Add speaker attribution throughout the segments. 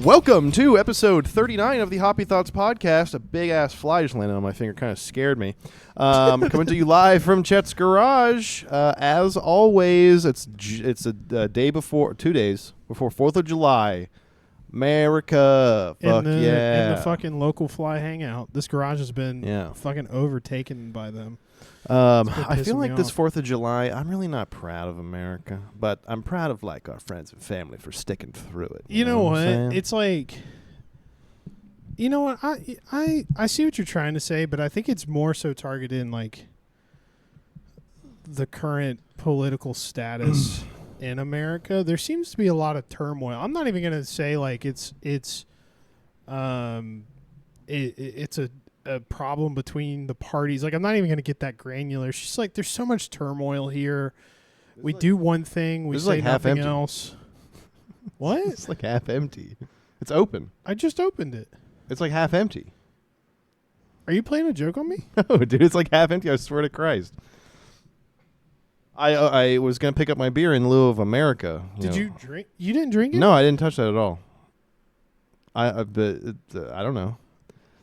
Speaker 1: Welcome to episode 39 of the Hoppy Thoughts podcast. A big-ass fly just landed on my finger. Kind of scared me. Coming to you live from Chet's garage. As always, it's a day before, 2 days before 4th of July. America. Fuck yeah.
Speaker 2: In the fucking local fly hangout. This garage has been fucking overtaken by them.
Speaker 1: I feel like this 4th of July, I'm really not proud of America, but I'm proud of like our friends and family for sticking through it.
Speaker 2: You know what? It's like, you know what? I see what you're trying to say, but I think it's more so targeted in like the current political status in America. There seems to be a lot of turmoil. I'm not even going to say like it's a problem between the parties. Like, I'm not even going to get that granular. It's just like there's so much turmoil here. We do one thing, we say nothing else. What?
Speaker 1: It's like half empty. It's open.
Speaker 2: I just opened it.
Speaker 1: It's like half empty.
Speaker 2: Are you playing a joke on me?
Speaker 1: No, dude, it's like half empty. I swear to Christ. I was going to pick up my beer in lieu of America.
Speaker 2: Did you drink? You didn't drink it?
Speaker 1: No, I didn't touch that at all. I don't know.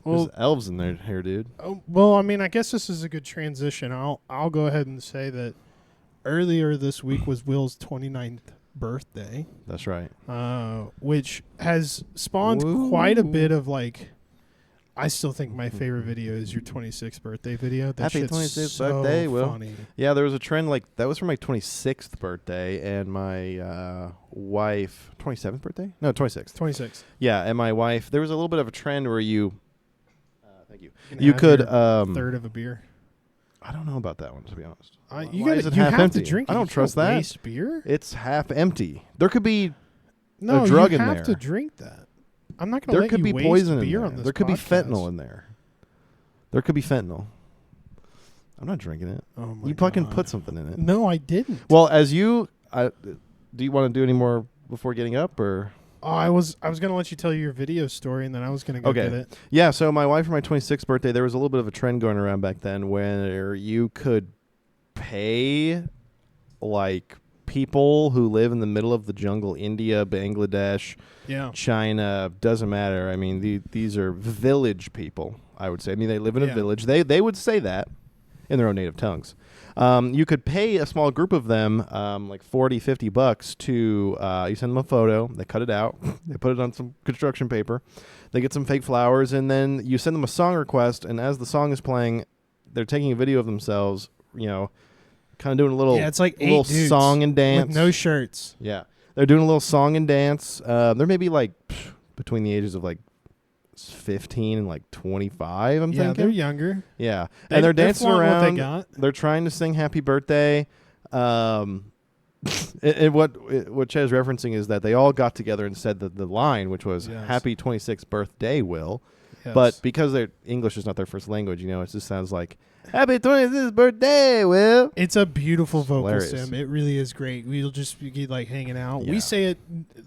Speaker 1: Well, there's elves in there here, dude.
Speaker 2: Oh, well, I mean, I guess this is a good transition. I'll go ahead and say that earlier this week was Will's 29th birthday.
Speaker 1: That's right.
Speaker 2: Which has spawned quite a bit of like. I still think my favorite video is your 26th birthday video. That
Speaker 1: Happy 26th birthday, Will.
Speaker 2: Funny.
Speaker 1: Yeah, there was a trend like that was for my 26th birthday, and my wife 27th birthday? No, 26th.
Speaker 2: 26th.
Speaker 1: Yeah, and my wife. There was a little bit of a trend where you. Thank you. You could
Speaker 2: third of a beer.
Speaker 1: I don't know about that one, to be honest.
Speaker 2: You have to drink it.
Speaker 1: I don't trust that.
Speaker 2: Waste beer.
Speaker 1: It's half empty. There could be
Speaker 2: a
Speaker 1: drug in there.
Speaker 2: You have to drink that. I'm not going to let you waste beer on this. There could be poison in there.
Speaker 1: There could be fentanyl in there. There could be fentanyl. I'm not drinking it.
Speaker 2: Oh my
Speaker 1: You fucking put something in it.
Speaker 2: No, I didn't.
Speaker 1: Well, do you want to do any more before getting up, or?
Speaker 2: Oh, I was going to let you tell your video story, and then I was going to go get it.
Speaker 1: Yeah, so my wife for my 26th birthday, there was a little bit of a trend going around back then where you could pay like people who live in the middle of the jungle, India, Bangladesh, China, doesn't matter. I mean, these are village people, I would say. I mean, they live in a village. They would say that in their own native tongues. You could pay a small group of them like $40, $50 to, you send them a photo, they cut it out, they put it on some construction paper, they get some fake flowers, and then you send them a song request, and as the song is playing, they're taking a video of themselves, kind of doing a little,
Speaker 2: it's like
Speaker 1: little song and dance.
Speaker 2: With no shirts.
Speaker 1: Yeah. They're doing a little song and dance. They're maybe like between the ages of like 15 and like 25, I'm thinking.
Speaker 2: Yeah, they're younger.
Speaker 1: Yeah. And they're dancing around.
Speaker 2: What they got.
Speaker 1: They're trying to sing happy birthday. And what Chet is referencing is that they all got together and said the line, which was happy 26th birthday, Will. Yes. But because their English is not their first language, it just sounds like happy 26th birthday, Will.
Speaker 2: It's a beautiful vocal sim. It really is great. We'll just be like hanging out. Yeah. We say it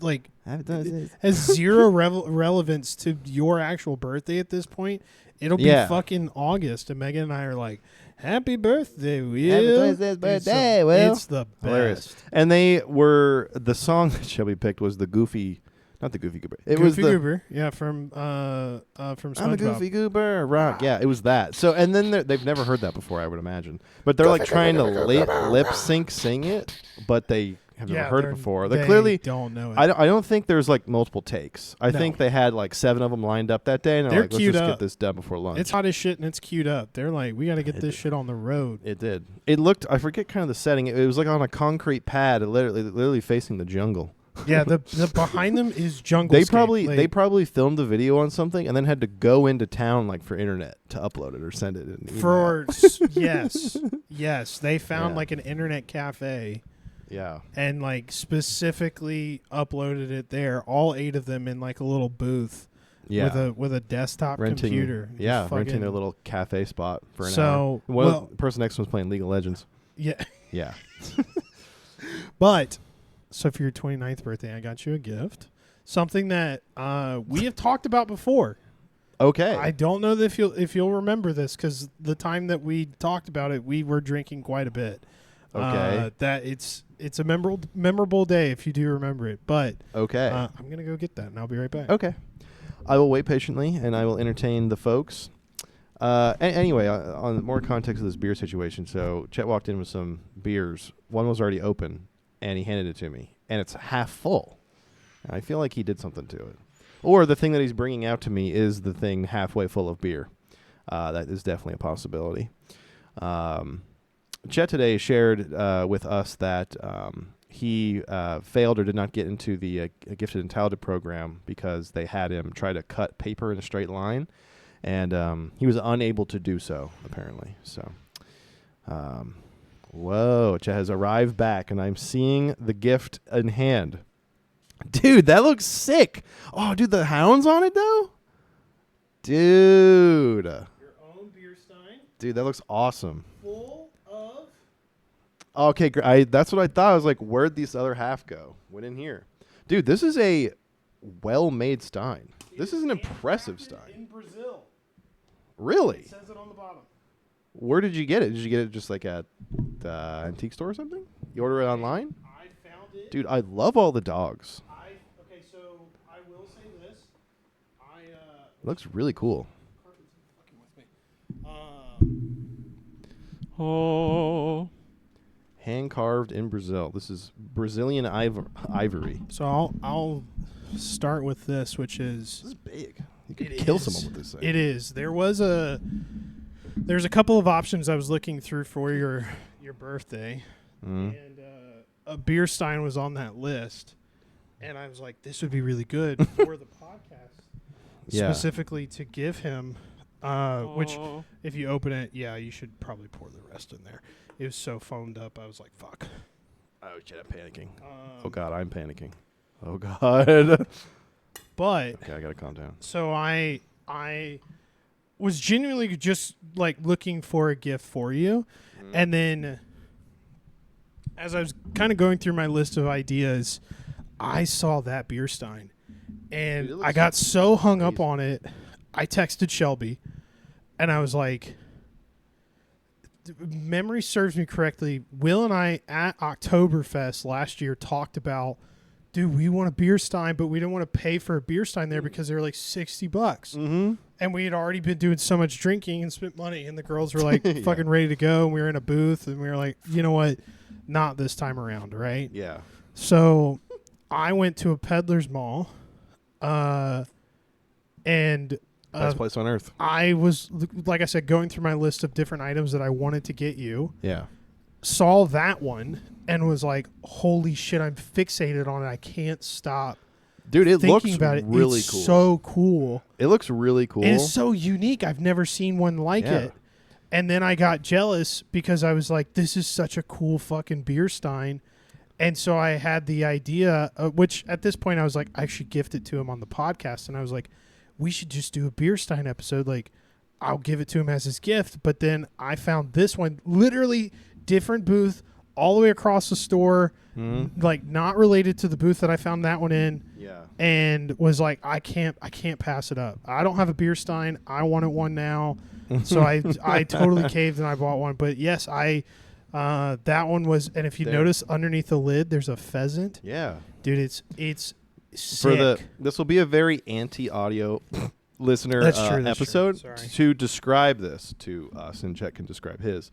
Speaker 2: like has zero relevance to your actual birthday at this point. It'll be fucking August, and Megan and I are like, happy birthday, Will.
Speaker 1: Happy 26th birthday, Will.
Speaker 2: It's the best.
Speaker 1: Hilarious. And the song that Shelby picked was the Goofy. Not the Goofy Goober. It was the
Speaker 2: Goober, from SpongeBob.
Speaker 1: I'm a Goofy Goober, rock. Yeah, it was that. So, and then they've never heard that before, I would imagine. But they're like trying to lip sync sing it, but they have never heard it before. They clearly
Speaker 2: don't know it.
Speaker 1: I don't think there's like multiple takes. I think they had like 7 of them lined up that day, and they're like, let's just get this done before lunch.
Speaker 2: It's hot as shit, and it's queued up. They're like, we got to get this shit on the road.
Speaker 1: It did. It looked. I forget kind of the setting. It was like on a concrete pad, literally facing the jungle.
Speaker 2: Yeah, the behind them is jungle.
Speaker 1: They probably filmed the video on something and then had to go into town like for internet to upload it or send it.
Speaker 2: Yes, they found like an internet cafe.
Speaker 1: Yeah,
Speaker 2: and like specifically uploaded it there. All 8 of them in like a little booth. Yeah, with a desktop computer.
Speaker 1: Yeah, renting their little cafe spot for an hour. The person next to them was playing League of Legends.
Speaker 2: Yeah,
Speaker 1: yeah,
Speaker 2: but. So for your 29th birthday, I got you a gift. Something that we have talked about before.
Speaker 1: Okay.
Speaker 2: I don't know if you'll remember this because the time that we talked about it, we were drinking quite a bit.
Speaker 1: Okay.
Speaker 2: That it's a memorable day if you do remember it. But
Speaker 1: Okay.
Speaker 2: I'm gonna go get that, and I'll be right back.
Speaker 1: Okay. I will wait patiently, and I will entertain the folks. Anyway, on more context of this beer situation, so Chet walked in with some beers. One was already open, and he handed it to me, and it's half full. And I feel like he did something to it. Or the thing that he's bringing out to me is the thing halfway full of beer. That is definitely a possibility. Chet today shared with us that he failed or did not get into the Gifted and Talented program because they had him try to cut paper in a straight line, and he was unable to do so, apparently. So, whoa, Chet has arrived back, and I'm seeing the gift in hand. Dude, that looks sick. Oh, dude, the hounds on it, though? Dude.
Speaker 2: Your own beer stein.
Speaker 1: Dude, that looks awesome.
Speaker 2: Full of...
Speaker 1: Okay, that's what I thought. I was like, where'd this other half go? Went in here. Dude, this is a well-made stein. This is an impressive stein.
Speaker 2: In Brazil.
Speaker 1: Really?
Speaker 2: It says it on the bottom.
Speaker 1: Where did you get it? Did you get it just like at the antique store or something? You order it online?
Speaker 2: I found it.
Speaker 1: Dude, I love all the dogs.
Speaker 2: Okay, so I will say this.
Speaker 1: It looks really cool.
Speaker 2: Oh.
Speaker 1: Hand carved in Brazil. This is Brazilian ivory.
Speaker 2: So I'll start with this, which is...
Speaker 1: This is big. You could kill someone with this thing.
Speaker 2: It is. There's a couple of options I was looking through for your birthday, and a beer stein was on that list, and I was like, this would be really good for the podcast, specifically to give him. Which, if you open it, you should probably pour the rest in there. It was so foamed up, I was like, fuck.
Speaker 1: Oh shit, I'm panicking. Oh god, I'm panicking. Oh god.
Speaker 2: But
Speaker 1: okay, I gotta calm down.
Speaker 2: So I was genuinely just like looking for a gift for you, and then as I was kind of going through my list of ideas, I saw that beer stein, and
Speaker 1: dude,
Speaker 2: I got so hung up on it. I texted Shelby, and I was like, memory serves me correctly, Will and I at Oktoberfest last year talked about, dude, we want a beer stein, but we don't want to pay for a beer stein there because they were like $60.
Speaker 1: Mm-hmm.
Speaker 2: And we had already been doing so much drinking and spent money, and the girls were like fucking ready to go, and we were in a booth, and we were like, you know what, not this time around, right?
Speaker 1: Yeah.
Speaker 2: So I went to a peddler's mall, and
Speaker 1: best place on earth.
Speaker 2: I was, like I said, going through my list of different items that I wanted to get you.
Speaker 1: Yeah.
Speaker 2: Saw that one and was like, holy shit, I'm fixated on it. I can't stop.
Speaker 1: Dude, it looks
Speaker 2: about it.
Speaker 1: really
Speaker 2: it's
Speaker 1: cool.
Speaker 2: So cool.
Speaker 1: It looks really cool.
Speaker 2: And it's so unique. I've never seen one like it. And then I got jealous because I was like, this is such a cool fucking beer stein. And so I had the idea, which at this point I was like, I should gift it to him on the podcast. And I was like, we should just do a beer stein episode. Like, I'll give it to him as his gift. But then I found this one, literally different booth all the way across the store, like not related to the booth that I found that one in.
Speaker 1: Yeah.
Speaker 2: And was like, I can't pass it up. I don't have a beer stein. I wanted one now. So I totally caved and I bought one. But yes, that one was, and if you notice underneath the lid, there's a pheasant.
Speaker 1: Yeah.
Speaker 2: Dude, it's sick.
Speaker 1: This will be a very anti-audio listener episode to describe this to us, and Chet can describe his.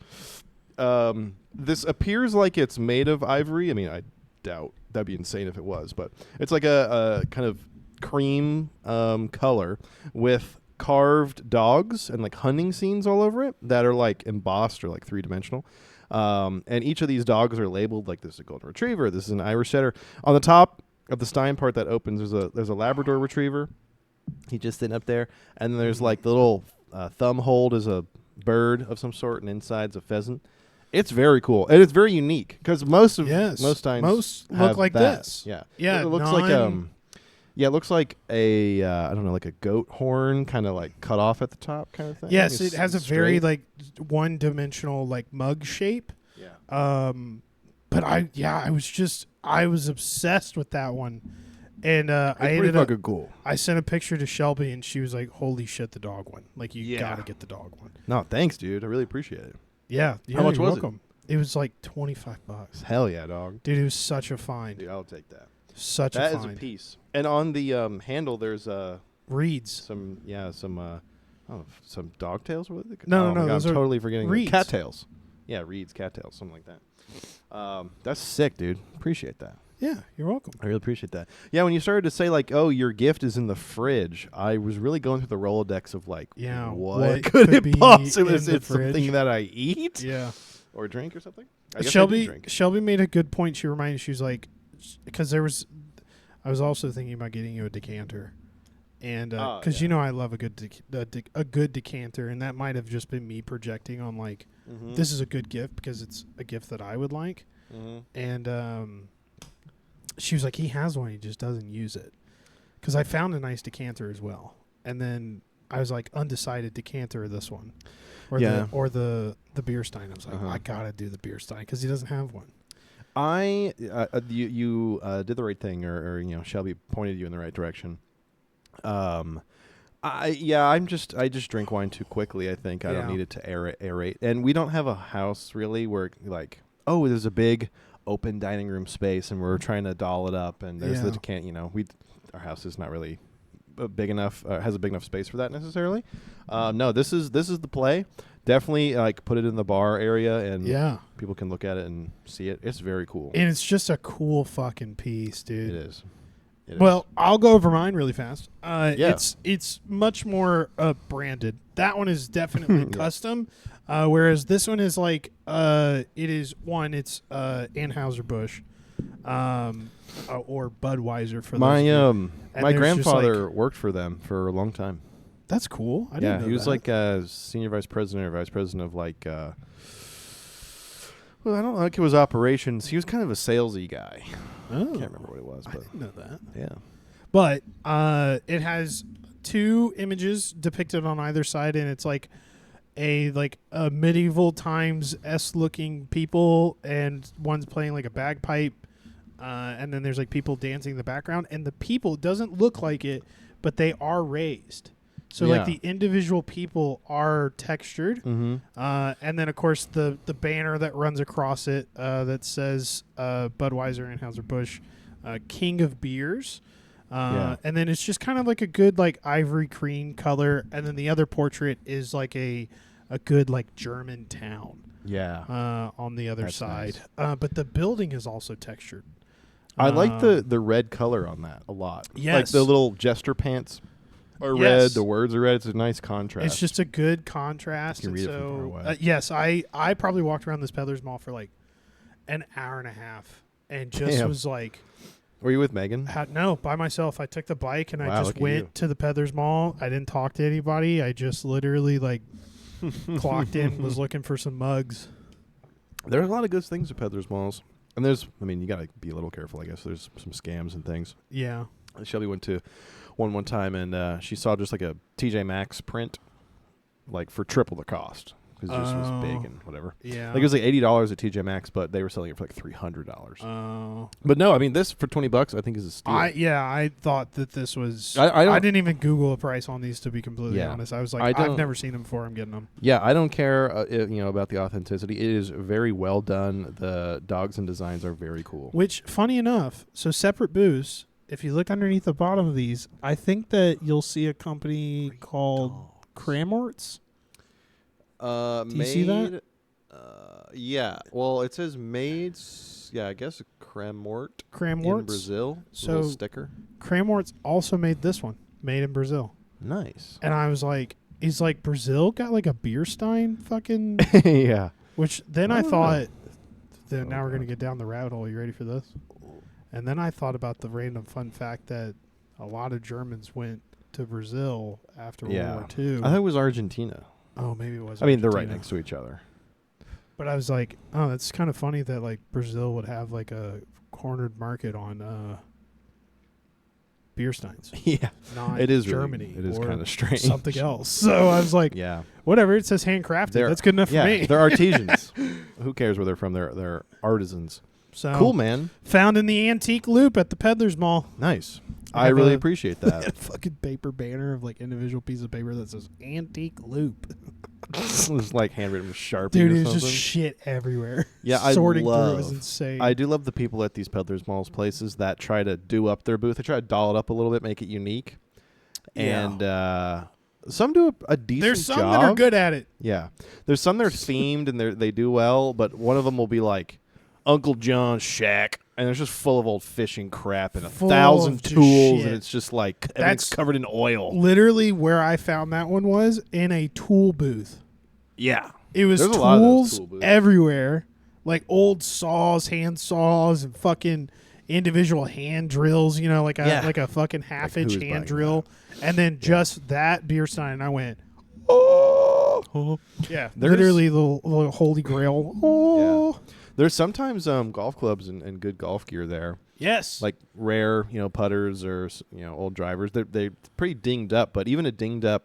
Speaker 1: This appears like it's made of ivory. I mean, I doubt that'd be insane if it was, but it's like a kind of cream color with carved dogs and like hunting scenes all over it that are like embossed or like three-dimensional. And each of these dogs are labeled like this is a golden retriever, this is an Irish setter. On the top of the stein part that opens, there's a Labrador retriever. He just sitting up there, and then there's like the little thumb hold is a bird of some sort, and inside's a pheasant. It's very cool, and it's very unique because most steins
Speaker 2: look like
Speaker 1: that.
Speaker 2: this.
Speaker 1: Yeah,
Speaker 2: yeah.
Speaker 1: It looks like it looks like a I don't know, like a goat horn, kind of like cut off at the top, kind of thing.
Speaker 2: Yes, it has a very like one-dimensional like mug shape.
Speaker 1: Yeah.
Speaker 2: But I was obsessed with that one, and I
Speaker 1: ended up cool.
Speaker 2: I sent a picture to Shelby, and she was like, "Holy shit, the dog one! Like you gotta get the dog one."
Speaker 1: No, thanks, dude. I really appreciate it.
Speaker 2: Yeah.
Speaker 1: How much was
Speaker 2: welcome. It was like $25.
Speaker 1: Hell yeah, dog.
Speaker 2: Dude, it was such a find.
Speaker 1: Dude, I'll take that.
Speaker 2: Such a
Speaker 1: That
Speaker 2: find.
Speaker 1: is a piece. And on the handle, there's
Speaker 2: Reeds.
Speaker 1: some dogtails. What are they called?
Speaker 2: No,
Speaker 1: oh
Speaker 2: no,
Speaker 1: my God,
Speaker 2: those
Speaker 1: I'm
Speaker 2: are
Speaker 1: totally forgetting.
Speaker 2: reeds.
Speaker 1: Cattails. Yeah, reeds, cattails, something like that. That's sick, dude. Appreciate that.
Speaker 2: Yeah, you're welcome.
Speaker 1: I really appreciate that. Yeah, when you started to say like, "Oh, your gift is in the fridge," I was really going through the Rolodex of like,
Speaker 2: Yeah,
Speaker 1: what could it
Speaker 2: be
Speaker 1: possibly?
Speaker 2: in
Speaker 1: Is
Speaker 2: the
Speaker 1: it something
Speaker 2: fridge?
Speaker 1: that I eat
Speaker 2: Yeah.
Speaker 1: or drink or something? I guess I do drink.
Speaker 2: Shelby made a good point. She reminded, she was like, because I was also thinking about getting you a decanter, and because
Speaker 1: yeah.
Speaker 2: I love a good decanter, and that might have just been me projecting on like, this is a good gift because it's a gift that I would like, and she was like, he has one, he just doesn't use it, because I found a nice decanter as well, and then I was like undecided, decanter or this one, or the beer stein. I was like, I gotta do the beer stein because he doesn't have one.
Speaker 1: You did the right thing, or Shelby pointed you in the right direction. I just drink wine too quickly. I think I don't need it to aerate, and we don't have a house really where like, oh, there's a big open dining room space, and we're trying to doll it up, and there's the decant. Our house is not really big enough, has a big enough space for that necessarily. No, this is the play. Definitely like put it in the bar area, and people can look at it and see it. It's very cool,
Speaker 2: and it's just a cool fucking piece, dude.
Speaker 1: It is.
Speaker 2: Well, I'll go over mine really fast. It's much more branded. That one is definitely custom, whereas this one is like it's Anheuser-Busch or Budweiser for
Speaker 1: my grandfather worked for them for a long time.
Speaker 2: That's cool. I didn't know
Speaker 1: he was
Speaker 2: that.
Speaker 1: like senior vice president or vice president of like well, I don't know, like it was operations. He was kind of a salesy guy.
Speaker 2: Oh.
Speaker 1: I can't remember what it was, but
Speaker 2: I didn't know that.
Speaker 1: Yeah.
Speaker 2: But it has two images depicted on either side, and it's like a medieval times-esque looking people, and one's playing like a bagpipe, and then there's like people dancing in the background, and the people, doesn't look like it, but they are raised. So like the individual people are textured, and then of course the banner that runs across it that says Budweiser, Anheuser-Busch, King of Beers, and then it's just kind of like a good like ivory cream color, and then the other portrait is like a good like German town, on the other side. Nice. But the building is also textured.
Speaker 1: I like the red color on that a lot.
Speaker 2: Yes,
Speaker 1: like the little jester pants are red. The words are red. It's a nice contrast.
Speaker 2: It's just a good contrast.
Speaker 1: You can read it from far away.
Speaker 2: Yes, I probably walked around this Peddler's Mall for like an hour and a half, and just was like.
Speaker 1: Were you with Megan?
Speaker 2: No, by myself. I took the bike and I just went to the Peddler's Mall. I didn't talk to anybody. I just literally like clocked in, was looking for some mugs.
Speaker 1: There's a lot of good things at Peddler's Malls, and you got to be a little careful. I guess there's some scams and things.
Speaker 2: Yeah.
Speaker 1: Shelby went to one time, and she saw just like a TJ Maxx print, like for triple the cost because it just was big and whatever.
Speaker 2: Yeah,
Speaker 1: like it was like $80 at TJ Maxx, but they were selling it for like $300.
Speaker 2: Oh,
Speaker 1: but no, I mean this for $20, I think is a steal.
Speaker 2: I thought that this was.
Speaker 1: I
Speaker 2: didn't even Google a price on these, to be completely honest. I was like, I've never seen them before. I'm getting them.
Speaker 1: Yeah, I don't care, about the authenticity. It is very well done. The dogs and designs are very cool.
Speaker 2: Which, funny enough, so separate booths. If you look underneath the bottom of these, I think that you'll see a company called Cramorts. Do you see that?
Speaker 1: Yeah. Well, it says made. Yeah, I guess Cramort.
Speaker 2: Cramorts
Speaker 1: in Brazil.
Speaker 2: So
Speaker 1: little sticker.
Speaker 2: Cramorts also made this one, made in Brazil.
Speaker 1: Nice.
Speaker 2: And I was like, is like Brazil got like a beer stein fucking?
Speaker 1: Yeah.
Speaker 2: Which then I thought. Now we're gonna get down the rabbit hole. You ready for this? And then I thought about the random fun fact that a lot of Germans went to Brazil after World War II.
Speaker 1: I thought it was Argentina.
Speaker 2: Oh, maybe it was.
Speaker 1: I mean, they're right next to each other.
Speaker 2: But I was like, oh, that's kind of funny that like Brazil would have like a cornered market on beer steins.
Speaker 1: Yeah,
Speaker 2: not
Speaker 1: it is
Speaker 2: Germany.
Speaker 1: It is kind of strange.
Speaker 2: Something else. So I was like, whatever. It says handcrafted. That's good enough for me.
Speaker 1: They're artisans. Who cares where they're from? They're artisans.
Speaker 2: So
Speaker 1: cool, man.
Speaker 2: Found in the antique loop at the Peddler's Mall.
Speaker 1: Nice. I really appreciate that.
Speaker 2: A fucking paper banner of like individual piece of paper that says antique loop.
Speaker 1: It's like handwritten with Sharpie
Speaker 2: Dude,
Speaker 1: or
Speaker 2: it was
Speaker 1: something.
Speaker 2: just shit everywhere.
Speaker 1: Yeah,
Speaker 2: sorting through it was insane.
Speaker 1: I do love the people at these peddlers malls places that try to do up their booth. They try to doll it up a little bit, make it unique.
Speaker 2: Yeah.
Speaker 1: And some do a decent job.
Speaker 2: There's some that are good at it.
Speaker 1: Yeah. There's some that are themed and they do well, but one of them will be like Uncle John's shack, and it's just full of old fishing crap and 1,000 tools, and it's just like everything's covered in oil.
Speaker 2: Literally where I found that one was in a tool booth.
Speaker 1: Yeah.
Speaker 2: It was
Speaker 1: There's a lot of those
Speaker 2: tools
Speaker 1: tool booths.
Speaker 2: everywhere, like old saws, hand saws, and fucking individual hand drills. You know, like a fucking half-inch
Speaker 1: who's
Speaker 2: hand
Speaker 1: buying
Speaker 2: drill, and then just that beer sign. And I went, oh, yeah, literally the holy grail. Oh,
Speaker 1: yeah. There's sometimes golf clubs and good golf gear there.
Speaker 2: yes,
Speaker 1: Like rare, putters or old drivers. They're pretty dinged up, but even a dinged up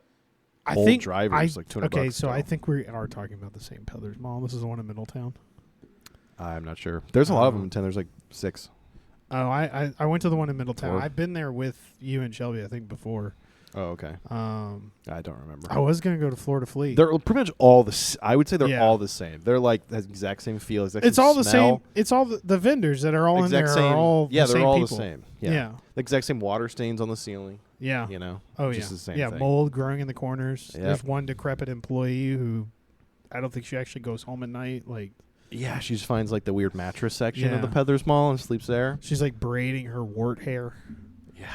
Speaker 1: old driver is like $200.
Speaker 2: Okay, so
Speaker 1: still.
Speaker 2: I think we are talking about the same Peddlers Mall. This is the one in Middletown.
Speaker 1: I'm not sure. There's a lot of them in 10. There's like 6.
Speaker 2: Oh, I went to the one in Middletown.
Speaker 1: 4.
Speaker 2: I've been there with you and Shelby, I think, before.
Speaker 1: Oh, okay. I don't remember.
Speaker 2: I was gonna go to Florida Fleet.
Speaker 1: They're pretty much all I would say they're
Speaker 2: Yeah.
Speaker 1: all the same. They're like the exact same feel.
Speaker 2: It's all the same. It's all the vendors that are all in there are all
Speaker 1: yeah,
Speaker 2: the
Speaker 1: they're
Speaker 2: same
Speaker 1: all
Speaker 2: people.
Speaker 1: the same.
Speaker 2: Yeah.
Speaker 1: Yeah. The exact same water stains on the ceiling.
Speaker 2: Yeah. Oh,
Speaker 1: just
Speaker 2: yeah.
Speaker 1: the same
Speaker 2: yeah,
Speaker 1: thing.
Speaker 2: mold growing in the corners.
Speaker 1: Yep.
Speaker 2: There's one decrepit employee who I don't think she actually goes home at night. Like,
Speaker 1: Yeah, she just finds like the weird mattress section of the
Speaker 2: Yeah.
Speaker 1: Peddlers Mall and sleeps there.
Speaker 2: she's like braiding her wart hair.
Speaker 1: Yeah.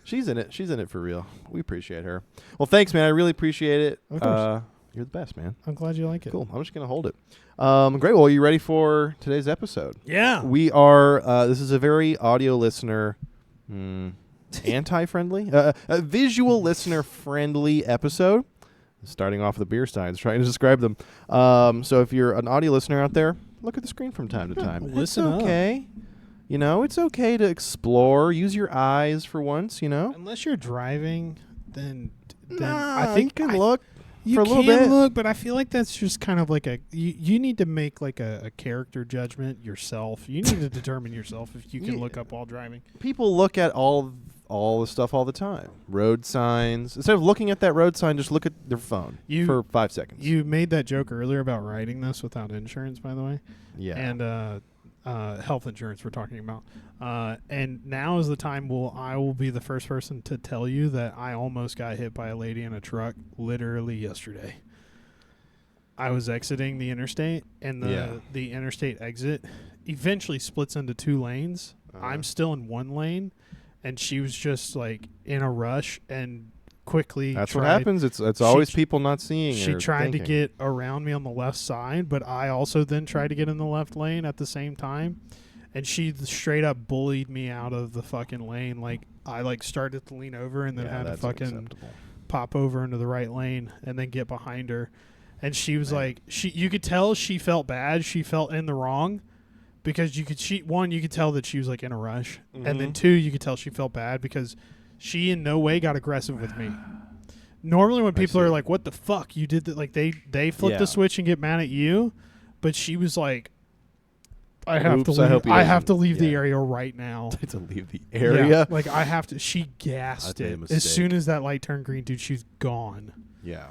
Speaker 1: She's in it. She's in it for real. We appreciate her. Well, thanks, man. I really appreciate it.
Speaker 2: Of course.
Speaker 1: You're the best, man.
Speaker 2: I'm glad you like it.
Speaker 1: Cool. I'm just going to hold it. Great. Well, are you ready for today's episode?
Speaker 2: Yeah.
Speaker 1: We are, this is a very audio listener, anti-friendly, a visual listener-friendly episode. Starting off with the beer steins, trying to describe them. So if you're an audio listener out there, look at the screen from time to time.
Speaker 2: Listen up.
Speaker 1: It's okay. It's okay to explore. Use your eyes for once,
Speaker 2: Unless you're driving, then
Speaker 1: Nah,
Speaker 2: I think
Speaker 1: you can look
Speaker 2: you
Speaker 1: for a little
Speaker 2: can
Speaker 1: bit.
Speaker 2: look, but I feel like that's just kind of like you need to make like a character judgment yourself. You need to determine yourself if you can look up while driving.
Speaker 1: People look at all the stuff all the time. Road signs. Instead of looking at that road sign, just look at their phone for 5 seconds.
Speaker 2: You made that joke earlier about riding this without insurance, by the way.
Speaker 1: Yeah.
Speaker 2: And health insurance we're talking about. And now is the time I will be the first person to tell you that I almost got hit by a lady in a truck literally yesterday. I was exiting the interstate, and the interstate exit eventually splits into 2 lanes. I'm still in 1 lane, and she was just like in a rush and quickly
Speaker 1: That's what happens. It's always people not seeing.
Speaker 2: She
Speaker 1: or
Speaker 2: tried to
Speaker 1: thinking.
Speaker 2: get around me on the left side, but I also then tried to get in the left lane at the same time, and she straight up bullied me out of the fucking lane. Like I started to lean over and then had to fucking
Speaker 1: unacceptable.
Speaker 2: pop over into the right lane and then get behind her, and she was like, you could tell she felt bad. She felt in the wrong. Because you could tell that she was like in a rush, and then 2, you could tell she felt bad because she in no way got aggressive with me. Normally, when people are like, "What the fuck you did that?" Like they flip the switch and get mad at you, but she was like, "I have to leave. I have to leave the area right now."
Speaker 1: to leave the area.
Speaker 2: Yeah, like I have to. She gassed
Speaker 1: I made a
Speaker 2: it
Speaker 1: mistake.
Speaker 2: as soon as that light turned green, dude. She's gone.
Speaker 1: Yeah.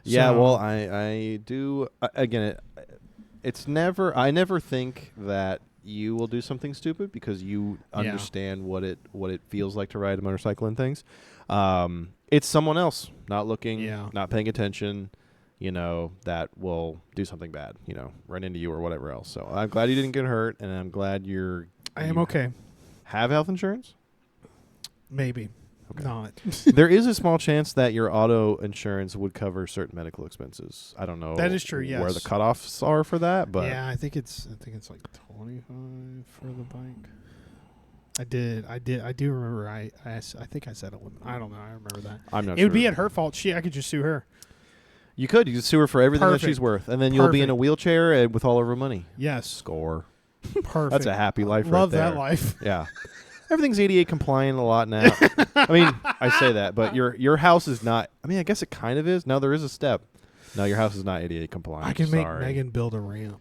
Speaker 1: Yeah.
Speaker 2: So-
Speaker 1: Well, I do again. I never think that you will do something stupid because you understand what it feels like to ride a motorcycle and things. It's someone else not looking, not paying attention, that will do something bad, run into you or whatever else. So I'm glad you didn't get hurt, and I'm glad
Speaker 2: I am okay.
Speaker 1: Have health insurance?
Speaker 2: Maybe.
Speaker 1: Okay.
Speaker 2: Not.
Speaker 1: There is a small chance that your auto insurance would cover certain medical expenses. I don't know.
Speaker 2: That is true, yes.
Speaker 1: Where the cutoffs are for that, but
Speaker 2: yeah, I think it's like 25 for the bike. I do remember. I think I said a limit. I don't know. I remember that.
Speaker 1: I'm not
Speaker 2: It
Speaker 1: sure.
Speaker 2: would be at her fault. I could just sue her.
Speaker 1: You could sue her for everything that she's worth, and then you'll be in a wheelchair and with all of her money.
Speaker 2: Yes.
Speaker 1: Score.
Speaker 2: Perfect.
Speaker 1: That's a happy life
Speaker 2: Love
Speaker 1: right there.
Speaker 2: that life.
Speaker 1: Yeah. Everything's ADA compliant a lot now. I mean, I say that, but your house is not. I mean, I guess it kind of is. No, there is a step. No, your house is not ADA compliant.
Speaker 2: I can make
Speaker 1: Sorry.
Speaker 2: Megan build a ramp.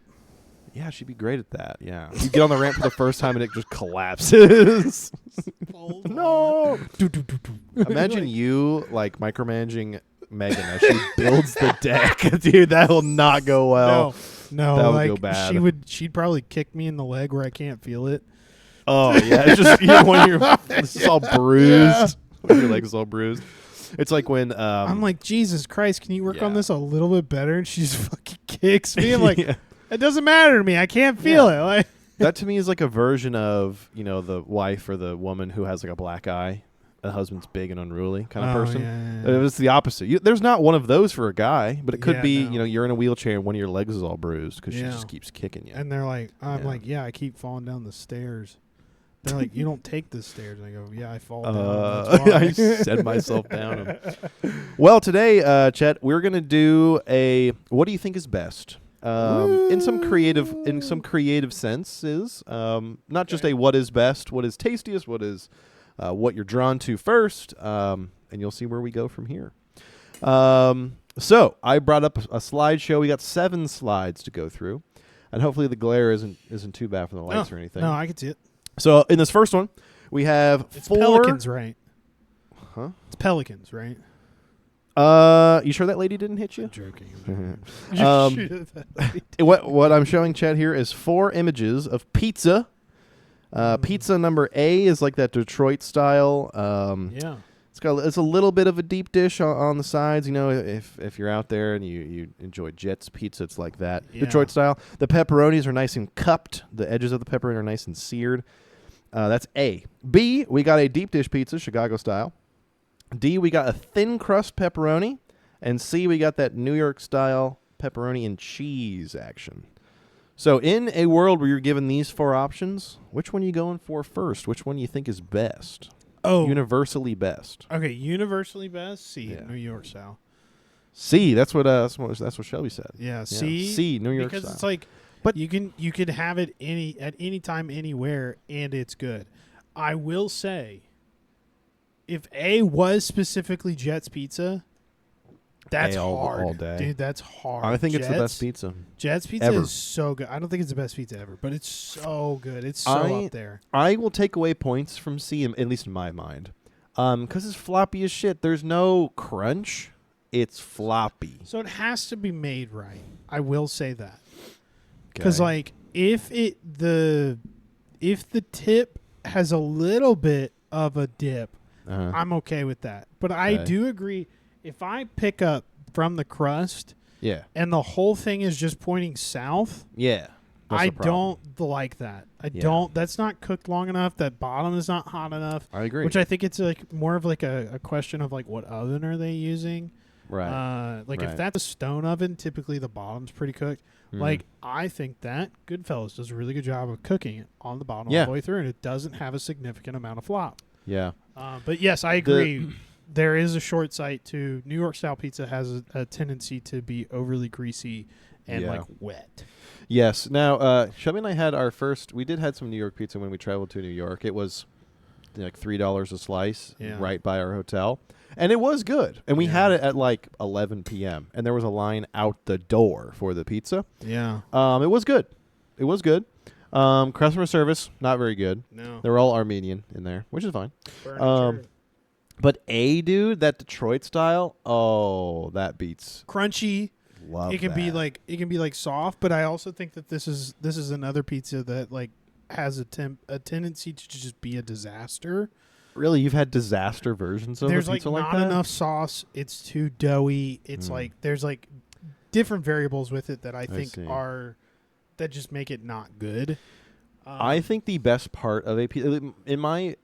Speaker 1: Yeah, she'd be great at that. Yeah. You get on the ramp for the first time and it just collapses. No. Imagine you like micromanaging Megan as she builds the deck. Dude, that will not go well.
Speaker 2: No,
Speaker 1: that would
Speaker 2: like
Speaker 1: go bad.
Speaker 2: she'd probably kick me in the leg where I can't feel it.
Speaker 1: Oh yeah, it's just this is all bruised. Your leg is all bruised. It's like when
Speaker 2: I'm like, Jesus Christ, can you work on
Speaker 1: yeah.
Speaker 2: this a little bit better? And she just fucking kicks me. I'm like, it doesn't matter to me. I can't feel it. Like
Speaker 1: that to me is like a version of, you know, the wife or the woman who has like a black eye. The husband's big and unruly kind of person.
Speaker 2: Yeah.
Speaker 1: It's the opposite. There's not one of those for a guy, but it could be,
Speaker 2: no.
Speaker 1: you know, you're in a wheelchair and one of your legs is all bruised because she just keeps kicking you.
Speaker 2: And they're like, I'm like, yeah, I keep falling down the stairs. They're like, you don't take the stairs. And I go, yeah, I fall down. That's why.
Speaker 1: I set myself down. Well, today, Chet, we're gonna do a what do you think is best? In some creative senses. Not just a what is best, what is tastiest, what is what you're drawn to first, and you'll see where we go from here. So I brought up a slideshow. We got 7 slides to go through, and hopefully the glare isn't too bad from the lights or anything.
Speaker 2: No, I can see it.
Speaker 1: So in this first one, we have
Speaker 2: It's
Speaker 1: 4
Speaker 2: pelicans, right?
Speaker 1: Huh?
Speaker 2: It's pelicans, right?
Speaker 1: You sure that lady didn't hit you?
Speaker 2: I'm joking.
Speaker 1: What I'm showing Chet here is 4 images of pizza. Pizza number A is like that Detroit style.
Speaker 2: Yeah.
Speaker 1: It's a little bit of a deep dish on the sides. You know, if you're out there and you enjoy Jet's pizza, it's like that Detroit style. The pepperonis are nice and cupped. The edges of the pepperoni are nice and seared. That's A. B, we got a deep dish pizza, Chicago style. D, we got a thin crust pepperoni. And C, we got that New York style pepperoni and cheese action. So in a world where you're given these 4 options, which one are you going for first? Which one do you think is best?
Speaker 2: Oh.
Speaker 1: Universally best.
Speaker 2: Okay, universally best. C,
Speaker 1: Yeah.
Speaker 2: New York style.
Speaker 1: C, that's what Shelby said.
Speaker 2: Yeah, C.
Speaker 1: C, New York
Speaker 2: because
Speaker 1: style.
Speaker 2: it's like, but you can have it at any time, anywhere, and it's good. I will say, if A was specifically Jet's Pizza, that's hard.
Speaker 1: All day.
Speaker 2: Dude, that's hard.
Speaker 1: I think it's the best pizza.
Speaker 2: Jet's Pizza
Speaker 1: ever.
Speaker 2: is so good. I don't think it's the best pizza ever, but it's so good. It's so up there.
Speaker 1: I will take away points from C, at least in my mind, because it's floppy as shit. There's no crunch. It's floppy.
Speaker 2: So it has to be made right. I will say that. Because like if the tip has a little bit of a dip, I'm okay with that. But I do agree. If I pick up from the crust, and the whole thing is just pointing south, I don't like that. I don't. That's not cooked long enough. That bottom is not hot enough.
Speaker 1: I agree.
Speaker 2: Which I think it's like more of like a question of like what oven are they using?
Speaker 1: Right.
Speaker 2: If that's a stone oven, typically the bottom's pretty cooked. Like I think that Goodfellas does a really good job of cooking it on the bottom all the way through, and it doesn't have a significant amount of flop.
Speaker 1: Yeah.
Speaker 2: But yes, I agree. There is a short sight to New York style pizza has a tendency to be overly greasy and like wet.
Speaker 1: Yes. Now, Shelby and I had our first. We did had some New York pizza when we traveled to New York. It was like $3 a slice, right by our hotel, and it was good. And we had it at like 11 p.m. and there was a line out the door for the pizza.
Speaker 2: Yeah.
Speaker 1: It was good. It was good. Customer service not very good.
Speaker 2: No.
Speaker 1: They were all Armenian in there, which is fine. But dude, that Detroit style, that beats
Speaker 2: crunchy.
Speaker 1: Love
Speaker 2: it can
Speaker 1: that.
Speaker 2: be like soft, but I also think that this is another pizza that like has a tendency to just be a disaster.
Speaker 1: Really, you've had disaster versions of
Speaker 2: there's
Speaker 1: a pizza
Speaker 2: like
Speaker 1: like
Speaker 2: not
Speaker 1: that?
Speaker 2: enough sauce. It's too doughy. It's like there's like different variables with it that I think are that just make it not good.
Speaker 1: I think the best part of a pizza, in my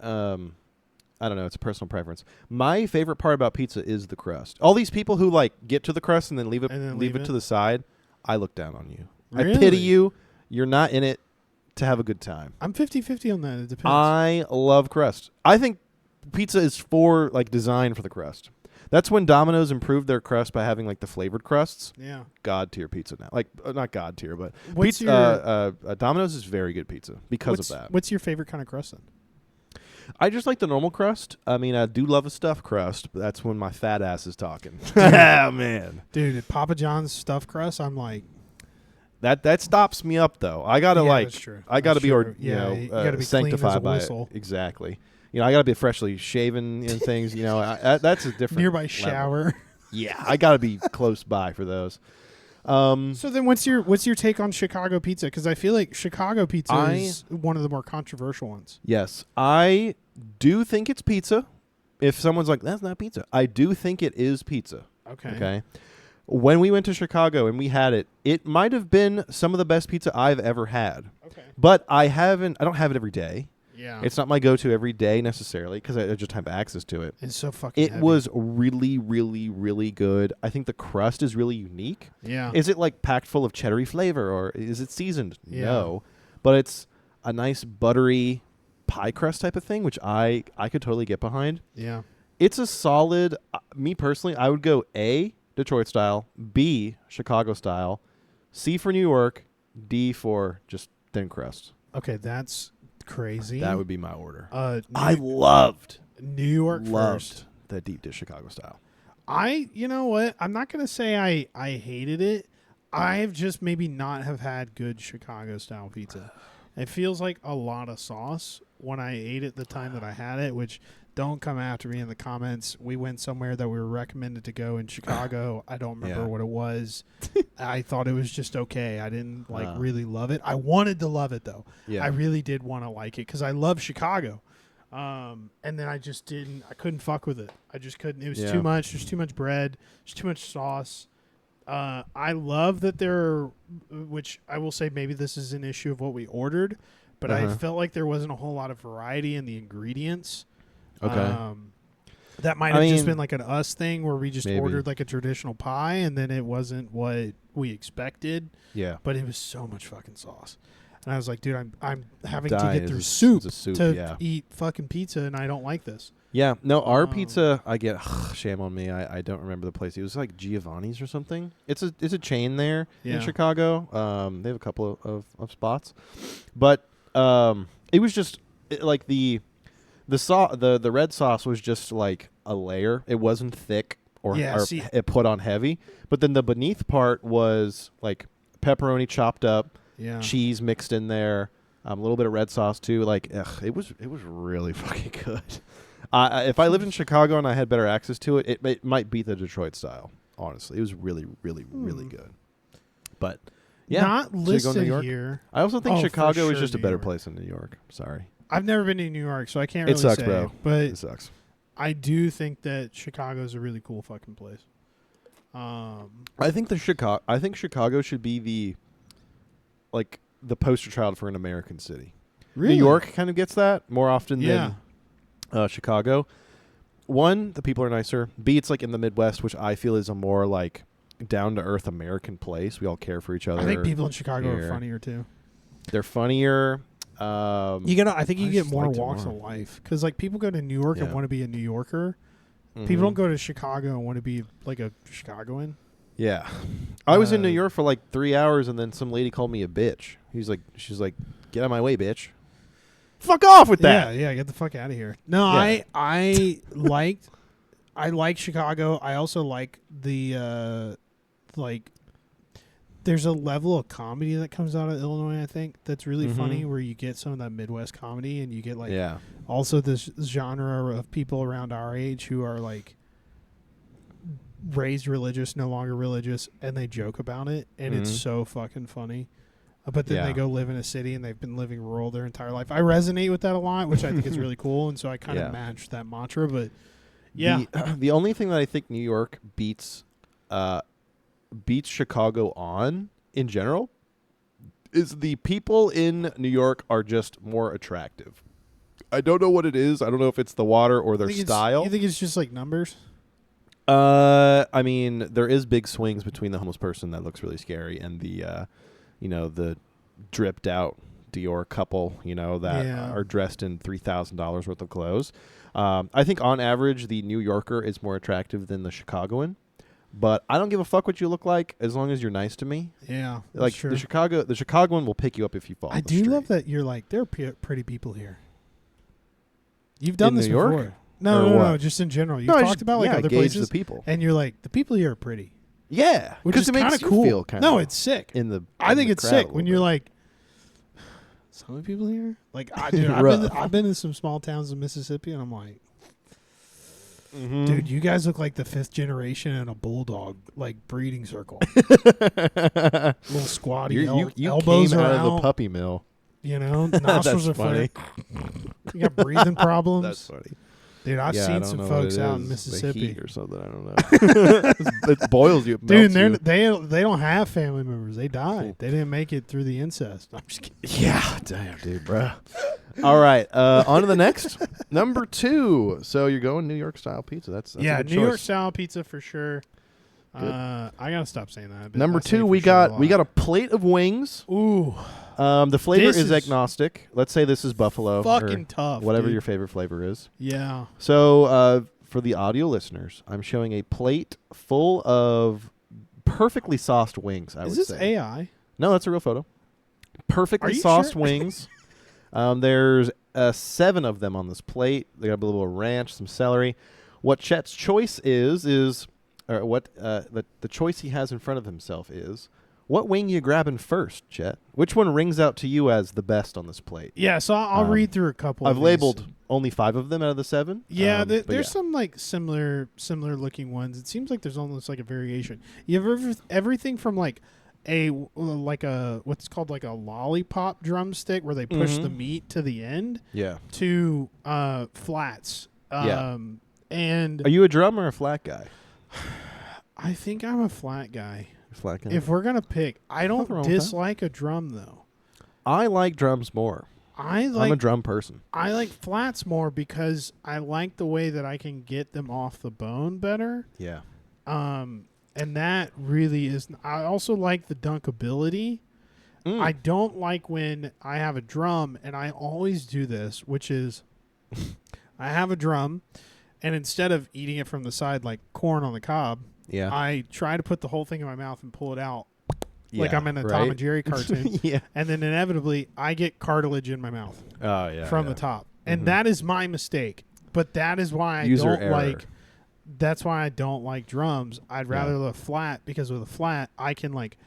Speaker 1: I don't know, it's a personal preference. My favorite part about pizza is the crust. All these people who like get to the crust and then leave it to the side, I look down on you.
Speaker 2: Really?
Speaker 1: I pity you. You're not in it to have a good time.
Speaker 2: I'm 50-50 on that. It depends.
Speaker 1: I love crust. I think pizza is designed for the crust. That's when Domino's improved their crust by having like the flavored crusts.
Speaker 2: Yeah.
Speaker 1: God tier pizza now. Like not God tier, but
Speaker 2: What's
Speaker 1: Domino's is very good pizza because of that.
Speaker 2: What's your favorite kind of crust then?
Speaker 1: I just like the normal crust. I mean, I do love a stuffed crust, but that's when my fat ass is talking. Man.
Speaker 2: Dude, at Papa John's stuffed crust, I'm like
Speaker 1: that stops me up though. I gotta
Speaker 2: that's true.
Speaker 1: I gotta
Speaker 2: That's
Speaker 1: be
Speaker 2: true.
Speaker 1: you
Speaker 2: you gotta be
Speaker 1: sanctified
Speaker 2: clean as a
Speaker 1: by
Speaker 2: whistle.
Speaker 1: it. Exactly. I got to be freshly shaven and things. That's a different
Speaker 2: Nearby
Speaker 1: level.
Speaker 2: shower.
Speaker 1: Yeah, I got to be close by for those.
Speaker 2: So then, what's your take on Chicago pizza? Because I feel like Chicago pizza is one of the more controversial ones.
Speaker 1: Yes, I do think it's pizza. If someone's like, that's not pizza, I do think it is pizza. Okay. When we went to Chicago and we had it, it might have been some of the best pizza I've ever had.
Speaker 2: Okay.
Speaker 1: But I don't have it every day.
Speaker 2: Yeah.
Speaker 1: It's not my go-to every day necessarily because I just have access to it.
Speaker 2: It's so fucking
Speaker 1: It
Speaker 2: heavy.
Speaker 1: was really, really, really good. I think the crust is really unique.
Speaker 2: Yeah.
Speaker 1: Is it like packed full of cheddary flavor or is it seasoned?
Speaker 2: Yeah.
Speaker 1: No. But it's a nice buttery pie crust type of thing, which I could totally get behind.
Speaker 2: Yeah.
Speaker 1: It's a solid, me personally, I would go A, Detroit style, B, Chicago style, C for New York, D for just thin crust.
Speaker 2: Okay, that's crazy.
Speaker 1: That would be my order.
Speaker 2: I
Speaker 1: loved
Speaker 2: New York first.
Speaker 1: the deep dish Chicago style.
Speaker 2: You know what? I'm not gonna say I hated it. I've just maybe not have had good Chicago style pizza. It feels like a lot of sauce when I ate it the time that I had it, which don't come after me in the comments. We went somewhere that we were recommended to go in Chicago. I don't remember what it was. I thought it was just okay. I didn't really love it. I wanted to love it though.
Speaker 1: Yeah.
Speaker 2: I really did want to like it because I love Chicago. And then I just didn't. I couldn't fuck with it. I just couldn't. It was too much. There's too much bread. There's too much sauce. I love that which I will say maybe this is an issue of what we ordered, but I felt like there wasn't a whole lot of variety in the ingredients.
Speaker 1: Okay.
Speaker 2: That might have just been like an us thing where we just
Speaker 1: maybe
Speaker 2: ordered like a traditional pie and then it wasn't what we expected.
Speaker 1: Yeah.
Speaker 2: But it was so much fucking sauce. And I was like, dude, I'm having
Speaker 1: Die
Speaker 2: to get through
Speaker 1: is
Speaker 2: soup
Speaker 1: a soup,
Speaker 2: to
Speaker 1: yeah.
Speaker 2: eat fucking pizza and I don't like this.
Speaker 1: Yeah. No, our pizza, I get, shame on me. I don't remember the place. It was like Giovanni's or something. It's a chain there in Chicago. They have a couple of spots. But it was just like the red sauce was just like a layer. It wasn't thick or it put on heavy. But then the beneath part was like pepperoni chopped up, cheese mixed in there, a little bit of red sauce too. Like, it was really fucking good. If I lived in Chicago and I had better access to it, it might beat the Detroit style. Honestly, it was really, really, really good. But yeah,
Speaker 2: not listed
Speaker 1: New York?
Speaker 2: here.
Speaker 1: I also think Chicago is just a
Speaker 2: New
Speaker 1: better
Speaker 2: York.
Speaker 1: place than New York. Sorry.
Speaker 2: I've never been to New York, so I can't really
Speaker 1: It sucks,
Speaker 2: say.
Speaker 1: bro.
Speaker 2: But
Speaker 1: It sucks.
Speaker 2: I do think that Chicago is a really cool fucking place.
Speaker 1: I think Chicago should be the poster child for an American city.
Speaker 2: Really?
Speaker 1: New York kind of gets that more often than Chicago. One, the people are nicer. B, it's like in the Midwest, which I feel is a more like down to earth American place. We all care for each other.
Speaker 2: I think people in Chicago are funnier too.
Speaker 1: They're funnier.
Speaker 2: I think you get more
Speaker 1: liked it
Speaker 2: walks
Speaker 1: more.
Speaker 2: of life because like people go to New York and want to be a New Yorker.
Speaker 1: Mm-hmm.
Speaker 2: People don't go to Chicago and want to be like a Chicagoan.
Speaker 1: Yeah, I was in New York for like 3 hours, and then some lady called me a bitch. She's like, "Get out of my way, bitch." Fuck off with that.
Speaker 2: Yeah, get the fuck out of here. No, yeah. I like Chicago. I also like the there's a level of comedy that comes out of Illinois, I think, that's really funny, where you get some of that Midwest comedy and you get like also this genre of people around our age who are like raised religious, no longer religious, and they joke about it, and it's so fucking funny. But then they go live in a city and they've been living rural their entire life. I resonate with that a lot, which I think is really cool, and so I kind of match that mantra. But yeah,
Speaker 1: the only thing that I think New York beats Chicago on in general is the people in New York are just more attractive. I don't know what it is. I don't know if it's the water or their style.
Speaker 2: You think it's just like numbers?
Speaker 1: I mean, there is big swings between the homeless person that looks really scary and the the dripped out Dior couple, that are dressed in $3,000 worth of clothes. I think on average, the New Yorker is more attractive than the Chicagoan. But I don't give a fuck what you look like as long as you're nice to me.
Speaker 2: Yeah,
Speaker 1: like
Speaker 2: true.
Speaker 1: the Chicagoan will pick you up if you fall.
Speaker 2: I do love that you're like, there are pretty people here. You've done this before.
Speaker 1: York?
Speaker 2: No, just in general. You've talked about like other places,
Speaker 1: the people,
Speaker 2: and you're like, the people here are pretty.
Speaker 1: Yeah,
Speaker 2: which is
Speaker 1: it makes
Speaker 2: kind of
Speaker 1: you
Speaker 2: cool.
Speaker 1: feel kind
Speaker 2: no, it's sick.
Speaker 1: I
Speaker 2: think it's sick when you're like, some people here, like, dude, I've been in some small towns in Mississippi, and I'm like, dude, you guys look like the 5th generation in a bulldog like breeding circle. Little squatty,
Speaker 1: you
Speaker 2: elbows
Speaker 1: came
Speaker 2: are
Speaker 1: out of the
Speaker 2: out,
Speaker 1: puppy mill.
Speaker 2: you know, nostrils are
Speaker 1: funny.
Speaker 2: You got breathing problems.
Speaker 1: That's funny.
Speaker 2: Dude, I've seen some folks out in Mississippi.
Speaker 1: The heat or something. I don't know. It boils you. It
Speaker 2: Dude,
Speaker 1: melts you.
Speaker 2: they don't have family members. They died. They didn't make it through the incest. I'm just kidding.
Speaker 1: Yeah, damn, dude, bro. All right, on to the next. Number 2. So you're going New York style pizza. That's
Speaker 2: yeah,
Speaker 1: a good
Speaker 2: New York
Speaker 1: choice.
Speaker 2: style pizza for sure.
Speaker 1: Good.
Speaker 2: I gotta stop saying that.
Speaker 1: Number 2, we got a plate of wings.
Speaker 2: Ooh,
Speaker 1: The flavor
Speaker 2: This
Speaker 1: is
Speaker 2: is
Speaker 1: agnostic. Let's say this is buffalo.
Speaker 2: fucking
Speaker 1: or
Speaker 2: tough.
Speaker 1: whatever
Speaker 2: dude.
Speaker 1: your favorite flavor is.
Speaker 2: Yeah.
Speaker 1: So for the audio listeners, I'm showing a plate full of perfectly sauced wings. I
Speaker 2: Is
Speaker 1: would
Speaker 2: this
Speaker 1: say.
Speaker 2: AI?
Speaker 1: No, that's a real photo. Perfectly
Speaker 2: Are you
Speaker 1: sauced
Speaker 2: sure?
Speaker 1: wings. There's 7 of them on this plate. They got a little ranch, some celery. What Chet's choice is, or what the choice he has in front of himself is, what wing you grabbing first, Chet? Which one rings out to you as the best on this plate?
Speaker 2: Yeah. So I'll read through a couple.
Speaker 1: I've
Speaker 2: of
Speaker 1: labeled
Speaker 2: these.
Speaker 1: only 5 of them out of the 7.
Speaker 2: Yeah,
Speaker 1: but
Speaker 2: there's
Speaker 1: yeah.
Speaker 2: some like similar looking ones. It seems like there's almost like a variation. You have everything from like a what's called like a lollipop drumstick where they push the meat to the end
Speaker 1: Yeah.
Speaker 2: to flats.
Speaker 1: Yeah.
Speaker 2: And
Speaker 1: Are you a drum or a flat guy?
Speaker 2: I think I'm a flat guy.
Speaker 1: Flat guy.
Speaker 2: If we're gonna pick, I don't
Speaker 1: Nothing wrong with that.
Speaker 2: dislike a drum though.
Speaker 1: I like drums more. I'm a drum person.
Speaker 2: I like flats more because I like the way that I can get them off the bone better.
Speaker 1: Yeah.
Speaker 2: And that really is. I also like the dunkability. I don't like when I have a drum, and I always do this, which is I have a drum, and instead of eating it from the side like corn on the cob,
Speaker 1: Yeah.
Speaker 2: I try to put the whole thing in my mouth and pull it out like
Speaker 1: Yeah,
Speaker 2: I'm in a
Speaker 1: right?
Speaker 2: Tom and Jerry cartoon.
Speaker 1: Yeah.
Speaker 2: And then inevitably, I get cartilage in my mouth
Speaker 1: Oh yeah.
Speaker 2: from the top. And that is my mistake. But that is why I
Speaker 1: User
Speaker 2: don't
Speaker 1: error.
Speaker 2: like. That's why I don't like drums. I'd rather the flat, because with a flat, I can like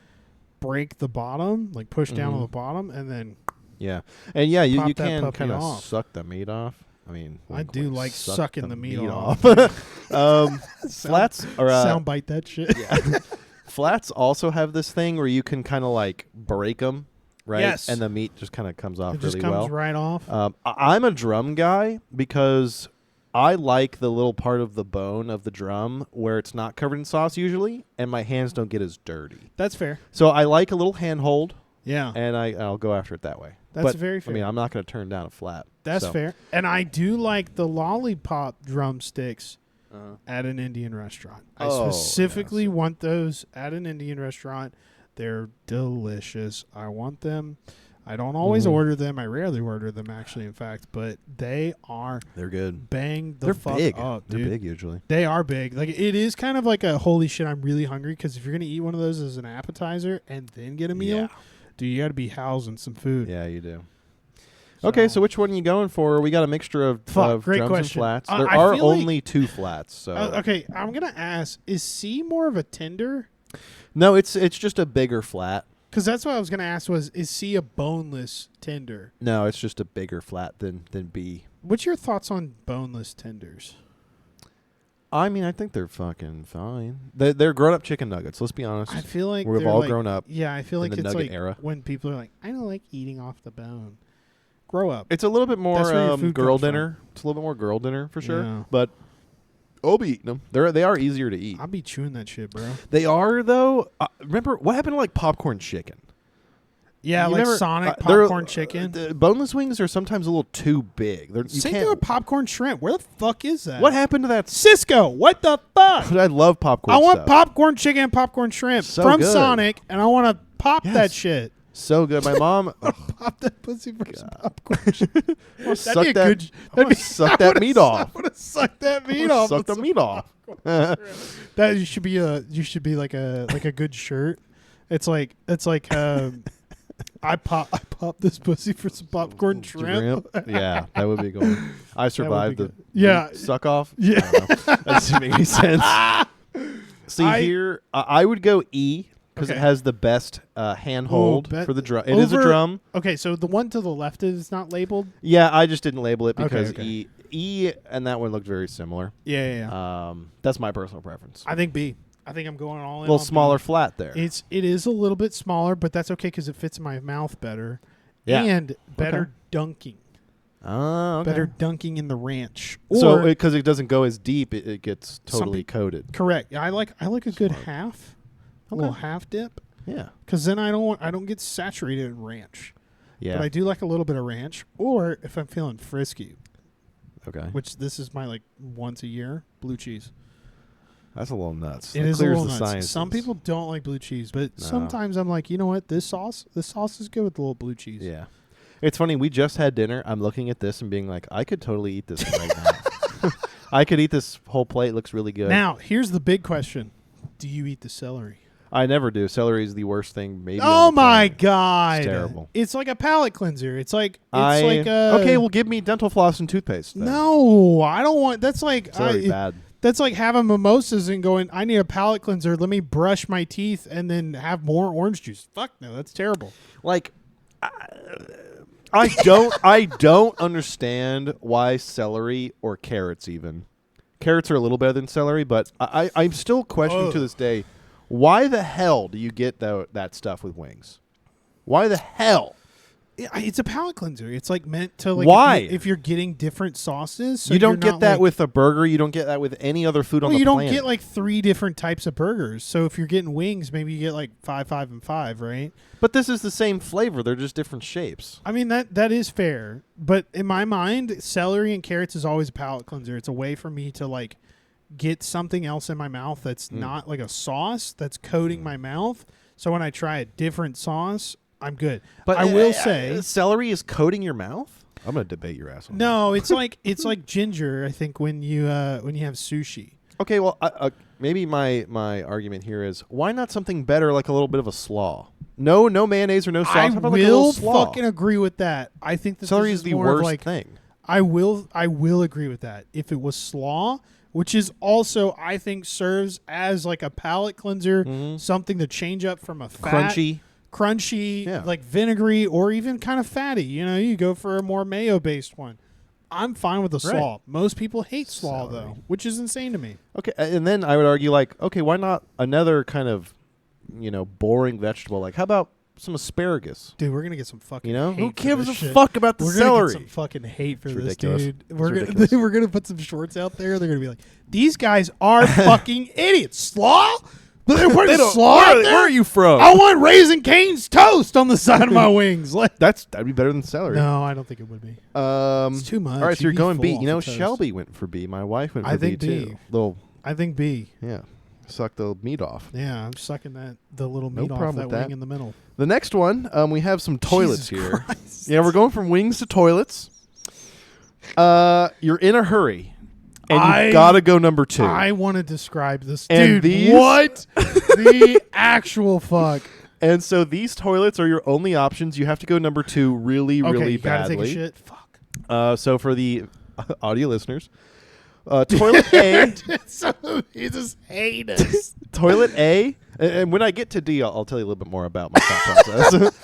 Speaker 2: break the bottom, like push down on the bottom, and then
Speaker 1: Yeah. And yeah, you
Speaker 2: Pop that
Speaker 1: can
Speaker 2: puppy
Speaker 1: kind of
Speaker 2: off.
Speaker 1: suck the meat off. I mean,
Speaker 2: I do like
Speaker 1: suck
Speaker 2: sucking the meat off.
Speaker 1: Flats or
Speaker 2: soundbite that shit.
Speaker 1: yeah. Flats also have this thing where you can kind of like break them, right?
Speaker 2: Yes.
Speaker 1: And the meat just kind of comes off
Speaker 2: It just
Speaker 1: really
Speaker 2: comes
Speaker 1: well.
Speaker 2: right off.
Speaker 1: I'm a drum guy because I like the little part of the bone of the drum where it's not covered in sauce usually, and my hands don't get as dirty.
Speaker 2: That's fair.
Speaker 1: So I like a little handhold,
Speaker 2: Yeah.
Speaker 1: and I'll go after it that way.
Speaker 2: That's
Speaker 1: But,
Speaker 2: very fair.
Speaker 1: I mean, I'm not going to turn down a flat.
Speaker 2: That's
Speaker 1: so.
Speaker 2: fair. And I do like the lollipop drumsticks at an Indian restaurant. I
Speaker 1: Oh,
Speaker 2: specifically
Speaker 1: yes.
Speaker 2: want those at an Indian restaurant. They're delicious. I want them. I don't always order them. I rarely order them, actually, in fact. But they're
Speaker 1: good.
Speaker 2: bang the
Speaker 1: They're
Speaker 2: fuck
Speaker 1: big.
Speaker 2: up,
Speaker 1: They're
Speaker 2: dude.
Speaker 1: big usually.
Speaker 2: They are big. Like, it is kind of like a holy shit, I'm really hungry, because if you're going to eat one of those as an appetizer and then get a meal,
Speaker 1: Yeah.
Speaker 2: dude, you got to be housing some food.
Speaker 1: Yeah, you do. Okay, so which one are you going for? We got a mixture of,
Speaker 2: Great
Speaker 1: drums
Speaker 2: question.
Speaker 1: and flats. There
Speaker 2: I
Speaker 1: are
Speaker 2: feel like-
Speaker 1: only 2 flats. So
Speaker 2: Okay, I'm going to ask, is C more of a tender?
Speaker 1: No, it's just a bigger flat.
Speaker 2: Because that's what I was going to ask was, is C a boneless tender?
Speaker 1: No, it's just a bigger flat than B.
Speaker 2: What's your thoughts on boneless tenders?
Speaker 1: I mean, I think they're fucking fine. They're grown-up chicken nuggets. Let's be honest.
Speaker 2: I feel like
Speaker 1: We've
Speaker 2: they're
Speaker 1: all
Speaker 2: like-
Speaker 1: grown up
Speaker 2: Yeah, I feel
Speaker 1: in
Speaker 2: like
Speaker 1: the
Speaker 2: it's
Speaker 1: nugget
Speaker 2: like
Speaker 1: era.
Speaker 2: when people are like, I don't like eating off the bone. Grow up.
Speaker 1: It's a little bit
Speaker 2: That's where your
Speaker 1: more
Speaker 2: food
Speaker 1: girl
Speaker 2: comes from.
Speaker 1: dinner. It's a little bit more girl dinner for sure.
Speaker 2: Yeah.
Speaker 1: But I'll be eating them. They are easier to eat.
Speaker 2: I'll be chewing that shit, bro.
Speaker 1: They are though. Remember what happened to like popcorn chicken?
Speaker 2: Yeah,
Speaker 1: You
Speaker 2: like
Speaker 1: never-
Speaker 2: Sonic
Speaker 1: they're-
Speaker 2: popcorn chicken.
Speaker 1: The boneless wings are sometimes a little too big. You
Speaker 2: Same
Speaker 1: can't.
Speaker 2: thing with popcorn shrimp. Where the fuck is that?
Speaker 1: What happened to that?
Speaker 2: Cisco, what the fuck?
Speaker 1: I love popcorn.
Speaker 2: I want
Speaker 1: stuff.
Speaker 2: popcorn chicken and popcorn shrimp
Speaker 1: So
Speaker 2: from
Speaker 1: good.
Speaker 2: Sonic, and I want to pop
Speaker 1: Yes.
Speaker 2: that shit.
Speaker 1: So good. My mom.
Speaker 2: Pop that pussy for some popcorn shrimp.
Speaker 1: suck
Speaker 2: That'd be a
Speaker 1: that.
Speaker 2: good.
Speaker 1: That'd be suck that meat off.
Speaker 2: I want to suck that meat off.
Speaker 1: Suck the meat off.
Speaker 2: That you should be like a good shirt. It's like I pop this pussy for some popcorn shrimp.
Speaker 1: Yeah, that would be good. I survived the
Speaker 2: good. Yeah.
Speaker 1: meat suck off.
Speaker 2: Yeah.
Speaker 1: I don't know. That doesn't make any sense. See,
Speaker 2: I
Speaker 1: here I would go E because it
Speaker 2: Okay.
Speaker 1: has the best handhold
Speaker 2: bet-
Speaker 1: for the drum. It is a
Speaker 2: over-
Speaker 1: drum.
Speaker 2: Okay, so the one to the left is not labeled.
Speaker 1: Yeah, I just didn't label it because
Speaker 2: okay.
Speaker 1: E and that one looked very similar.
Speaker 2: Yeah.
Speaker 1: That's my personal preference.
Speaker 2: I think B. I think I'm going all
Speaker 1: A
Speaker 2: in.
Speaker 1: little
Speaker 2: on
Speaker 1: smaller
Speaker 2: B.
Speaker 1: flat there.
Speaker 2: It is a little bit smaller, but that's okay because it fits in my mouth better.
Speaker 1: Yeah.
Speaker 2: And better
Speaker 1: Okay.
Speaker 2: dunking.
Speaker 1: Oh, okay.
Speaker 2: Better dunking in the ranch.
Speaker 1: So
Speaker 2: Or-
Speaker 1: because it doesn't go as deep, it gets totally coated.
Speaker 2: correct. I like a good
Speaker 1: Smart.
Speaker 2: half. A
Speaker 1: Okay.
Speaker 2: little half dip.
Speaker 1: Yeah.
Speaker 2: Because then I don't get saturated in ranch.
Speaker 1: Yeah.
Speaker 2: But I do like a little bit of ranch. Or if I'm feeling frisky,
Speaker 1: Okay.
Speaker 2: which this is my like once a year, blue cheese.
Speaker 1: That's a little nuts.
Speaker 2: It
Speaker 1: That
Speaker 2: is a
Speaker 1: clears
Speaker 2: little
Speaker 1: the
Speaker 2: nuts.
Speaker 1: sciences.
Speaker 2: Some people don't like blue cheese, but
Speaker 1: No.
Speaker 2: sometimes I'm like, you know what? This sauce is good with a little blue cheese.
Speaker 1: Yeah. It's funny. We just had dinner. I'm looking at this and being like, I could totally eat this right now. I could eat this whole plate. It looks really good.
Speaker 2: Now, here's the big question. Do you eat the celery?
Speaker 1: I never do. Celery is the worst thing maybe.
Speaker 2: Oh
Speaker 1: on the
Speaker 2: my
Speaker 1: planet.
Speaker 2: god.
Speaker 1: It's terrible.
Speaker 2: It's like a palate cleanser. It's like
Speaker 1: Okay, well, give me dental floss and toothpaste. Then.
Speaker 2: no, I don't want. That's like
Speaker 1: Celery bad.
Speaker 2: that's like having mimosas and going, I need a palate cleanser. Let me brush my teeth and then have more orange juice. Fuck no, that's terrible.
Speaker 1: Like, I don't understand why celery or carrots even. Carrots are a little better than celery, but I'm still questioning to this day, why the hell do you get that stuff with wings? Why the hell?
Speaker 2: It's a palate cleanser. It's like meant to like
Speaker 1: Why?
Speaker 2: if you're getting different sauces. So
Speaker 1: you don't
Speaker 2: you're
Speaker 1: get
Speaker 2: not,
Speaker 1: that
Speaker 2: like,
Speaker 1: with a burger. You don't get that with any other food on
Speaker 2: well,
Speaker 1: the
Speaker 2: you don't
Speaker 1: planet.
Speaker 2: get like 3 different types of burgers. So if you're getting wings, maybe you get like 5, 5, and 5, right?
Speaker 1: But this is the same flavor. They're just different shapes.
Speaker 2: I mean that is fair, but in my mind, celery and carrots is always a palate cleanser. It's a way for me to like get something else in my mouth that's not like a sauce that's coating my mouth. So when I try a different sauce, I'm good.
Speaker 1: But
Speaker 2: I will say
Speaker 1: celery is coating your mouth. I'm gonna debate your ass on that.
Speaker 2: no. It's like ginger. I think when you have sushi.
Speaker 1: Okay, well, maybe my argument here is why not something better like a little bit of a slaw? No mayonnaise or no sauce.
Speaker 2: I
Speaker 1: How about like a little
Speaker 2: will
Speaker 1: slaw?
Speaker 2: fucking agree with that. I think that
Speaker 1: Celery
Speaker 2: this
Speaker 1: is the
Speaker 2: more of
Speaker 1: worst
Speaker 2: like,
Speaker 1: thing.
Speaker 2: I will agree with that. If it was slaw, which is also I think serves as like a palate cleanser, something to change up from a fat, crunchy,
Speaker 1: Yeah.
Speaker 2: like vinegary or even kind of fatty. You know, you go for a more mayo based one. I'm fine with the slaw. Most people hate slaw though, which is insane to me.
Speaker 1: Okay, and then I would argue like, okay, why not another kind of, boring vegetable? Like, how about some asparagus?
Speaker 2: Dude, we're gonna get some fucking
Speaker 1: Who
Speaker 2: hate for
Speaker 1: gives
Speaker 2: this
Speaker 1: a
Speaker 2: shit.
Speaker 1: fuck about the
Speaker 2: We're
Speaker 1: celery?
Speaker 2: gonna get some fucking hate for
Speaker 1: It's
Speaker 2: this,
Speaker 1: ridiculous.
Speaker 2: dude.
Speaker 1: It's
Speaker 2: We're
Speaker 1: ridiculous.
Speaker 2: gonna we're gonna put some shorts out there. They're gonna be like, these guys are fucking idiots. Slaw? They're putting slaw out there?
Speaker 1: Where are you from?
Speaker 2: I want Raisin Cane's toast on the side of my wings. Like,
Speaker 1: That'd be better than celery.
Speaker 2: no, I don't think it would be.
Speaker 1: It's
Speaker 2: too much.
Speaker 1: All right, so
Speaker 2: You'd
Speaker 1: you're
Speaker 2: be
Speaker 1: going B.
Speaker 2: full
Speaker 1: You know,
Speaker 2: off the toast.
Speaker 1: Shelby went for B. My wife went for
Speaker 2: I
Speaker 1: B
Speaker 2: think
Speaker 1: too.
Speaker 2: B.
Speaker 1: Little,
Speaker 2: I think B.
Speaker 1: yeah, suck the meat off.
Speaker 2: Yeah, I'm sucking the little
Speaker 1: No
Speaker 2: meat off
Speaker 1: problem
Speaker 2: that
Speaker 1: with that.
Speaker 2: wing in the middle.
Speaker 1: The next one, we have some toilets
Speaker 2: Jesus
Speaker 1: here.
Speaker 2: Christ.
Speaker 1: Yeah, we're going from wings to toilets. You're in a hurry, and you gotta go number 2.
Speaker 2: I want to describe this.
Speaker 1: And
Speaker 2: Dude,
Speaker 1: these-
Speaker 2: what? The actual fuck.
Speaker 1: And so these toilets are your only options. You have to go number 2 really,
Speaker 2: Okay,
Speaker 1: really
Speaker 2: you gotta
Speaker 1: badly.
Speaker 2: take a shit. Fuck.
Speaker 1: So for the audio listeners, toilet A,
Speaker 2: So you just hate us.
Speaker 1: toilet A, and when I get to D, I'll tell you a little bit more about my thought process.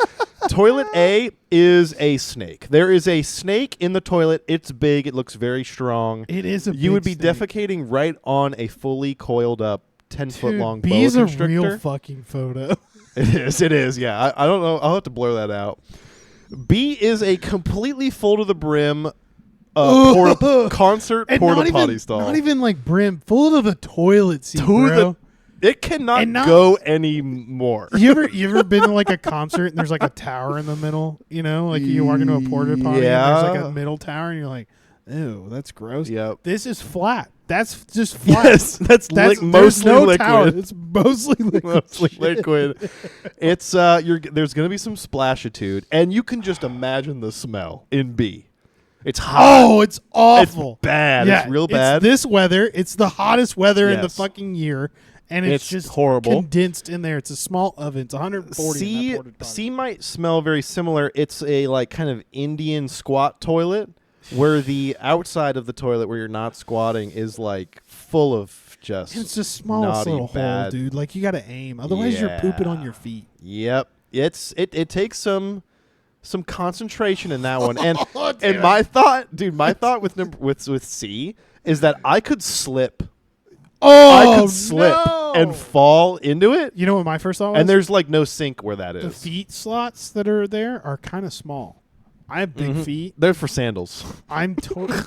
Speaker 1: Toilet A is a snake. There is a snake in the toilet. It's big. It looks very strong.
Speaker 2: It is a
Speaker 1: You would be
Speaker 2: big snake.
Speaker 1: defecating right on a fully coiled up 10-foot
Speaker 2: Dude,
Speaker 1: long
Speaker 2: B
Speaker 1: boa
Speaker 2: is a
Speaker 1: constrictor.
Speaker 2: real fucking photo.
Speaker 1: It is. Yeah, I don't know. I'll have to blur that out. B is a completely full to the brim concert
Speaker 2: And
Speaker 1: porta
Speaker 2: not
Speaker 1: potty
Speaker 2: even,
Speaker 1: stall.
Speaker 2: Not even like brim, full of the toilet seat,
Speaker 1: To
Speaker 2: bro.
Speaker 1: It cannot
Speaker 2: And not-
Speaker 1: go any more.
Speaker 2: You ever been to like a concert and there's like a tower in the middle? You know, like you walk into a porta potty and there's like
Speaker 1: Yeah.
Speaker 2: a middle tower and you're like, ew, that's gross.
Speaker 1: Yep.
Speaker 2: This is flat. That's just flat.
Speaker 1: Yes, that's
Speaker 2: There's
Speaker 1: mostly
Speaker 2: no
Speaker 1: liquid.
Speaker 2: tower. It's mostly liquid.
Speaker 1: Mostly
Speaker 2: shit.
Speaker 1: liquid. It's there's gonna be some splasitude, and you can just imagine the smell in B. It's hot.
Speaker 2: Oh, it's awful.
Speaker 1: It's bad.
Speaker 2: Yeah,
Speaker 1: It's real bad.
Speaker 2: It's this weather. It's the hottest weather in the
Speaker 1: Yes.
Speaker 2: fucking year, and it's just
Speaker 1: horrible.
Speaker 2: condensed in there. It's a small oven. It's 140. in that porta potty.
Speaker 1: C might smell very similar. It's a like kind of Indian squat toilet, where the outside of the toilet where you're not squatting is like full of just
Speaker 2: It's the smallest
Speaker 1: naughty,
Speaker 2: little hole,
Speaker 1: bad.
Speaker 2: dude. Like, you got to aim. Otherwise, you're pooping on
Speaker 1: Yeah.
Speaker 2: your feet.
Speaker 1: Yep. It takes some concentration in that one. And
Speaker 2: Oh,
Speaker 1: and my thought with C is that I could slip.
Speaker 2: Oh,
Speaker 1: I could slip
Speaker 2: no.
Speaker 1: and fall into it.
Speaker 2: You know what my first thought was?
Speaker 1: And there's like no sink where that
Speaker 2: the
Speaker 1: is.
Speaker 2: feet slots that are there are kind of small. I have big feet.
Speaker 1: They're for sandals.
Speaker 2: I'm totally...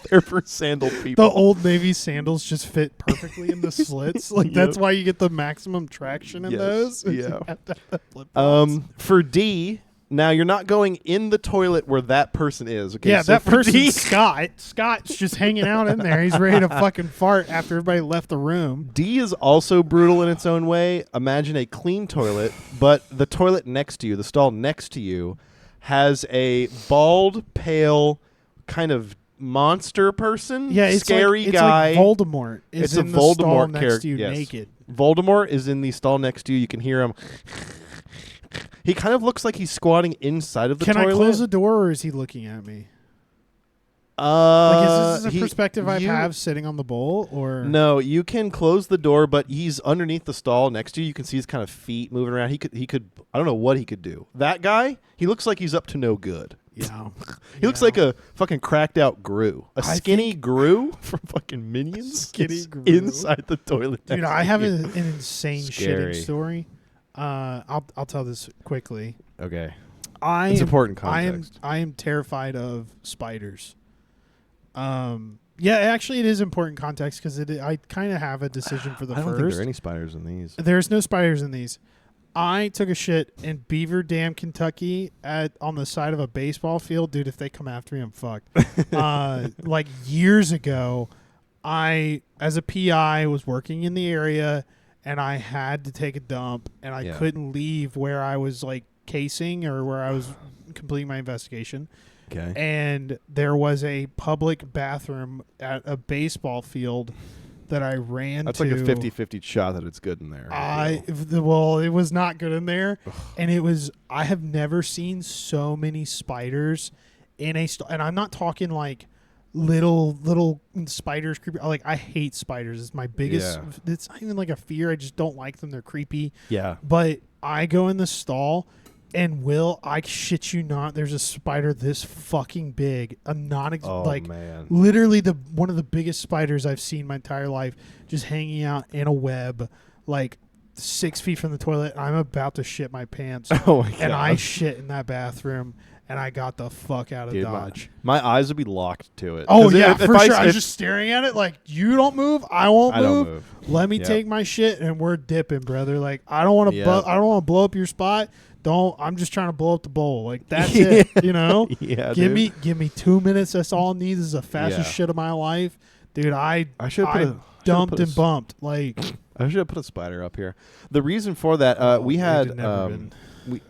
Speaker 1: They're for sandal people.
Speaker 2: The Old Navy sandals just fit perfectly in the slits. Like, that's why you get the maximum traction in
Speaker 1: Yes.
Speaker 2: those.
Speaker 1: Yeah.
Speaker 2: You have to have the flip-flops.
Speaker 1: For D, now you're not going in the toilet where that person is. Okay,
Speaker 2: Yeah,
Speaker 1: so
Speaker 2: that
Speaker 1: for
Speaker 2: person's
Speaker 1: D,
Speaker 2: Scott. Scott's just hanging out in there. He's ready to fucking fart after everybody left the room.
Speaker 1: D is also brutal in its own way. Imagine a clean toilet, but the toilet next to you, the stall next to you, has a bald, pale, kind of monster person.
Speaker 2: Yeah, it's
Speaker 1: scary
Speaker 2: like,
Speaker 1: guy.
Speaker 2: It's like Voldemort is
Speaker 1: It's a
Speaker 2: in the stall
Speaker 1: Voldemort
Speaker 2: next
Speaker 1: character.
Speaker 2: to you
Speaker 1: Yes.
Speaker 2: naked.
Speaker 1: Voldemort is in the stall next to you. You can hear him. He kind of looks like he's squatting inside of the
Speaker 2: Can
Speaker 1: toilet.
Speaker 2: I close the door, or is he looking at me?
Speaker 1: Like,
Speaker 2: Is this a perspective I have sitting on the bowl, or
Speaker 1: No, you can close the door, but he's underneath the stall next to you. You can see his kind of feet moving around. He could. I don't know what he could do. That guy, he looks like he's up to no good.
Speaker 2: Yeah,
Speaker 1: He looks like a fucking cracked out Gru, a
Speaker 2: I
Speaker 1: skinny Gru from fucking Minions.
Speaker 2: Skinny
Speaker 1: is
Speaker 2: Gru.
Speaker 1: inside the toilet.
Speaker 2: dude.
Speaker 1: next
Speaker 2: I
Speaker 1: to
Speaker 2: have
Speaker 1: you.
Speaker 2: an insane
Speaker 1: Scary.
Speaker 2: shitting story. I'll tell this quickly.
Speaker 1: Okay,
Speaker 2: I
Speaker 1: it's
Speaker 2: am-
Speaker 1: important context.
Speaker 2: I am terrified of spiders. Yeah, actually, it is important context because I kind of have a decision for the
Speaker 1: I don't think
Speaker 2: first.
Speaker 1: there are any spiders in these.
Speaker 2: There's no spiders in these. I took a shit in Beaver Dam, Kentucky, on the side of a baseball field. Dude, if they come after me, I'm fucked. Like years ago, I, as a PI, was working in the area, and I had to take a dump, and I couldn't leave where I was like casing or where I was completing my investigation.
Speaker 1: Okay.
Speaker 2: And there was a public bathroom at a baseball field that I ran
Speaker 1: That's
Speaker 2: to.
Speaker 1: like a 50-50 shot that it's good in there.
Speaker 2: Well, it was not good in there. And it was, I have never seen so many spiders in a, and I'm not talking like little spiders creepy. Like, I hate spiders. It's my biggest, it's not even like a fear. I just don't like them. They're creepy.
Speaker 1: Yeah.
Speaker 2: But I go in the stall, and I shit you not, there's a spider this fucking big.
Speaker 1: Man.
Speaker 2: Literally one of the biggest spiders I've seen my entire life, just hanging out in a web, like 6 feet from the toilet. I'm about to shit my pants.
Speaker 1: Oh my god.
Speaker 2: And I shit in that bathroom, and I got the fuck out of
Speaker 1: Dude,
Speaker 2: Dodge.
Speaker 1: My eyes would be locked to it.
Speaker 2: Oh
Speaker 1: 'Cause
Speaker 2: yeah,
Speaker 1: if
Speaker 2: for sure. I was
Speaker 1: if-
Speaker 2: just staring at it like, you don't move, I won't
Speaker 1: I
Speaker 2: move.
Speaker 1: don't move.
Speaker 2: Let me
Speaker 1: Yep.
Speaker 2: take my shit, and we're dipping, brother. Like, I don't want to.
Speaker 1: Yep.
Speaker 2: I don't want to blow up your spot. I'm just trying to blow up the bowl. Like, that's it. You know.
Speaker 1: Yeah,
Speaker 2: Give
Speaker 1: dude.
Speaker 2: me 2 minutes. That's all I need. This is the fastest
Speaker 1: Yeah.
Speaker 2: shit of my life, dude. I dumped and bumped. Like,
Speaker 1: I should have put a spider up here. The reason for that, we had
Speaker 2: never been.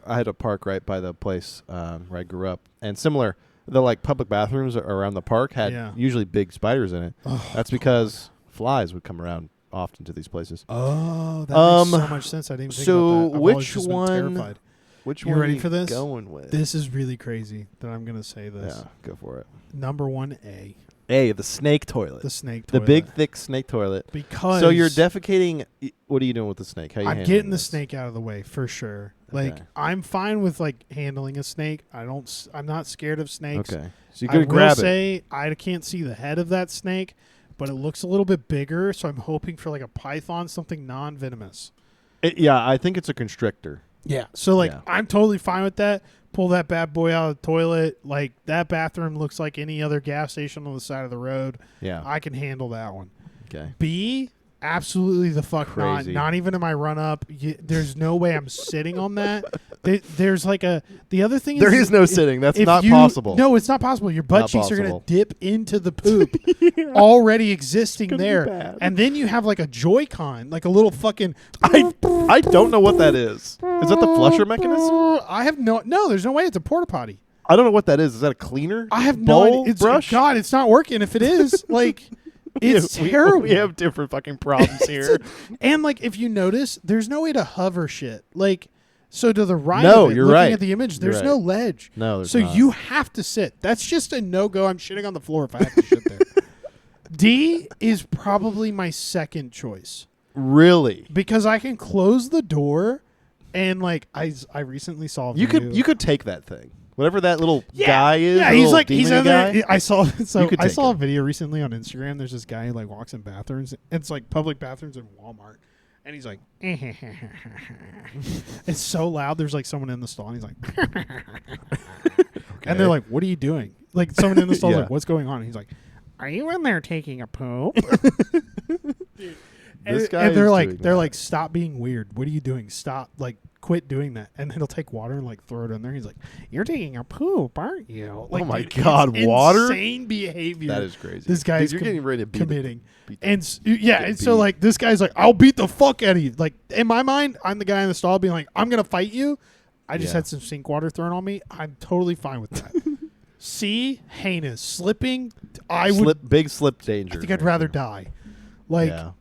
Speaker 1: I had a park right by the place where I grew up, and similar. The like public bathrooms around the park had usually big spiders in it. That's because flies would come around often to these places.
Speaker 2: Oh, that makes so much sense. I didn't even think about that. I've always
Speaker 1: which
Speaker 2: just been
Speaker 1: one?
Speaker 2: terrified.
Speaker 1: Which
Speaker 2: You
Speaker 1: one
Speaker 2: ready
Speaker 1: are you
Speaker 2: for this?
Speaker 1: going with?
Speaker 2: This is really crazy that I'm gonna say this.
Speaker 1: Yeah, go for it.
Speaker 2: Number 1A,
Speaker 1: The snake toilet.
Speaker 2: the snake
Speaker 1: The
Speaker 2: toilet.
Speaker 1: big, thick snake toilet.
Speaker 2: Because
Speaker 1: So you're defecating. What are you doing with the snake? How you
Speaker 2: I'm
Speaker 1: handling
Speaker 2: getting the
Speaker 1: this?
Speaker 2: snake out of the way for sure.
Speaker 1: Okay.
Speaker 2: Like, I'm fine with like handling a snake. I'm not scared of snakes.
Speaker 1: Okay. So you're
Speaker 2: I
Speaker 1: going to grab
Speaker 2: will
Speaker 1: it.
Speaker 2: say I can't see the head of that snake, but it looks a little bit bigger, so I'm hoping for like a python, something non-venomous.
Speaker 1: Yeah, I think it's a constrictor.
Speaker 2: Yeah. So like,
Speaker 1: Yeah.
Speaker 2: I'm totally fine with that. Pull that bad boy out of the toilet. Like, that bathroom looks like any other gas station on the side of the road.
Speaker 1: Yeah.
Speaker 2: I can handle that one.
Speaker 1: Okay.
Speaker 2: B, absolutely the fuck
Speaker 1: Crazy.
Speaker 2: not. Not even in my run up. There's no way I'm sitting on that. There's like the other thing
Speaker 1: There
Speaker 2: is
Speaker 1: is no sitting. That's
Speaker 2: if
Speaker 1: not
Speaker 2: you-
Speaker 1: possible.
Speaker 2: No, it's not possible. Your butt
Speaker 1: Not
Speaker 2: cheeks are going
Speaker 1: possible.
Speaker 2: to dip into the poop already existing
Speaker 1: gonna be
Speaker 2: there.
Speaker 1: bad.
Speaker 2: And then you have like a Joy-Con, like a little fucking.
Speaker 1: I don't know what that is. Is that the flusher mechanism?
Speaker 2: I have no. There's no way it's a porta potty.
Speaker 1: I don't know what that is. Is that a cleaner?
Speaker 2: I have
Speaker 1: bowl
Speaker 2: no idea.
Speaker 1: brush?
Speaker 2: God, it's not working. If it is, like, it's
Speaker 1: We-
Speaker 2: terrible.
Speaker 1: We have different fucking problems here.
Speaker 2: And like, if you notice, there's no way to hover shit. Like, so to the right
Speaker 1: No,
Speaker 2: of it,
Speaker 1: you're
Speaker 2: looking
Speaker 1: right.
Speaker 2: at the image,
Speaker 1: You're
Speaker 2: there's
Speaker 1: right.
Speaker 2: no ledge.
Speaker 1: No, there's
Speaker 2: so
Speaker 1: not.
Speaker 2: you have to sit. That's just a no-go. I'm shitting on the floor if I have to shit there. D is probably my second choice
Speaker 1: Really?
Speaker 2: because I can close the door and like I recently saw a
Speaker 1: You
Speaker 2: video.
Speaker 1: could take that thing. Whatever that little guy is.
Speaker 2: Yeah,
Speaker 1: the
Speaker 2: he's
Speaker 1: little
Speaker 2: like he's in
Speaker 1: demon guy.
Speaker 2: there. I saw
Speaker 1: could
Speaker 2: I
Speaker 1: take
Speaker 2: saw
Speaker 1: him.
Speaker 2: a video recently on Instagram. There's this guy who like walks in bathrooms. It's like public bathrooms in Walmart, and he's like, it's so loud. There's like someone in the stall, and he's like, and they're like, "What are you doing?" Like someone in the stall's
Speaker 1: Yeah.
Speaker 2: like, "What's going on?" And he's like, "Are you in there taking a poop?"
Speaker 1: This guy
Speaker 2: and they're
Speaker 1: is
Speaker 2: like,
Speaker 1: doing
Speaker 2: they're
Speaker 1: that.
Speaker 2: like, "Stop being weird. What are you doing? Stop! Like, quit doing that." And then he'll take water and like throw it in there. He's like, "You're taking a poop, aren't you?" Like,
Speaker 1: Oh my
Speaker 2: dude,
Speaker 1: God,
Speaker 2: it's
Speaker 1: water?
Speaker 2: Insane behavior.
Speaker 1: That is crazy.
Speaker 2: This guy
Speaker 1: Dude,
Speaker 2: is
Speaker 1: you're getting ready to beat
Speaker 2: committing.
Speaker 1: beat
Speaker 2: And yeah,
Speaker 1: get
Speaker 2: and so
Speaker 1: beat.
Speaker 2: like this guy's like, "I'll beat the fuck out of you." Like in my mind, I'm the guy in the stall being like, "I'm gonna fight you." I just
Speaker 1: Yeah.
Speaker 2: had some sink water thrown on me. I'm totally fine with that. C, heinous slipping. I would.
Speaker 1: big slip danger.
Speaker 2: I think I'd rather die. Like,
Speaker 1: Yeah.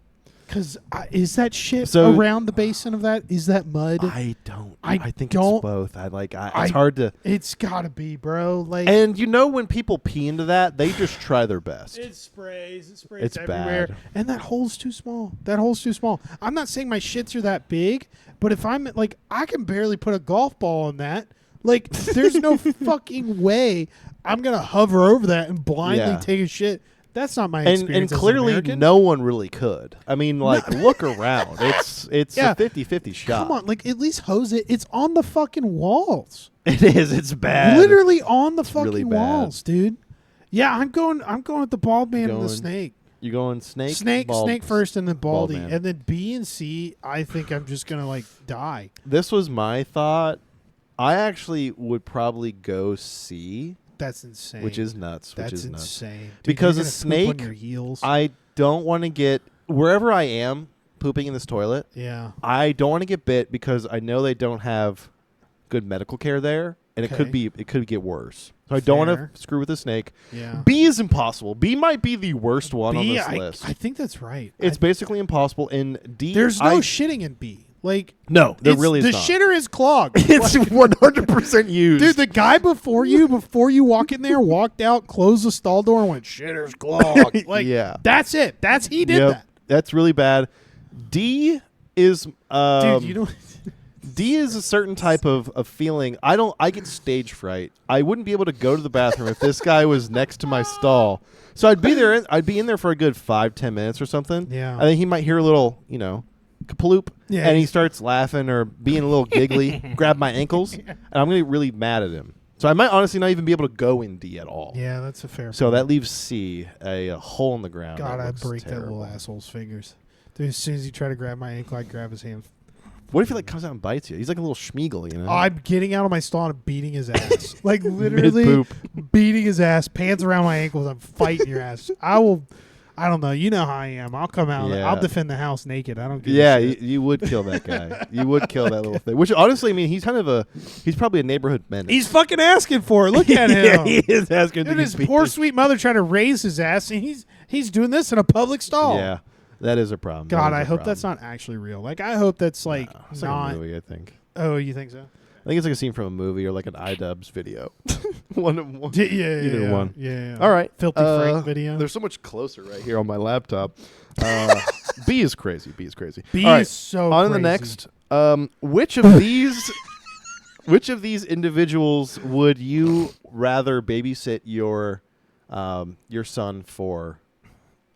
Speaker 2: because is that shit
Speaker 1: So-
Speaker 2: around the basin of that? Is that mud?
Speaker 1: I don't.
Speaker 2: I
Speaker 1: think
Speaker 2: don't-
Speaker 1: it's both. It's
Speaker 2: I-
Speaker 1: hard to.
Speaker 2: It's gotta be, bro. Like
Speaker 1: And you know when people pee into that, they just try their best.
Speaker 2: it sprays
Speaker 1: It's
Speaker 2: everywhere,
Speaker 1: bad.
Speaker 2: and that hole's too small. That hole's too small. I'm not saying my shits are that big, but if I'm like, I can barely put a golf ball in that. Like, there's no fucking way I'm gonna hover over that and blindly
Speaker 1: Yeah.
Speaker 2: take a shit. That's not my
Speaker 1: And
Speaker 2: experience. as an
Speaker 1: clearly
Speaker 2: American.
Speaker 1: no one really could. I mean, like, look around. It's
Speaker 2: Yeah.
Speaker 1: a 50-50 shot.
Speaker 2: Come on, like at least hose it. It's on the fucking walls.
Speaker 1: It is. It's bad.
Speaker 2: Literally on the fucking
Speaker 1: really bad.
Speaker 2: walls, dude. Yeah, I'm going with the bald man and the
Speaker 1: Going
Speaker 2: snake.
Speaker 1: You going snake?
Speaker 2: Snake first, and then baldy,
Speaker 1: man.
Speaker 2: and then B and C. I think I'm just gonna like die.
Speaker 1: This was my thought. I actually would probably go C,
Speaker 2: That's insane.
Speaker 1: which is nuts.
Speaker 2: That's
Speaker 1: which is nuts.
Speaker 2: insane. Dude,
Speaker 1: Because
Speaker 2: you're
Speaker 1: a
Speaker 2: gonna poop
Speaker 1: snake,
Speaker 2: on your heels.
Speaker 1: I don't want to get wherever I am pooping in this toilet.
Speaker 2: yeah.
Speaker 1: I don't want to get bit because I know they don't have good medical care there, and
Speaker 2: Okay.
Speaker 1: it could get worse. So I don't want
Speaker 2: Fair.
Speaker 1: to screw with a snake.
Speaker 2: Yeah.
Speaker 1: B is impossible. B might be the worst one on
Speaker 2: B,
Speaker 1: this
Speaker 2: I
Speaker 1: list.
Speaker 2: think that's right.
Speaker 1: It's basically impossible. And D,
Speaker 2: there's no shitting in B. Like
Speaker 1: no, there
Speaker 2: it's-
Speaker 1: really is
Speaker 2: the
Speaker 1: not.
Speaker 2: shitter is clogged.
Speaker 1: It's 100% used.
Speaker 2: Dude, the guy before you walk in there, walked out, closed the stall door, and went, "Shitter's clogged." Like,
Speaker 1: Yeah.
Speaker 2: that's it. He did
Speaker 1: Yep,
Speaker 2: that.
Speaker 1: That's really bad. D is
Speaker 2: Dude, you know,
Speaker 1: D is a certain type of feeling. I get stage fright. I wouldn't be able to go to the bathroom if this guy was next to my stall. So I'd be in there for a good 5-10 minutes or something.
Speaker 2: Yeah.
Speaker 1: I think he might hear a little, kaploop,
Speaker 2: Yeah,
Speaker 1: and he
Speaker 2: he's-
Speaker 1: starts laughing or being a little giggly, grab my ankles, and I'm going to get really mad at him. So I might honestly not even be able to go in D at all.
Speaker 2: yeah, that's a fair.
Speaker 1: So
Speaker 2: point.
Speaker 1: that leaves C, a hole in the ground.
Speaker 2: God,
Speaker 1: that
Speaker 2: I'd
Speaker 1: looks
Speaker 2: break
Speaker 1: terrible.
Speaker 2: that little asshole's fingers. Dude, as soon as he tried to grab my ankle, I'd grab his hand.
Speaker 1: What if he comes out and bites you? He's like a little Schmeagle,
Speaker 2: I'm getting out of my stall and beating his ass. Like literally
Speaker 1: Mid-poop.
Speaker 2: beating his ass, pants around my ankles. I'm fighting your ass. I don't know. You know how I am. I'll come out.
Speaker 1: Yeah.
Speaker 2: I'll defend the house naked. I don't give
Speaker 1: Yeah,
Speaker 2: a
Speaker 1: you,
Speaker 2: shit.
Speaker 1: you would kill that guy. You would kill that little thing. Which honestly, I mean, he's probably a neighborhood menace.
Speaker 2: He's fucking asking for it. Look at him.
Speaker 1: Yeah, he is asking to
Speaker 2: Dude,
Speaker 1: get
Speaker 2: his
Speaker 1: beat.
Speaker 2: poor sweet mother trying to raise his ass, and he's doing this in a public stall.
Speaker 1: Yeah, that is a problem.
Speaker 2: God,
Speaker 1: That is
Speaker 2: I
Speaker 1: a
Speaker 2: hope
Speaker 1: problem.
Speaker 2: that's not actually real. Like, I hope that's like
Speaker 1: No, it's like
Speaker 2: not.
Speaker 1: a movie. I think.
Speaker 2: Oh, you think so?
Speaker 1: I think it's like a scene from a movie or like an iDubbbz video. one.
Speaker 2: Yeah,
Speaker 1: Either
Speaker 2: yeah,
Speaker 1: one.
Speaker 2: Yeah.
Speaker 1: All right.
Speaker 2: Filthy Frank video.
Speaker 1: They're so much closer right here on my laptop. B is crazy. B is crazy.
Speaker 2: B
Speaker 1: All right,
Speaker 2: is so
Speaker 1: on to the
Speaker 2: crazy.
Speaker 1: next. Which of these individuals would you rather babysit your son for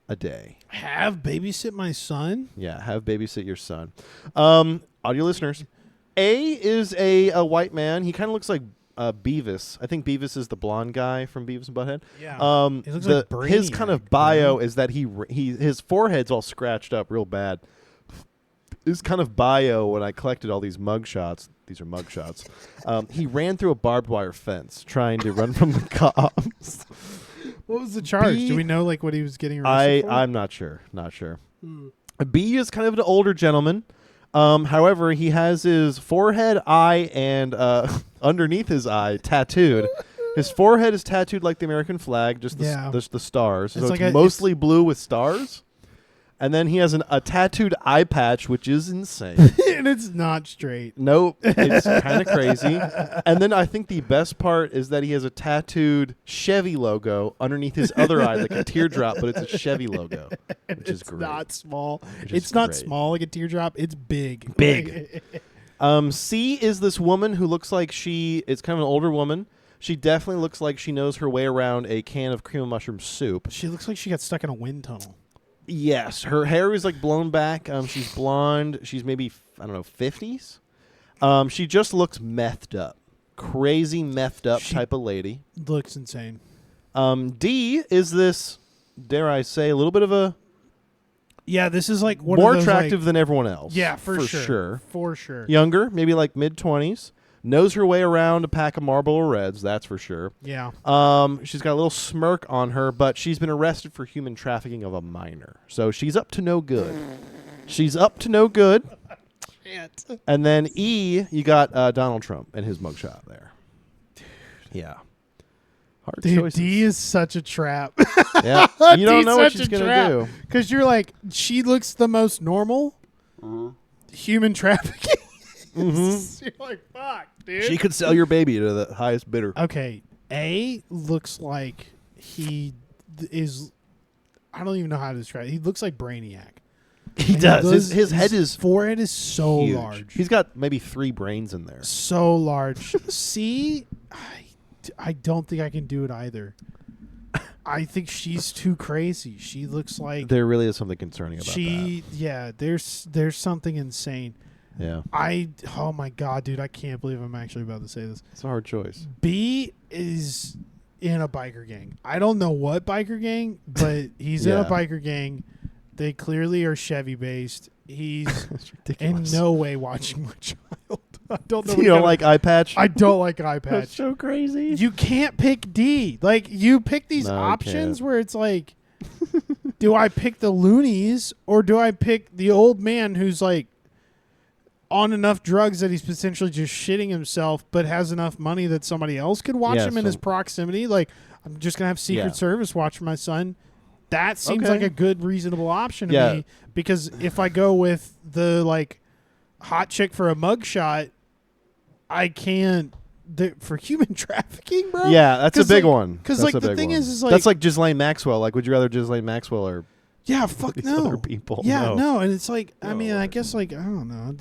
Speaker 1: a day?
Speaker 2: Have babysit my son?
Speaker 1: Yeah, have babysit your son. Audio listeners, A is a white man. He kind of looks like Beavis. I think Beavis is the blonde guy from Beavis and Butthead.
Speaker 2: Yeah. He looks like
Speaker 1: his kind of
Speaker 2: Brainiac,
Speaker 1: bio is that his forehead's all scratched up real bad. His kind of bio, when I collected all these mugshots, these are mugshots, he ran through a barbed wire fence trying to run from the cops.
Speaker 2: What was the charge?
Speaker 1: B-
Speaker 2: Do we know like what he was getting arrested for?
Speaker 1: I'm not sure. B is kind of an older gentleman. However, he has his forehead, eye, and underneath his eye tattooed. His forehead is tattooed like the American flag, just the stars.
Speaker 2: It's
Speaker 1: So
Speaker 2: like
Speaker 1: it's mostly blue with stars. And then he has a tattooed eye patch, which is insane.
Speaker 2: And it's not straight.
Speaker 1: Nope, it's kind of crazy. And then I think the best part is that he has a tattooed Chevy logo underneath his other eye, like a teardrop, but it's a Chevy logo, which is great.
Speaker 2: It's not small.
Speaker 1: Which
Speaker 2: It's
Speaker 1: is
Speaker 2: not
Speaker 1: great.
Speaker 2: small like a teardrop. It's big.
Speaker 1: Big. C is this woman who looks like it's kind of an older woman. She definitely looks like she knows her way around a can of cream of mushroom soup.
Speaker 2: She looks like she got stuck in a wind tunnel.
Speaker 1: Yes, her hair is like blown back. She's blonde. She's maybe, I don't know, 50s. She just looks methed up. Crazy methed up type of lady.
Speaker 2: Looks insane.
Speaker 1: D is this, dare I say, a little bit of a
Speaker 2: Yeah, this is like one
Speaker 1: more
Speaker 2: of those,
Speaker 1: attractive
Speaker 2: like,
Speaker 1: than everyone else.
Speaker 2: Yeah, for sure. For sure.
Speaker 1: Younger, maybe like mid-20s. Knows her way around a pack of Marlboro Reds, that's for sure.
Speaker 2: Yeah.
Speaker 1: She's got a little smirk on her, but she's been arrested for human trafficking of a minor. So she's up to no good. She's up to no good.
Speaker 2: Shit.
Speaker 1: And then E, you got Donald Trump and his mugshot there. Yeah. Hard
Speaker 2: Dude,
Speaker 1: choices.
Speaker 2: D is such a trap.
Speaker 1: Yeah. You don't know what she's going to do.
Speaker 2: Because you're like, she looks the most normal. Human trafficking. You're like, fuck, dude.
Speaker 1: She could sell your baby to the highest bidder.
Speaker 2: Okay. A looks like he is. I don't even know how to describe it. He looks like Brainiac.
Speaker 1: He does. His head is
Speaker 2: forehead is so
Speaker 1: huge.
Speaker 2: large.
Speaker 1: He's got maybe 3 brains in there.
Speaker 2: So large. C, I don't think I can do it either. I think she's too crazy. She looks like
Speaker 1: There really is something concerning about that.
Speaker 2: Yeah, there's something insane.
Speaker 1: Yeah.
Speaker 2: Oh my God, dude, I can't believe I'm actually about to say this.
Speaker 1: It's a hard choice.
Speaker 2: B is in a biker gang. I don't know what biker gang, but he's in a
Speaker 1: Yeah.
Speaker 2: biker gang. They clearly are Chevy based. He's
Speaker 1: It's
Speaker 2: in
Speaker 1: ridiculous.
Speaker 2: no way watching my child. I don't know.
Speaker 1: You don't like eye patch?
Speaker 2: I don't like eye
Speaker 1: That's
Speaker 2: patch.
Speaker 1: so crazy.
Speaker 2: You can't pick D. Like, you pick these
Speaker 1: No, you
Speaker 2: options
Speaker 1: can't.
Speaker 2: where it's like, do I pick the loonies or do I pick the old man who's like on enough drugs that he's potentially just shitting himself, but has enough money that somebody else could watch him in his proximity? Like, I'm just gonna have Secret Service watch my son. That seems like a good, reasonable option to me, because if I go with the like hot chick for a mugshot, I can't. For human trafficking, bro.
Speaker 1: Yeah, that's a big
Speaker 2: like,
Speaker 1: one.
Speaker 2: Because
Speaker 1: That's
Speaker 2: like
Speaker 1: a
Speaker 2: the
Speaker 1: big
Speaker 2: thing
Speaker 1: one.
Speaker 2: is like
Speaker 1: that's like Ghislaine Maxwell. Like, would you rather Ghislaine Maxwell or
Speaker 2: yeah, fuck
Speaker 1: these
Speaker 2: no,
Speaker 1: other people?
Speaker 2: yeah, no, and it's like I
Speaker 1: No,
Speaker 2: mean, I
Speaker 1: Lord.
Speaker 2: guess like I don't know.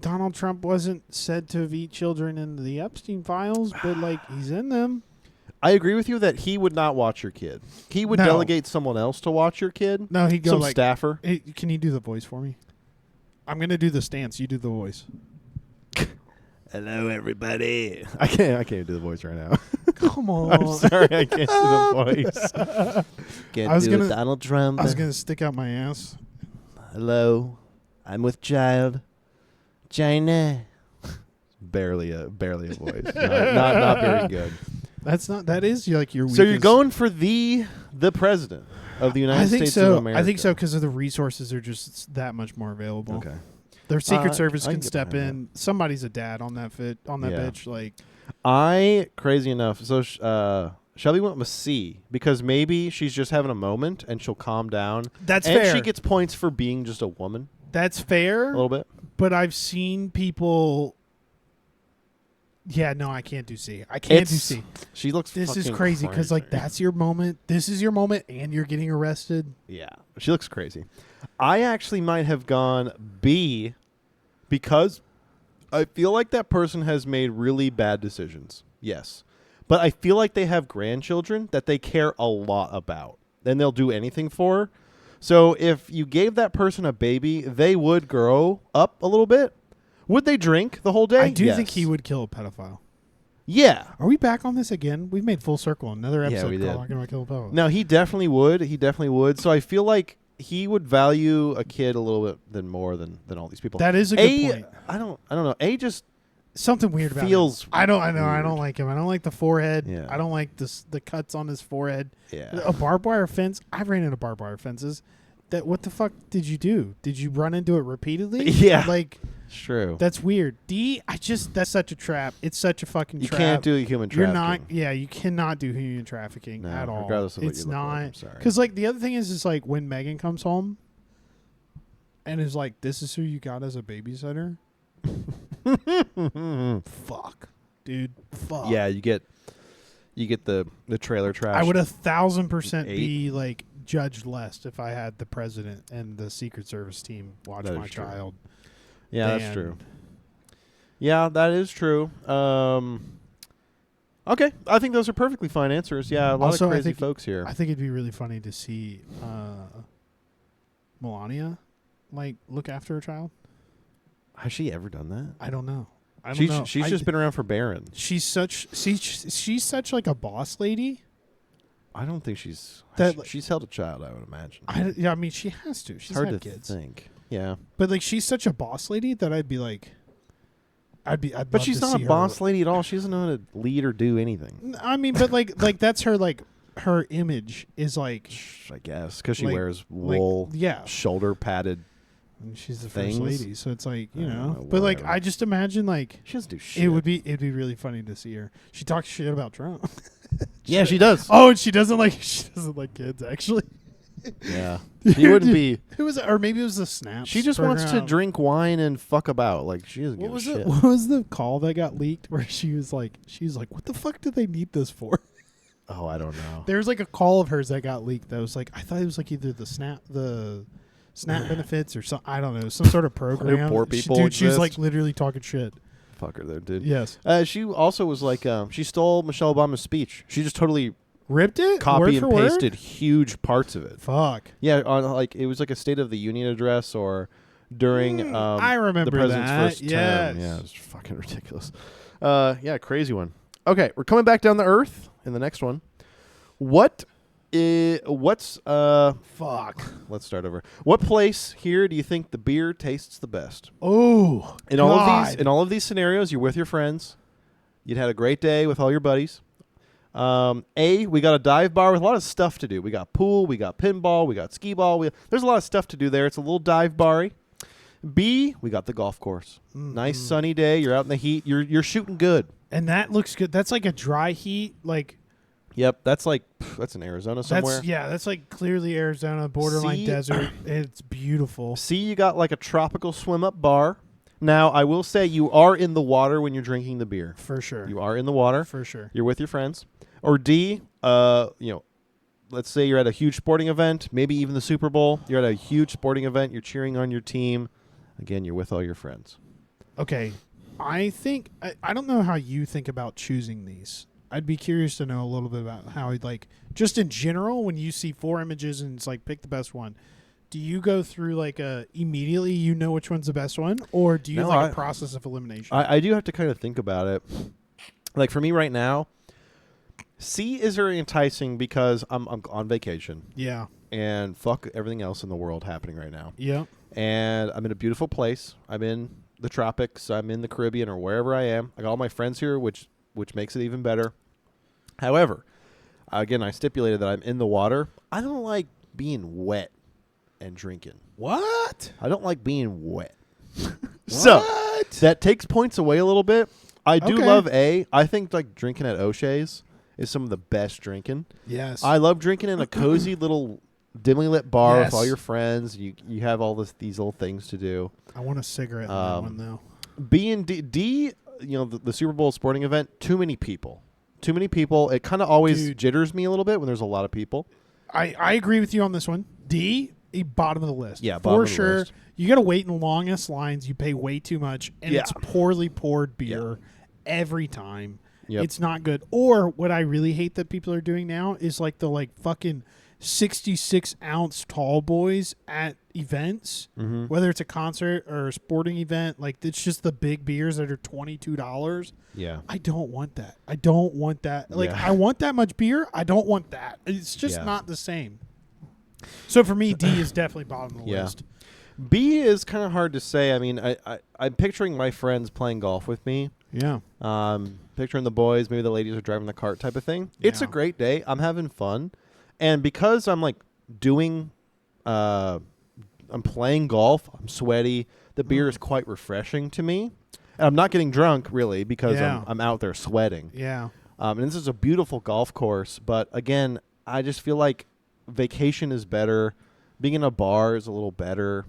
Speaker 2: Donald Trump wasn't said to have eat children in the Epstein files, but like he's in them.
Speaker 1: I agree with you that he would not watch your kid. He would
Speaker 2: No.
Speaker 1: delegate someone else to watch your kid.
Speaker 2: No, he'd go
Speaker 1: Some
Speaker 2: like,
Speaker 1: staffer.
Speaker 2: hey, can you do the voice for me? I'm gonna do the stance. You do the voice.
Speaker 1: Hello, everybody. I can't do the voice right now.
Speaker 2: Come on.
Speaker 1: I'm sorry, I can't do the voice. Can't do Donald Trump.
Speaker 2: I was gonna stick out my ass.
Speaker 1: Hello, I'm with child. China. barely a voice. Not very good.
Speaker 2: That's not. That is like your.
Speaker 1: So you're
Speaker 2: weakest-
Speaker 1: going for the president of the United
Speaker 2: I think
Speaker 1: States
Speaker 2: so.
Speaker 1: of America.
Speaker 2: I think so because of the resources are just that much more available.
Speaker 1: Okay.
Speaker 2: Their Secret
Speaker 1: I
Speaker 2: Service
Speaker 1: can
Speaker 2: can
Speaker 1: get
Speaker 2: step
Speaker 1: behind
Speaker 2: in. Somebody's a dad on that
Speaker 1: Yeah.
Speaker 2: bitch. Like
Speaker 1: Crazy enough. So Shelby went with C because maybe she's just having a moment and she'll calm down.
Speaker 2: that's
Speaker 1: And
Speaker 2: fair.
Speaker 1: she gets points for being just a woman
Speaker 2: That's
Speaker 1: a
Speaker 2: fair.
Speaker 1: little bit.
Speaker 2: But I've seen people. Yeah, no, I can't do C. I can't do C.
Speaker 1: She looks.
Speaker 2: This is
Speaker 1: fucking
Speaker 2: crazy because like
Speaker 1: crazy.
Speaker 2: that's your moment. This is your moment, and you're getting arrested.
Speaker 1: Yeah, she looks crazy. I actually might have gone B because I feel like that person has made really bad decisions. Yes. But I feel like they have grandchildren that they care a lot about. And they'll do anything for. So if you gave that person a baby, they would grow up a little bit. Would they drink the whole day?
Speaker 2: I do
Speaker 1: Yes.
Speaker 2: think he would kill a pedophile.
Speaker 1: Yeah.
Speaker 2: Are we back on this again? We've made full circle. Another episode
Speaker 1: we
Speaker 2: called
Speaker 1: did.
Speaker 2: "I'm gonna kill a pedophile."
Speaker 1: No, he definitely would. He definitely would. So I feel like he would value a kid a little bit more than all these people.
Speaker 2: That is a good point.
Speaker 1: I don't know. A just
Speaker 2: Something weird about
Speaker 1: feels
Speaker 2: him. I know. I
Speaker 1: weird.
Speaker 2: don't like him. I don't like the forehead.
Speaker 1: Yeah.
Speaker 2: I don't like the cuts on his forehead.
Speaker 1: yeah.
Speaker 2: A barbed wire fence. I've ran into barbed wire fences. that what the fuck did you do? Did you run into it repeatedly?
Speaker 1: Yeah.
Speaker 2: Like,
Speaker 1: It's true.
Speaker 2: that's weird. That's such a trap. It's such a fucking
Speaker 1: You
Speaker 2: trap.
Speaker 1: can't do human
Speaker 2: You're
Speaker 1: trafficking.
Speaker 2: not. Yeah, you cannot do human trafficking
Speaker 1: No,
Speaker 2: at all.
Speaker 1: regardless of what
Speaker 2: it's
Speaker 1: you look
Speaker 2: not.
Speaker 1: like. I'm sorry.
Speaker 2: Because like the other thing is like when Megan comes home, and is like, "This is who you got as a babysitter." Fuck, dude. Fuck.
Speaker 1: Yeah, you get the trailer trash.
Speaker 2: I would 1,000%
Speaker 1: Eight.
Speaker 2: be like judged less if I had the president and the Secret Service team watch
Speaker 1: That
Speaker 2: my
Speaker 1: is true.
Speaker 2: child.
Speaker 1: Yeah, that's
Speaker 2: And
Speaker 1: true. Yeah, that is true. Okay, I think those are perfectly fine answers. Yeah, a lot
Speaker 2: Also,
Speaker 1: of
Speaker 2: I
Speaker 1: crazy
Speaker 2: think-
Speaker 1: folks here.
Speaker 2: I think it'd be really funny to see Melania like look after a child.
Speaker 1: Has she ever done that?
Speaker 2: I don't know. I don't
Speaker 1: She's
Speaker 2: know.
Speaker 1: she's just been around for Barron.
Speaker 2: She's such like a boss lady.
Speaker 1: I don't think she's
Speaker 2: That-
Speaker 1: she's held a child. I would imagine.
Speaker 2: I mean, she has to. She's
Speaker 1: It's hard
Speaker 2: had
Speaker 1: to
Speaker 2: kids,
Speaker 1: think. Yeah,
Speaker 2: but like she's such a boss lady that I'd be like, I'd
Speaker 1: but
Speaker 2: love
Speaker 1: she's
Speaker 2: to
Speaker 1: not
Speaker 2: see
Speaker 1: a
Speaker 2: her-
Speaker 1: boss lady at all. She doesn't know how to lead or do anything.
Speaker 2: I mean, but like that's her like her image is like
Speaker 1: I guess because she
Speaker 2: Like-
Speaker 1: wears
Speaker 2: like,
Speaker 1: wool,
Speaker 2: yeah.
Speaker 1: shoulder padded.
Speaker 2: And she's the
Speaker 1: things.
Speaker 2: first lady, so it's like you
Speaker 1: I don't
Speaker 2: know.
Speaker 1: know,
Speaker 2: But like
Speaker 1: whatever.
Speaker 2: I just imagine like
Speaker 1: She doesn't do shit.
Speaker 2: it'd be really funny to see her. She talks shit about Trump.
Speaker 1: Yeah, she does.
Speaker 2: Oh, and she doesn't like kids actually.
Speaker 1: Yeah, she wouldn't be.
Speaker 2: Who was it? Or maybe it was the Snaps.
Speaker 1: She just wants to
Speaker 2: program.
Speaker 1: drink wine and fuck about. Like she doesn't
Speaker 2: What
Speaker 1: give
Speaker 2: was
Speaker 1: a
Speaker 2: it?
Speaker 1: shit.
Speaker 2: What was the call that got leaked where she was like, what the fuck do they need this for?
Speaker 1: Oh, I don't know.
Speaker 2: There's like a call of hers that got leaked that was like, I thought it was like either the Snap benefits or some, I don't know, some sort of program.
Speaker 1: poor people
Speaker 2: Dude, she was
Speaker 1: exist.
Speaker 2: like literally talking shit.
Speaker 1: Fuck her there, dude.
Speaker 2: Yes.
Speaker 1: She also was like, she stole Michelle Obama's speech. She just totally
Speaker 2: Ripped it?
Speaker 1: copy
Speaker 2: Word
Speaker 1: and
Speaker 2: for word?
Speaker 1: pasted huge parts of it.
Speaker 2: Fuck.
Speaker 1: Yeah, on like it was like a State of the Union address or during
Speaker 2: I remember
Speaker 1: the president's
Speaker 2: that.
Speaker 1: first
Speaker 2: Yes.
Speaker 1: term. Yeah, it was fucking ridiculous. Yeah, crazy one. Okay, we're coming back down to earth in the next one. What's
Speaker 2: Fuck.
Speaker 1: let's start over. What place here do you think the beer tastes the best?
Speaker 2: Oh.
Speaker 1: In all of these scenarios, you're with your friends. You'd had a great day with all your buddies. We got a dive bar with a lot of stuff to do. We got pool, we got pinball, we got skee ball. There's a lot of stuff to do there. It's a little dive bar-y. B, we got the golf course. Nice sunny day. You're out in the heat. You're shooting good.
Speaker 2: And that looks good. That's like a dry heat, like
Speaker 1: Yep, that's in Arizona somewhere.
Speaker 2: that's like clearly Arizona, borderline
Speaker 1: See?
Speaker 2: desert. It's beautiful.
Speaker 1: C, you got like a tropical swim-up bar. Now, I will say you are in the water when you're drinking the beer.
Speaker 2: For sure.
Speaker 1: You are in the water.
Speaker 2: For sure.
Speaker 1: You're with your friends. Or D, let's say you're at a huge sporting event, maybe even the Super Bowl. You're at a huge sporting event. You're cheering on your team. Again, you're with all your friends.
Speaker 2: Okay. I think I don't know how you think about choosing these. I'd be curious to know a little bit about how like just in general when you see 4 images and it's like pick the best one. Do you go through like immediately you know which one's the best one, or do you
Speaker 1: No,
Speaker 2: have like a process of elimination?
Speaker 1: I do have to kind of think about it. Like for me right now, C is very enticing because I'm on vacation
Speaker 2: yeah.
Speaker 1: and fuck everything else in the world happening right now.
Speaker 2: Yep.
Speaker 1: And I'm in a beautiful place. I'm in the tropics. I'm in the Caribbean or wherever I am. I got all my friends here, which makes it even better. However, again, I stipulated that I'm in the water. I don't like being wet and drinking.
Speaker 2: What?
Speaker 1: I don't like being wet. So
Speaker 2: What?
Speaker 1: that takes points away a little bit. I do
Speaker 2: Okay.
Speaker 1: love A. I think like drinking at O'Shea's is some of the best drinking.
Speaker 2: Yes.
Speaker 1: I love drinking in a cozy little dimly lit bar with
Speaker 2: Yes.
Speaker 1: all your friends. You have all these little things to do.
Speaker 2: I want a cigarette in that one though.
Speaker 1: B and D, the Super Bowl sporting event, too many people. Too many people. It kind of always
Speaker 2: Dude.
Speaker 1: jitters me a little bit when there's a lot of people.
Speaker 2: I agree with you on this one. D, bottom of the list.
Speaker 1: Yeah, bottom
Speaker 2: for
Speaker 1: of the
Speaker 2: sure.
Speaker 1: list.
Speaker 2: You got to wait in longest lines. You pay way too much, and
Speaker 1: Yeah.
Speaker 2: it's poorly poured beer every time.
Speaker 1: Yep.
Speaker 2: It's not good. Or what I really hate that people are doing now is like the fucking 66-ounce tall boys at events,
Speaker 1: Mm-hmm.
Speaker 2: whether it's a concert or a sporting event. Like it's just the big beers that are $22.
Speaker 1: Yeah.
Speaker 2: I don't want that. I don't want that. Like
Speaker 1: Yeah.
Speaker 2: I want that much beer. I don't want that. It's just
Speaker 1: Yeah.
Speaker 2: not the same. So for me, D is definitely bottom of the
Speaker 1: Yeah.
Speaker 2: list.
Speaker 1: B is kind of hard to say. I mean, I'm picturing my friends playing golf with me.
Speaker 2: Yeah.
Speaker 1: Picturing the boys, maybe the ladies are driving the cart type of thing. It's a
Speaker 2: Yeah.
Speaker 1: great day. I'm having fun. And because I'm like doing I'm playing golf. I'm sweaty. The beer is quite refreshing to me. And I'm not getting drunk really because I'm out there sweating.
Speaker 2: Yeah.
Speaker 1: And this is a beautiful golf course, but again, I just feel like vacation is better. Being in a bar is a little better.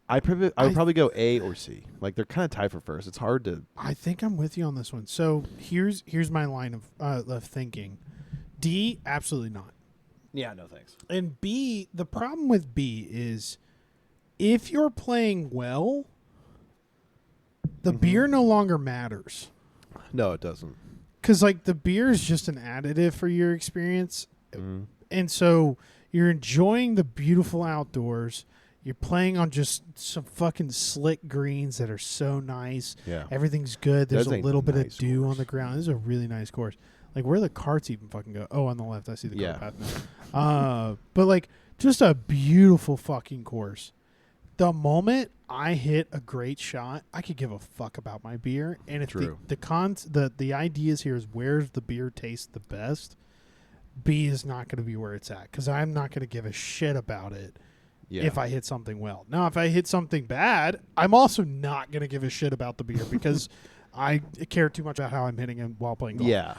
Speaker 1: I would probably go A or C. Like they're kind of tied for first. It's hard to.
Speaker 2: I think I'm with you on this one. So here's my line of thinking. D, absolutely not.
Speaker 1: Yeah, no thanks.
Speaker 2: And B, the problem with B is if you're playing well, the beer no longer matters.
Speaker 1: No, it doesn't.
Speaker 2: Because, like, the beer is just an additive for your experience. And so you're enjoying the beautiful outdoors. You're playing on just some fucking slick greens that are so nice.
Speaker 1: Yeah.
Speaker 2: Everything's good. There's
Speaker 1: That's
Speaker 2: a little bit
Speaker 1: nice
Speaker 2: of dew
Speaker 1: course.
Speaker 2: on the ground. This is a really nice course. Like, where the carts even fucking go. Oh, on the left. I see the cart path now. But, like, just a beautiful fucking course. The moment I hit a great shot, I could give a fuck about my beer. And if the ideas here is where's the beer taste the best, B is not going to be where it's at because I'm not going to give a shit about it if I hit something well. Now, if I hit something bad, I'm also not going to give a shit about the beer because I care too much about how I'm hitting it while playing golf.
Speaker 1: Yeah.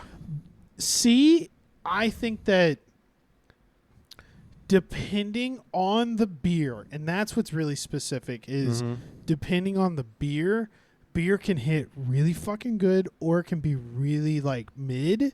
Speaker 2: C, I think that depending on the beer, and that's what's really specific, is depending on the beer can hit really fucking good or it can be really like mid.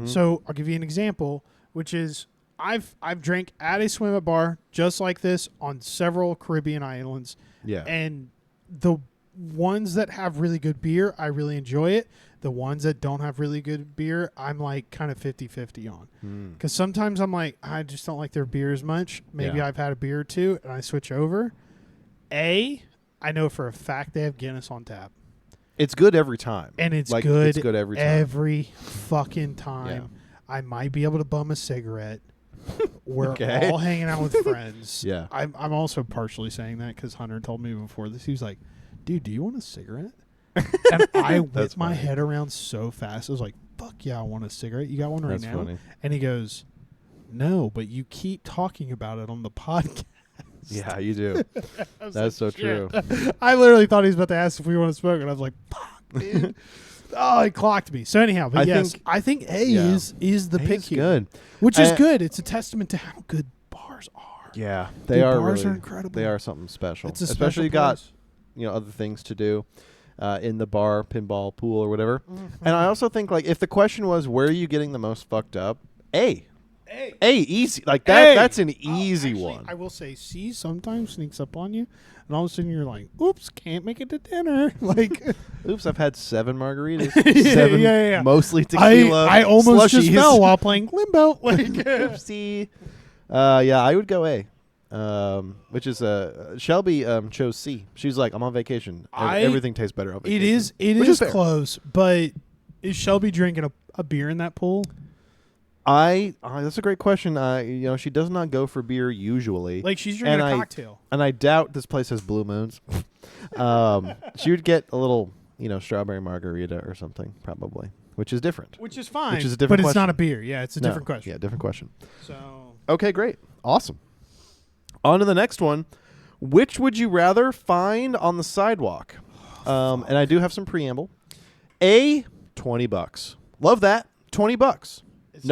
Speaker 2: So I'll give you an example, which is I've drank at a swim up bar just like this on several Caribbean islands. Yeah. And the ones that have really good beer, I really enjoy it. The ones that don't have really good beer, I'm like kind of 50-50 on. Because sometimes I'm like, I just don't like their beer as much. Maybe I've had a beer or two and I switch over. I know for a fact they have Guinness on tap.
Speaker 1: It's good every time.
Speaker 2: And it's
Speaker 1: like,
Speaker 2: good,
Speaker 1: it's good every time.
Speaker 2: Every fucking time. Yeah. I might be able to bum a cigarette. We're all hanging out with friends.
Speaker 1: Yeah.
Speaker 2: I'm also partially saying that because Hunter told me before this. He was like, dude, do you want a cigarette? And I whipped my head around so fast. I was like, fuck yeah, I want a cigarette. You got one right now? Funny. And he goes, no, but you keep talking about it on the podcast.
Speaker 1: Yeah, you do. That's so true.
Speaker 2: I literally thought he was about to ask if we want to smoke, and I was like, fuck, dude. Oh, he clocked me. So anyhow, but I think A is the pick here.
Speaker 1: Good.
Speaker 2: Which is good. It's a testament to how good bars are.
Speaker 1: Yeah, they are
Speaker 2: bars
Speaker 1: really,
Speaker 2: are incredible.
Speaker 1: They are something special.
Speaker 2: It's a
Speaker 1: especially you
Speaker 2: place.
Speaker 1: got other things to do in the bar, pinball, pool, or whatever. And I also think like if the question was where are you getting the most fucked up, A, easy like that. That's an easy one.
Speaker 2: I will say C sometimes sneaks up on you, and all of a sudden you're like, "Oops, can't make it to dinner." Like,
Speaker 1: oops, I've had 7 margaritas, 7 mostly tequila.
Speaker 2: I almost
Speaker 1: slushies.
Speaker 2: just fell while playing Limbo. Like,
Speaker 1: oopsie. Yeah, I would go A. Which is Shelby chose C. She's like, I'm on vacation. Everything tastes better on vacation.
Speaker 2: It is close, but is Shelby drinking a beer in that pool?
Speaker 1: That's a great question. She does not go for beer usually.
Speaker 2: Like she's drinking a cocktail.
Speaker 1: And I doubt this place has Blue Moons. She would get a little, strawberry margarita or something probably, which is different.
Speaker 2: Which is fine.
Speaker 1: Which is a different
Speaker 2: but
Speaker 1: question.
Speaker 2: It's not a beer. Yeah, it's a different question.
Speaker 1: Yeah, different question.
Speaker 2: So
Speaker 1: okay, great. Awesome. On to the next one. Which would you rather find on the sidewalk? And I do have some preamble. A, $20. Love that. $20.
Speaker 2: It's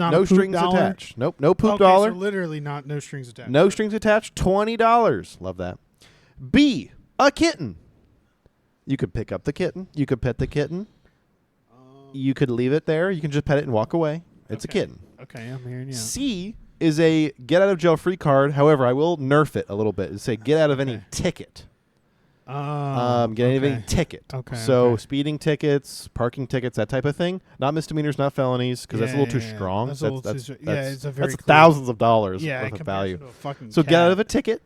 Speaker 2: not
Speaker 1: no
Speaker 2: a poop
Speaker 1: strings
Speaker 2: dollar?
Speaker 1: attached. Nope, no poop dollar.
Speaker 2: So literally no strings attached.
Speaker 1: No strings attached. $20. Love that. B, a kitten. You could pick up the kitten. You could pet the kitten. You could leave it there. You can just pet it and walk away. It's a kitten.
Speaker 2: Okay, I'm hearing you.
Speaker 1: C is a get out of jail free card. However, I will nerf it a little bit and say get out of any ticket. Get out of any ticket.
Speaker 2: Okay.
Speaker 1: So speeding tickets, parking tickets, that type of thing. Not misdemeanors, not felonies, because that's a little too strong.
Speaker 2: That's
Speaker 1: thousands of dollars worth of value. So get out of a ticket.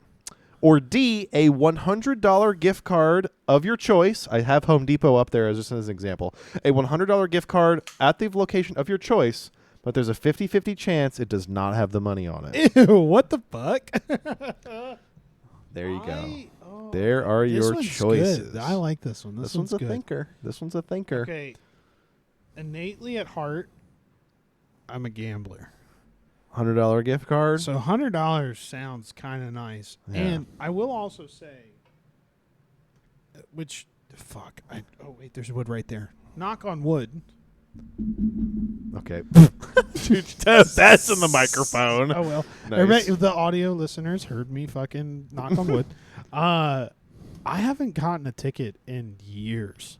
Speaker 1: Or D, a $100 gift card of your choice. I have Home Depot up there just as an example. A $100 gift card at the location of your choice, but there's a 50-50 chance it does not have the money on it.
Speaker 2: Ew, what the fuck?
Speaker 1: There you go. There are your choices.
Speaker 2: Good. I like this one.
Speaker 1: This one's a thinker. This one's a thinker.
Speaker 2: Okay. Innately at heart, I'm a gambler.
Speaker 1: $100 gift card.
Speaker 2: So $100 sounds kind of nice.
Speaker 1: Yeah.
Speaker 2: And I will also say, which, fuck. Oh, wait, there's wood right there. Knock on wood.
Speaker 1: Okay. That's in the microphone.
Speaker 2: Oh, well.
Speaker 1: Nice.
Speaker 2: Everybody, the audio listeners heard me fucking knock on wood. I haven't gotten a ticket in years.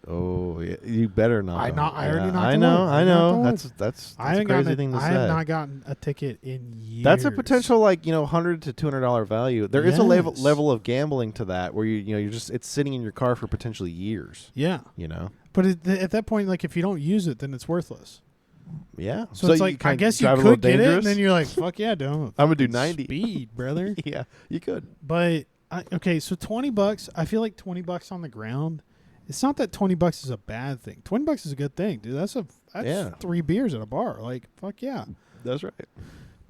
Speaker 1: Oh, yeah. You better not.
Speaker 2: I already knocked
Speaker 1: I
Speaker 2: on
Speaker 1: know.
Speaker 2: wood.
Speaker 1: I know. That's
Speaker 2: I
Speaker 1: a
Speaker 2: haven't
Speaker 1: crazy thing to say.
Speaker 2: I have not gotten a ticket in years.
Speaker 1: That's a potential $100 to $200 value. There is a
Speaker 2: Yes.
Speaker 1: level of gambling to that where you're just it's sitting in your car for potentially years.
Speaker 2: Yeah. But at that point, like, if you don't use it, then it's worthless.
Speaker 1: Yeah.
Speaker 2: So it's like, I guess you could get it, and then you're like, fuck yeah, don't.
Speaker 1: I'm gonna do 90
Speaker 2: speed, brother.
Speaker 1: Yeah, you could.
Speaker 2: But okay, so $20. I feel like $20 on the ground. It's not that $20 is a bad thing. $20 is a good thing, dude. That's 3 beers at a bar. Like, fuck yeah.
Speaker 1: That's right.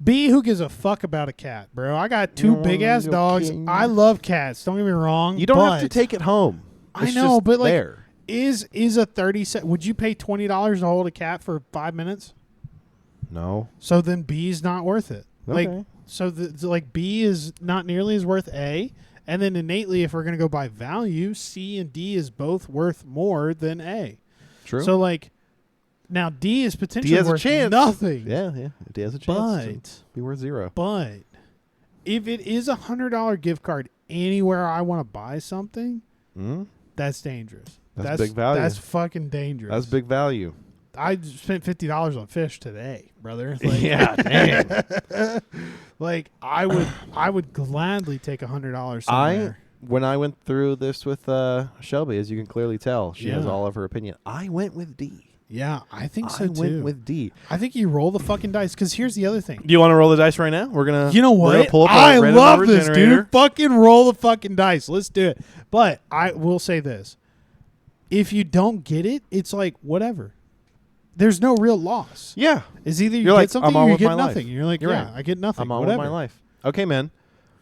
Speaker 2: B, who gives a fuck about a cat, bro? I got 2 big ass dogs.
Speaker 1: king.
Speaker 2: I love cats. Don't get me wrong.
Speaker 1: You don't have to take it home.
Speaker 2: I
Speaker 1: It's
Speaker 2: know,
Speaker 1: just
Speaker 2: but like,
Speaker 1: there.
Speaker 2: is a 30 would you pay $20 to hold a cat for 5 minutes?
Speaker 1: No.
Speaker 2: So then B is not worth it.
Speaker 1: Okay.
Speaker 2: Like, so B is not nearly as worth A. And then innately, if we're going to go by value, C and D is both worth more than A.
Speaker 1: True.
Speaker 2: So, like, now D is potentially
Speaker 1: D has a
Speaker 2: worth
Speaker 1: chance.
Speaker 2: nothing.
Speaker 1: Yeah. D has a chance to be worth 0.
Speaker 2: But if it is a $100 gift card anywhere I want to buy something, that's dangerous.
Speaker 1: That's big value.
Speaker 2: That's fucking dangerous.
Speaker 1: That's big value.
Speaker 2: I spent $50 on fish today, brother. Like,
Speaker 1: Yeah, dang.
Speaker 2: like I would gladly take $100 somewhere.
Speaker 1: When I went through this with Shelby, as you can clearly tell, she has
Speaker 2: Yeah.
Speaker 1: all of her opinion. I went with D.
Speaker 2: Yeah, I think so
Speaker 1: I
Speaker 2: too.
Speaker 1: went with D.
Speaker 2: I think you roll the fucking dice, because here's the other thing.
Speaker 1: Do you want to roll the dice right now? We're gonna.
Speaker 2: You know
Speaker 1: we're gonna
Speaker 2: what?
Speaker 1: pull up
Speaker 2: I
Speaker 1: a random
Speaker 2: love
Speaker 1: number
Speaker 2: this,
Speaker 1: generator.
Speaker 2: dude. Fucking roll the fucking dice. Let's do it. But I will say this: if you don't get it, it's like whatever. There's no real loss.
Speaker 1: Yeah,
Speaker 2: It's either you
Speaker 1: You're
Speaker 2: get
Speaker 1: like,
Speaker 2: something
Speaker 1: I'm
Speaker 2: or
Speaker 1: on
Speaker 2: you
Speaker 1: with
Speaker 2: get
Speaker 1: my
Speaker 2: nothing.
Speaker 1: life.
Speaker 2: And you're like,
Speaker 1: You're
Speaker 2: yeah,
Speaker 1: right.
Speaker 2: I get nothing.
Speaker 1: I'm on
Speaker 2: whatever.
Speaker 1: with my life. Okay, man.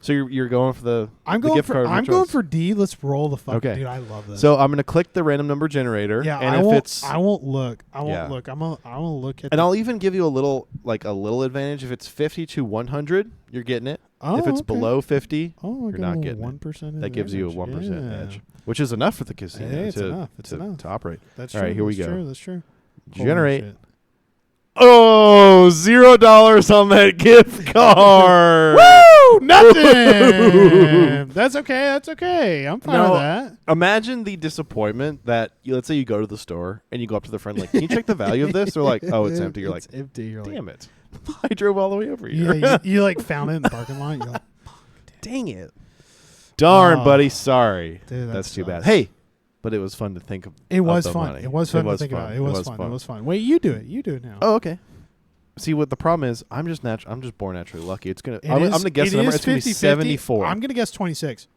Speaker 1: So you're going for the
Speaker 2: I'm
Speaker 1: the
Speaker 2: going
Speaker 1: gift
Speaker 2: for
Speaker 1: card of your
Speaker 2: I'm going
Speaker 1: choice.
Speaker 2: for D. Let's roll the fuck.
Speaker 1: Okay.
Speaker 2: Dude, I love this.
Speaker 1: So I'm gonna click the random number generator.
Speaker 2: yeah,
Speaker 1: and
Speaker 2: I
Speaker 1: if
Speaker 2: won't.
Speaker 1: it's
Speaker 2: I won't look. I won't
Speaker 1: Yeah.
Speaker 2: look. I won't look at.
Speaker 1: and I'll even give you a little advantage. If it's 50 to 100, you're getting it.
Speaker 2: Oh,
Speaker 1: if it's
Speaker 2: okay.
Speaker 1: below 50,
Speaker 2: Oh,
Speaker 1: you're not getting it.
Speaker 2: 1%.
Speaker 1: That gives you a 1% edge, which is enough for the casino
Speaker 2: Hey, it's
Speaker 1: to,
Speaker 2: enough. It's
Speaker 1: to,
Speaker 2: enough.
Speaker 1: to operate.
Speaker 2: That's
Speaker 1: All
Speaker 2: true.
Speaker 1: right, here we
Speaker 2: That's
Speaker 1: go.
Speaker 2: True. That's true. Holy
Speaker 1: Generate.
Speaker 2: shit.
Speaker 1: Oh, $0 on that gift card.
Speaker 2: Woo! Nothing. That's okay. That's okay. I'm fine
Speaker 1: No,
Speaker 2: with that.
Speaker 1: Imagine the disappointment that let's say you go to the store and you go up to the friend like, "Can you check the value of this?" They're like, "Oh, it's empty." You're
Speaker 2: It's
Speaker 1: like,
Speaker 2: empty. You're
Speaker 1: "Damn it! I drove all the way over
Speaker 2: Yeah,
Speaker 1: here."
Speaker 2: you like found it in the parking lot. You're like,
Speaker 1: Dang it! Darn,
Speaker 2: Oh.
Speaker 1: buddy. Sorry.
Speaker 2: dude, that
Speaker 1: That's too bad.
Speaker 2: sucks.
Speaker 1: Hey, but it was fun to think of.
Speaker 2: It was
Speaker 1: the
Speaker 2: fun.
Speaker 1: money.
Speaker 2: It was fun to think about. It was fun. It was fun. Wait, you do it. You do it now.
Speaker 1: Oh, okay. See, what the problem is, I'm just born naturally lucky. It's gonna.
Speaker 2: It
Speaker 1: I'm
Speaker 2: is-
Speaker 1: gonna guess
Speaker 2: it
Speaker 1: the number.
Speaker 2: is
Speaker 1: It's gonna be
Speaker 2: 50-50.
Speaker 1: 74.
Speaker 2: I'm gonna guess 26.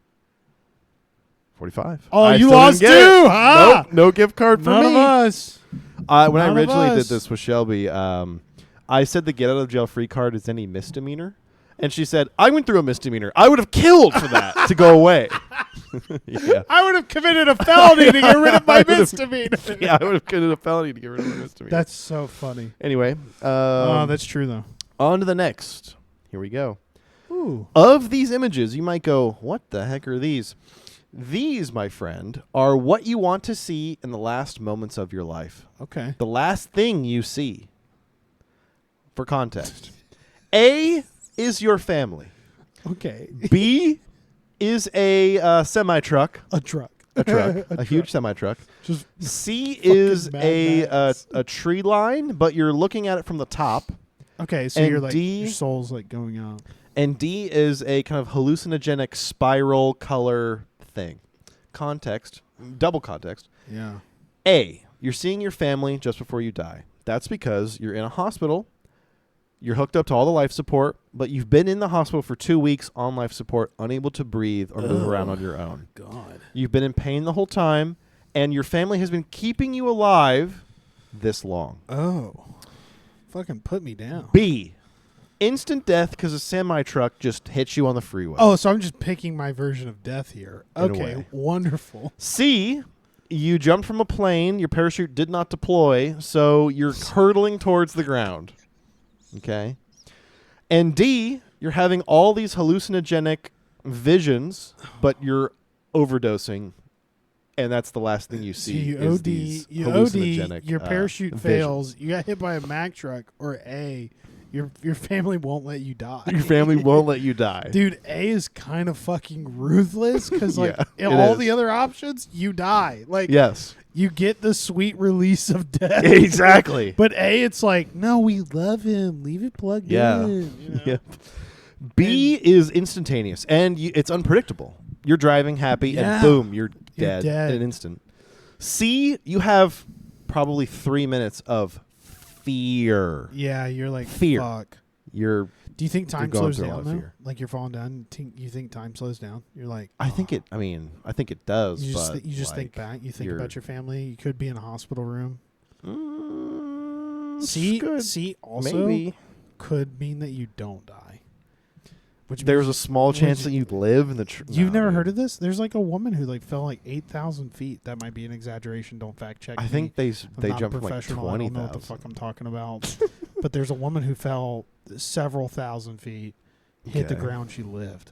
Speaker 1: 45.
Speaker 2: Oh,
Speaker 1: I
Speaker 2: you
Speaker 1: still
Speaker 2: lost
Speaker 1: didn't get it.
Speaker 2: too, huh?
Speaker 1: Nope, no gift card for
Speaker 2: None
Speaker 1: me.
Speaker 2: of us.
Speaker 1: When I
Speaker 2: None of
Speaker 1: originally did
Speaker 2: us.
Speaker 1: this with Shelby, I said the get out of jail free card is any misdemeanor. And she said, I went through a misdemeanor. I would have killed for that to go away. Yeah.
Speaker 2: I would have committed a felony to get rid of my misdemeanor.
Speaker 1: Yeah, I would have committed a felony to get rid of my misdemeanor.
Speaker 2: That's so funny.
Speaker 1: Anyway,
Speaker 2: Oh, that's true though.
Speaker 1: on to the next. Here we go.
Speaker 2: Ooh.
Speaker 1: Of these images, you might go, what the heck are these? These, my friend, are what you want to see in the last moments of your life.
Speaker 2: Okay.
Speaker 1: The last thing you see. For context. A is your family.
Speaker 2: Okay.
Speaker 1: B is a semi-truck.
Speaker 2: A truck.
Speaker 1: A truck. a huge semi-truck.
Speaker 2: Just
Speaker 1: C is
Speaker 2: Mad
Speaker 1: a
Speaker 2: Max.
Speaker 1: tree line, but you're looking at it from the top.
Speaker 2: okay. So
Speaker 1: and
Speaker 2: you're like
Speaker 1: D-
Speaker 2: your soul's like going out.
Speaker 1: And D is a kind of hallucinogenic spiral color thing. Context. Double context.
Speaker 2: Yeah.
Speaker 1: A, you're seeing your family just before you die. That's because you're in a hospital. You're hooked up to all the life support, but you've been in the hospital for 2 weeks on life support, unable to breathe or move around on your own.
Speaker 2: God.
Speaker 1: You've been in pain the whole time, and your family has been keeping you alive this long.
Speaker 2: Oh. Fucking put me down.
Speaker 1: B, instant death because a semi-truck just hits you on the freeway.
Speaker 2: Oh, so I'm just picking my version of death here.
Speaker 1: In a
Speaker 2: Okay.
Speaker 1: way.
Speaker 2: Wonderful.
Speaker 1: C, you jumped from a plane, your parachute did not deploy, so you're hurtling towards the ground. Okay? And D, you're having all these hallucinogenic visions, but you're overdosing, and that's the last thing you
Speaker 2: So
Speaker 1: see.
Speaker 2: you
Speaker 1: is
Speaker 2: OD,
Speaker 1: these
Speaker 2: you
Speaker 1: hallucinogenic,
Speaker 2: OD, your parachute
Speaker 1: visions.
Speaker 2: fails, you got hit by a Mack truck, or A, your family won't let you die.
Speaker 1: Your family won't let you die.
Speaker 2: Dude, A is kind of fucking ruthless because, like,
Speaker 1: Yeah,
Speaker 2: in
Speaker 1: it
Speaker 2: all
Speaker 1: is.
Speaker 2: the other options, you die. Like,
Speaker 1: Yes.
Speaker 2: you get the sweet release of death.
Speaker 1: Exactly.
Speaker 2: But A, it's like, no, we love him. Leave it plugged
Speaker 1: Yeah.
Speaker 2: in. You know?
Speaker 1: Yep. B is instantaneous, and it's unpredictable. You're driving happy,
Speaker 2: Yeah.
Speaker 1: and boom, you're
Speaker 2: You're
Speaker 1: dead
Speaker 2: dead.
Speaker 1: in an instant. C, you have probably 3 minutes of fear.
Speaker 2: Yeah, you're like,
Speaker 1: Fear.
Speaker 2: fuck.
Speaker 1: You're.
Speaker 2: Do you think time
Speaker 1: going
Speaker 2: slows
Speaker 1: through a
Speaker 2: down,
Speaker 1: lot of
Speaker 2: though?
Speaker 1: fear.
Speaker 2: Like, you're falling down, you think time slows down? You're like,
Speaker 1: I think it. I mean, I think it does.
Speaker 2: You just,
Speaker 1: but
Speaker 2: you just think
Speaker 1: like,
Speaker 2: back. You think
Speaker 1: you're-
Speaker 2: about your family. You could be in a hospital room.
Speaker 1: C, good.
Speaker 2: C also
Speaker 1: Maybe.
Speaker 2: could mean that you don't die. Which
Speaker 1: There's
Speaker 2: means
Speaker 1: a small chance that
Speaker 2: you
Speaker 1: you live in the.
Speaker 2: You've never heard of this? There's like a woman who like fell like 8,000 feet. That might be an exaggeration. Don't fact check.
Speaker 1: I
Speaker 2: me.
Speaker 1: think they
Speaker 2: I'm not
Speaker 1: jumped from like
Speaker 2: professional. I don't know what the
Speaker 1: 20,000.
Speaker 2: fuck I'm talking about. But there's a woman who fell several thousand feet, hit the
Speaker 1: Okay.
Speaker 2: ground. She lived,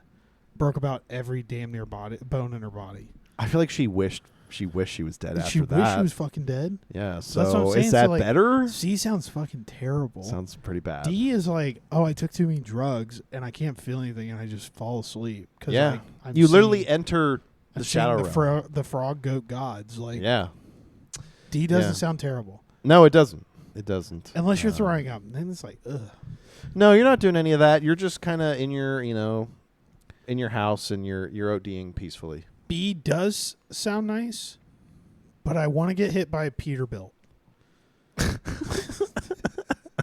Speaker 2: broke about every damn near bone in her body.
Speaker 1: I feel like she wished she was dead after
Speaker 2: She
Speaker 1: that.
Speaker 2: wished she was fucking dead.
Speaker 1: Yeah.
Speaker 2: That's what I'm
Speaker 1: So
Speaker 2: saying.
Speaker 1: is
Speaker 2: So,
Speaker 1: that
Speaker 2: like,
Speaker 1: better?
Speaker 2: C sounds fucking terrible.
Speaker 1: Sounds pretty bad.
Speaker 2: D is like, oh, I took too many drugs and I can't feel anything and I just fall asleep. Cause
Speaker 1: Yeah.
Speaker 2: like, I'm
Speaker 1: You literally
Speaker 2: seeing-
Speaker 1: enter
Speaker 2: I'm
Speaker 1: the
Speaker 2: seeing
Speaker 1: shadow realm.
Speaker 2: the frog goat gods. Like,
Speaker 1: Yeah.
Speaker 2: D doesn't
Speaker 1: Yeah.
Speaker 2: sound terrible
Speaker 1: No, it doesn't. It doesn't.
Speaker 2: unless you're throwing up. Then it's like, ugh.
Speaker 1: No, you're not doing any of that. You're just kind of in your, in your house and you're ODing peacefully.
Speaker 2: B does sound nice, but I want to get hit by a Peterbilt.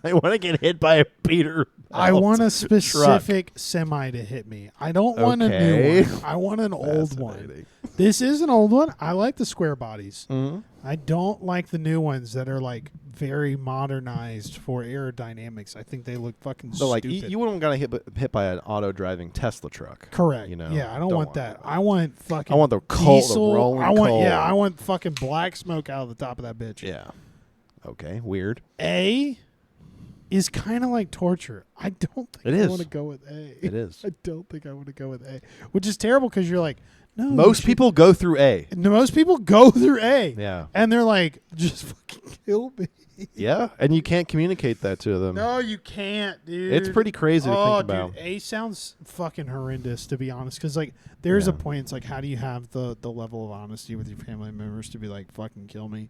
Speaker 1: I want to get hit by a Peter.
Speaker 2: I want a specific semi to hit me. I don't want a
Speaker 1: Okay.
Speaker 2: new one. I want an old one.
Speaker 1: Fascinating.
Speaker 2: This is an old one. I like the square bodies.
Speaker 1: Mm-hmm.
Speaker 2: I don't like the new ones that are like very modernized for aerodynamics. I think they look fucking
Speaker 1: So like
Speaker 2: stupid.
Speaker 1: you wouldn't got hit by an auto driving Tesla truck.
Speaker 2: Correct.
Speaker 1: You know.
Speaker 2: Yeah, I don't want that. I want fucking
Speaker 1: I want the coal,
Speaker 2: diesel.
Speaker 1: the rolling
Speaker 2: I want
Speaker 1: coal.
Speaker 2: I want fucking black smoke out of the top of that bitch.
Speaker 1: Yeah. Okay. Weird.
Speaker 2: A is kind of like torture. I don't think
Speaker 1: It
Speaker 2: I
Speaker 1: is.
Speaker 2: want to go with A.
Speaker 1: It is.
Speaker 2: I don't think I want to go with A, which is terrible because you're like, no.
Speaker 1: Most people go through A.
Speaker 2: Most people go through A.
Speaker 1: Yeah.
Speaker 2: And they're like, just fucking kill me.
Speaker 1: Yeah. And you can't communicate that to them.
Speaker 2: No, you can't, dude.
Speaker 1: It's pretty crazy to think about.
Speaker 2: Dude, A sounds fucking horrendous, to be honest. Because, like, there's a
Speaker 1: Yeah.
Speaker 2: point, it's like, how do you have the level of honesty with your family members to be like, fucking kill me?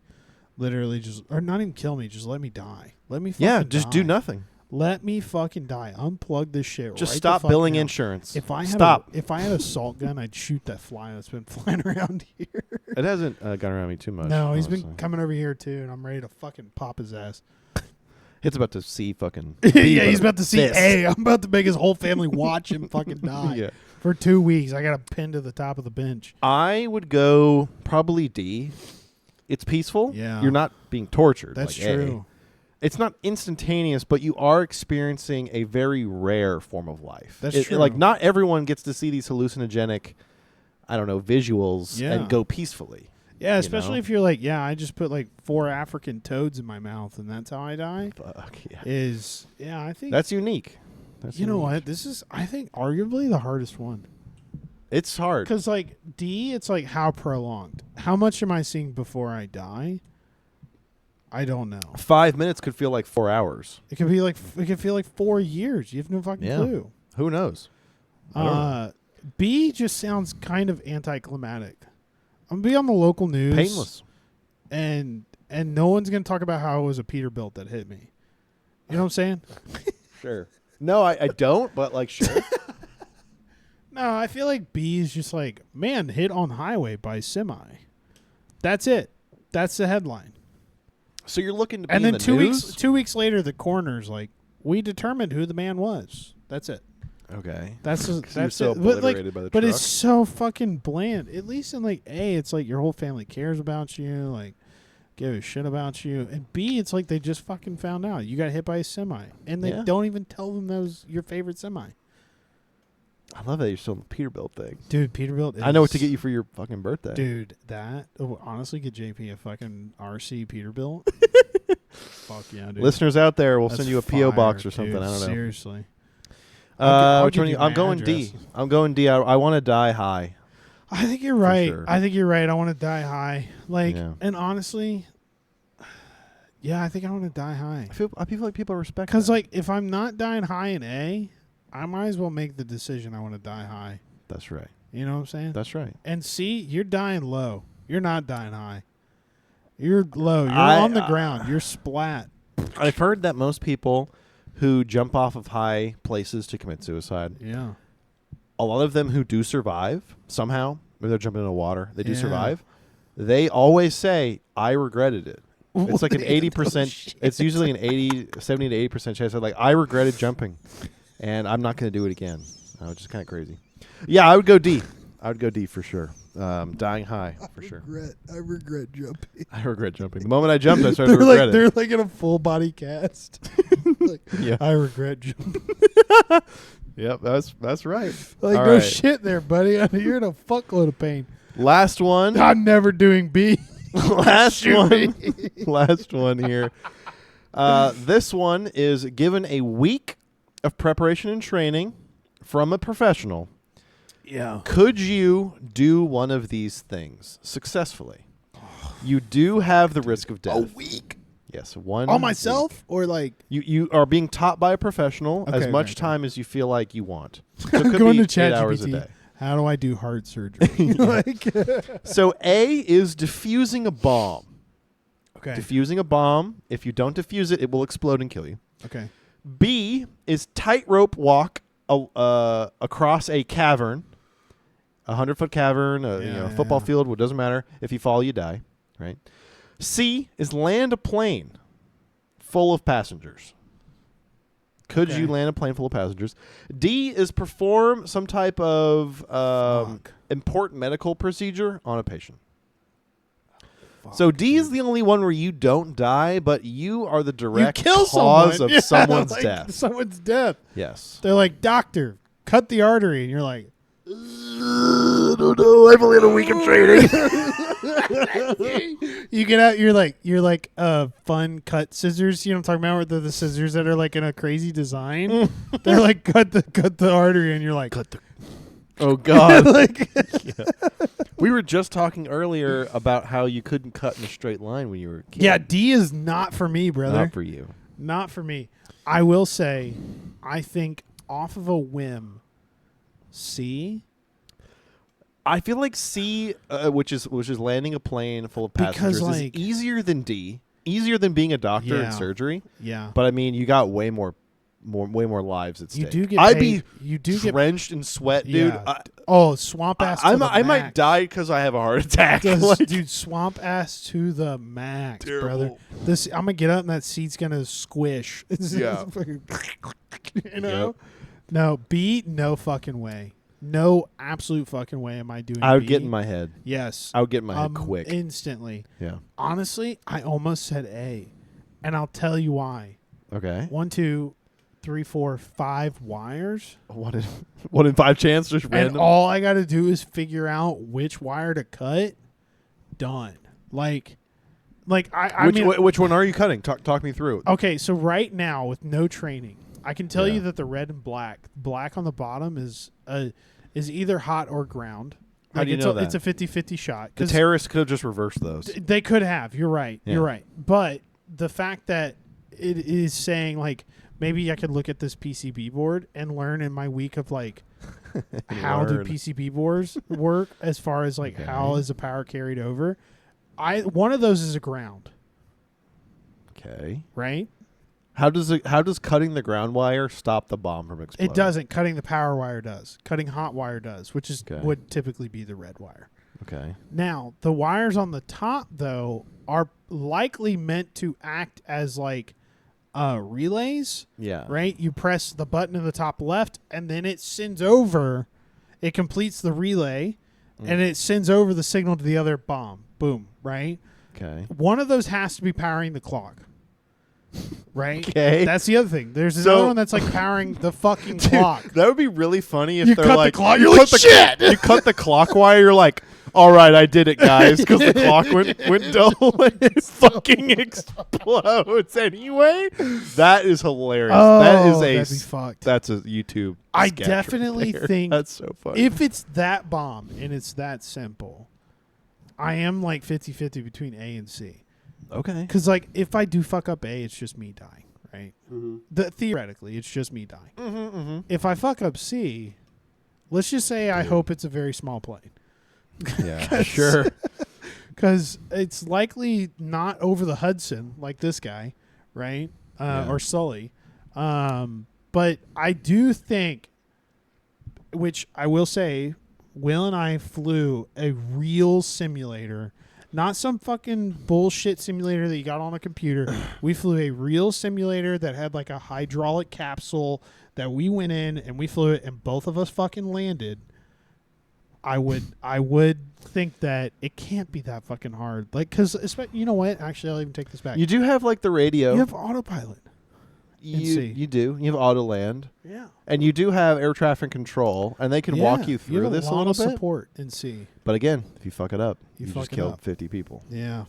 Speaker 2: Literally just, or not even kill me, just let me die. Let me fucking
Speaker 1: Yeah. Just do
Speaker 2: die.
Speaker 1: nothing.
Speaker 2: Let me fucking die. Unplug this shit.
Speaker 1: Just
Speaker 2: right
Speaker 1: stop
Speaker 2: the fuck
Speaker 1: billing
Speaker 2: now.
Speaker 1: insurance.
Speaker 2: If I had
Speaker 1: Stop.
Speaker 2: if I had a salt gun, I'd shoot that fly that's been flying around here.
Speaker 1: It hasn't gone around me too much.
Speaker 2: No, he's
Speaker 1: honestly.
Speaker 2: been coming over here too, and I'm ready to fucking pop his ass.
Speaker 1: It's about to see fucking.
Speaker 2: Yeah, he's about to see
Speaker 1: fist.
Speaker 2: A. I'm about to make his whole family watch him fucking die
Speaker 1: Yeah.
Speaker 2: for 2 weeks. I got a pin to the top of the bench.
Speaker 1: I would go probably D. It's peaceful.
Speaker 2: Yeah.
Speaker 1: You're not being tortured.
Speaker 2: That's
Speaker 1: like A.
Speaker 2: true.
Speaker 1: It's not instantaneous, but you are experiencing a very rare form of life.
Speaker 2: That's true.
Speaker 1: Like, not everyone gets to see these hallucinogenic, I don't know, visuals
Speaker 2: Yeah.
Speaker 1: and go peacefully.
Speaker 2: Yeah, especially
Speaker 1: know?
Speaker 2: if you're like, yeah, I just put like 4 African toads in my mouth and that's how I die.
Speaker 1: Fuck yeah.
Speaker 2: I think
Speaker 1: That's unique. That's
Speaker 2: you know
Speaker 1: unique.
Speaker 2: what? This is, I think, arguably the hardest one.
Speaker 1: It's hard.
Speaker 2: Because like D, it's like how prolonged. How much am I seeing before I die? I don't know.
Speaker 1: 5 minutes could feel like 4 hours.
Speaker 2: It could feel like 4 years. You have no fucking
Speaker 1: Yeah.
Speaker 2: clue.
Speaker 1: Who knows? I don't know.
Speaker 2: B just sounds kind of anticlimactic. I'm gonna be on the local news,
Speaker 1: Painless.
Speaker 2: and no one's gonna talk about how it was a Peterbilt that hit me. You know what I'm saying?
Speaker 1: Sure. No, I don't, but like, sure.
Speaker 2: No, I feel like B is just like, man, hit on highway by semi. That's it. That's the headline.
Speaker 1: So you're looking to be
Speaker 2: And
Speaker 1: in
Speaker 2: then
Speaker 1: the
Speaker 2: 2
Speaker 1: news?
Speaker 2: weeks 2 weeks later, the coroner's like, we determined who the man was. That's it.
Speaker 1: Okay.
Speaker 2: That's
Speaker 1: You're
Speaker 2: that's
Speaker 1: so
Speaker 2: it. But, like,
Speaker 1: obliterated by the
Speaker 2: but
Speaker 1: truck.
Speaker 2: it's so fucking bland. At least in like A, it's like your whole family cares about you, like give a shit about you. And B, it's like they just fucking found out you got hit by a semi, and they
Speaker 1: Yeah.
Speaker 2: don't even tell them that was your favorite semi.
Speaker 1: I love that you're still in the Peterbilt thing.
Speaker 2: Dude, Peterbilt. Is,
Speaker 1: I know what to get you for your fucking birthday.
Speaker 2: Dude, honestly, get JP a fucking RC Peterbilt. Fuck yeah, dude.
Speaker 1: Listeners out there, we'll
Speaker 2: That's
Speaker 1: send you a P.O. box
Speaker 2: fire,
Speaker 1: or something.
Speaker 2: dude.
Speaker 1: I don't know.
Speaker 2: Seriously. I'll give you
Speaker 1: I'm
Speaker 2: my
Speaker 1: going
Speaker 2: address.
Speaker 1: D. I'm going D. I want to die high.
Speaker 2: I think you're right.
Speaker 1: sure.
Speaker 2: I think you're right. I want to die high. Like,
Speaker 1: Yeah.
Speaker 2: and honestly, yeah, I think I want to die high.
Speaker 1: I feel like people respect
Speaker 2: Because,
Speaker 1: that.
Speaker 2: like, if I'm not dying high in A, I might as well make the decision I want to die high.
Speaker 1: That's right.
Speaker 2: You know what I'm saying?
Speaker 1: That's right.
Speaker 2: And C, you're dying low. You're not dying high. You're low. You're
Speaker 1: I-
Speaker 2: on the ground. You're splat.
Speaker 1: I've heard that most people who jump off of high places to commit suicide,
Speaker 2: Yeah.
Speaker 1: a lot of them who do survive somehow, maybe they're jumping into water, they do
Speaker 2: Yeah.
Speaker 1: survive, they always say, I regretted it. It's like an 80%, it's usually an 70 to 80% chance. Like, I regretted jumping, and I'm not going to do it again. Which is kind of crazy. Yeah, I would go D. I would go D for sure. Dying high for sure.
Speaker 2: I regret jumping.
Speaker 1: I regret jumping. The moment I jumped, I started to regret it.
Speaker 2: They're like in a full body cast. Like,
Speaker 1: Yeah.
Speaker 2: I regret jumping.
Speaker 1: Yep, that's right.
Speaker 2: Like,
Speaker 1: All
Speaker 2: no
Speaker 1: right.
Speaker 2: shit there, buddy. You're in a fuckload of pain.
Speaker 1: Last one.
Speaker 2: I'm never doing B.
Speaker 1: Last
Speaker 2: Shoot
Speaker 1: one.
Speaker 2: me.
Speaker 1: Last one here. This one is given a week of preparation and training from a professional.
Speaker 2: Yeah.
Speaker 1: Could you do one of these things successfully? You do have the risk of death.
Speaker 2: A week?
Speaker 1: Yes, one.
Speaker 2: On myself?
Speaker 1: week.
Speaker 2: Or like
Speaker 1: You are being taught by a professional as
Speaker 2: Okay,
Speaker 1: much
Speaker 2: right,
Speaker 1: time as you feel like you want. So it
Speaker 2: I'm
Speaker 1: could
Speaker 2: going
Speaker 1: be
Speaker 2: to
Speaker 1: 8 hours a
Speaker 2: ChatGPT.
Speaker 1: day.
Speaker 2: How do I do heart surgery? Like,
Speaker 1: So A is diffusing a bomb.
Speaker 2: okay.
Speaker 1: Diffusing a bomb. If you don't diffuse it, it will explode and kill you.
Speaker 2: Okay.
Speaker 1: B is tightrope walk across a cavern, 100-foot cavern, football field. Well, it doesn't matter. If you fall, you die. Right. C is land a plane full of passengers. Could
Speaker 2: Okay.
Speaker 1: you land a plane full of passengers? D is perform some type of
Speaker 2: Fuck.
Speaker 1: important medical procedure on a patient.
Speaker 2: Fuck,
Speaker 1: So D is
Speaker 2: dude.
Speaker 1: the only one where you don't die, but you are the
Speaker 2: You
Speaker 1: direct
Speaker 2: kill
Speaker 1: cause
Speaker 2: someone.
Speaker 1: of
Speaker 2: Yeah,
Speaker 1: someone's
Speaker 2: like,
Speaker 1: death.
Speaker 2: Someone's death.
Speaker 1: Yes.
Speaker 2: They're like, doctor, cut the artery. And you're like,
Speaker 1: I don't know. I've only had a week of training.
Speaker 2: you get out, you're like fun cut scissors. You know what I'm talking about? Where they're the scissors that are like in a crazy design. They're like cut the artery, and you're like, cut the.
Speaker 1: Oh God!
Speaker 2: Like,
Speaker 1: We were just talking earlier about how you couldn't cut in a straight line when you were a kid.
Speaker 2: yeah, D is not for me, brother.
Speaker 1: Not for you.
Speaker 2: Not for me. I will say, I think off of a whim, C.
Speaker 1: I feel like C, which is landing a plane full of
Speaker 2: Because,
Speaker 1: passengers,
Speaker 2: like-
Speaker 1: is easier than D. Easier than being a doctor
Speaker 2: Yeah.
Speaker 1: in surgery.
Speaker 2: Yeah.
Speaker 1: But I mean, you got way more lives at stake.
Speaker 2: You do get
Speaker 1: I'd
Speaker 2: paid.
Speaker 1: be
Speaker 2: You do get.
Speaker 1: drenched in sweat, dude.
Speaker 2: Yeah. Oh, swamp ass.
Speaker 1: I
Speaker 2: to the
Speaker 1: might
Speaker 2: max.
Speaker 1: die because I have a heart attack. Like,
Speaker 2: Dude, swamp ass to the max, brother.
Speaker 1: Terrible.
Speaker 2: This I'm gonna get up and that seat's gonna squish. It's
Speaker 1: Yeah.
Speaker 2: fucking- you know. No B. No fucking way. No absolute fucking way am I doing.
Speaker 1: I would
Speaker 2: B.
Speaker 1: get in my head.
Speaker 2: Yes.
Speaker 1: I would get in my head quick.
Speaker 2: Instantly.
Speaker 1: Yeah.
Speaker 2: Honestly, I almost said A, and I'll tell you why.
Speaker 1: Okay.
Speaker 2: 1, 2, 3, 4, 5 wires.
Speaker 1: One in 5 chance, just
Speaker 2: And
Speaker 1: random.
Speaker 2: all I got to do is figure out which wire to cut. Done. Like I mean,
Speaker 1: which one are you cutting? Talk me through it.
Speaker 2: okay, so right now with no training, I can tell
Speaker 1: Yeah.
Speaker 2: you that the red and black on the bottom is either hot or ground.
Speaker 1: How
Speaker 2: Like
Speaker 1: do you
Speaker 2: it's
Speaker 1: know
Speaker 2: a,
Speaker 1: that?
Speaker 2: It's a 50-50 shot.
Speaker 1: The
Speaker 2: 'Cause
Speaker 1: terrorists could have just reversed those.
Speaker 2: they could have. You're right.
Speaker 1: Yeah.
Speaker 2: You're right. But the fact that it is saying like maybe I could look at this PCB board and learn in my week of like how do
Speaker 1: Learn.
Speaker 2: PCB boards work as far as like
Speaker 1: Okay.
Speaker 2: how is the power carried over. One of those is a ground,
Speaker 1: Okay.
Speaker 2: right?
Speaker 1: How does cutting the ground wire stop the bomb from exploding?
Speaker 2: It doesn't. Cutting the power wire does. Cutting hot wire does, which is
Speaker 1: Okay.
Speaker 2: would typically be the red wire.
Speaker 1: Okay.
Speaker 2: Now, the wires on the top though are likely meant to act as like relays.
Speaker 1: Yeah.
Speaker 2: Right? You press the button in the top left, and then it sends over. It completes the relay, and it sends over the signal to the other bomb. Boom. Right?
Speaker 1: Okay.
Speaker 2: One of those has to be powering the clock. Right?
Speaker 1: Okay.
Speaker 2: That's the other thing. There's
Speaker 1: So-
Speaker 2: another one that's like powering the fucking
Speaker 1: Dude,
Speaker 2: clock.
Speaker 1: that would be really funny if
Speaker 2: You
Speaker 1: they're
Speaker 2: cut the
Speaker 1: like
Speaker 2: clock,
Speaker 1: you
Speaker 2: you're
Speaker 1: cut
Speaker 2: like,
Speaker 1: the,
Speaker 2: "Shit!"
Speaker 1: You cut the clock wire. You're like, all right, I did it, guys, because the clock went dull and it fucking explodes anyway. That is hilarious.
Speaker 2: Oh,
Speaker 1: that'd
Speaker 2: be fucked.
Speaker 1: That's a YouTube.
Speaker 2: I
Speaker 1: sketch
Speaker 2: definitely
Speaker 1: right there.
Speaker 2: think
Speaker 1: that's so funny.
Speaker 2: if it's that bomb and it's that simple, I am like 50-50 between A and C.
Speaker 1: Okay.
Speaker 2: Because like if I do fuck up A, it's just me dying, right?
Speaker 1: Mm-hmm.
Speaker 2: Theoretically, it's just me dying.
Speaker 1: Mm-hmm, mm-hmm.
Speaker 2: If I fuck up C, let's just say I hope it's a very small plane.
Speaker 1: Yeah, sure.
Speaker 2: Because it's likely not over the Hudson like this guy, right? Or Sully. But I do think, which I will say, Will and I flew a real simulator, not some fucking bullshit simulator that you got on a computer. We flew a real simulator that had like a hydraulic capsule that we went in and we flew it and both of us fucking landed. I would think that it can't be that fucking hard. Like, because, you know what? Actually, I'll even take this back.
Speaker 1: You do have like the radio.
Speaker 2: You have autopilot.
Speaker 1: You do. You have auto land.
Speaker 2: Yeah.
Speaker 1: And you do have air traffic control, and they can walk you through this a little bit.
Speaker 2: Support in C.
Speaker 1: But again, if you fuck it up, you
Speaker 2: fuck
Speaker 1: just
Speaker 2: it
Speaker 1: killed
Speaker 2: up.
Speaker 1: 50 people.
Speaker 2: Yeah.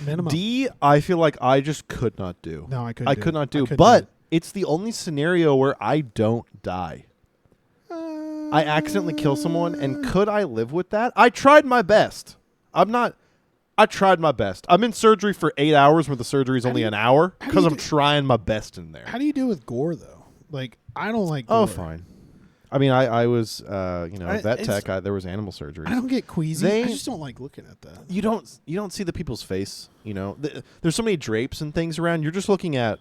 Speaker 2: Minimum.
Speaker 1: D, I feel like I just could not do.
Speaker 2: No, I couldn't.
Speaker 1: I could not do.
Speaker 2: couldn't
Speaker 1: But
Speaker 2: do
Speaker 1: it's the only scenario where I don't die. I accidentally kill someone, and could I live with that? I tried my best. I tried my best. I'm in surgery for 8 hours where the surgery is only an hour because I'm trying my best in there.
Speaker 2: How do you deal with gore, though? Like, I don't like gore.
Speaker 1: Oh, fine. I mean, I was, vet tech. There was animal surgery.
Speaker 2: I don't get queasy. I just don't like looking at that.
Speaker 1: You don't see the people's face. You know, there's so many drapes and things around. You're just looking at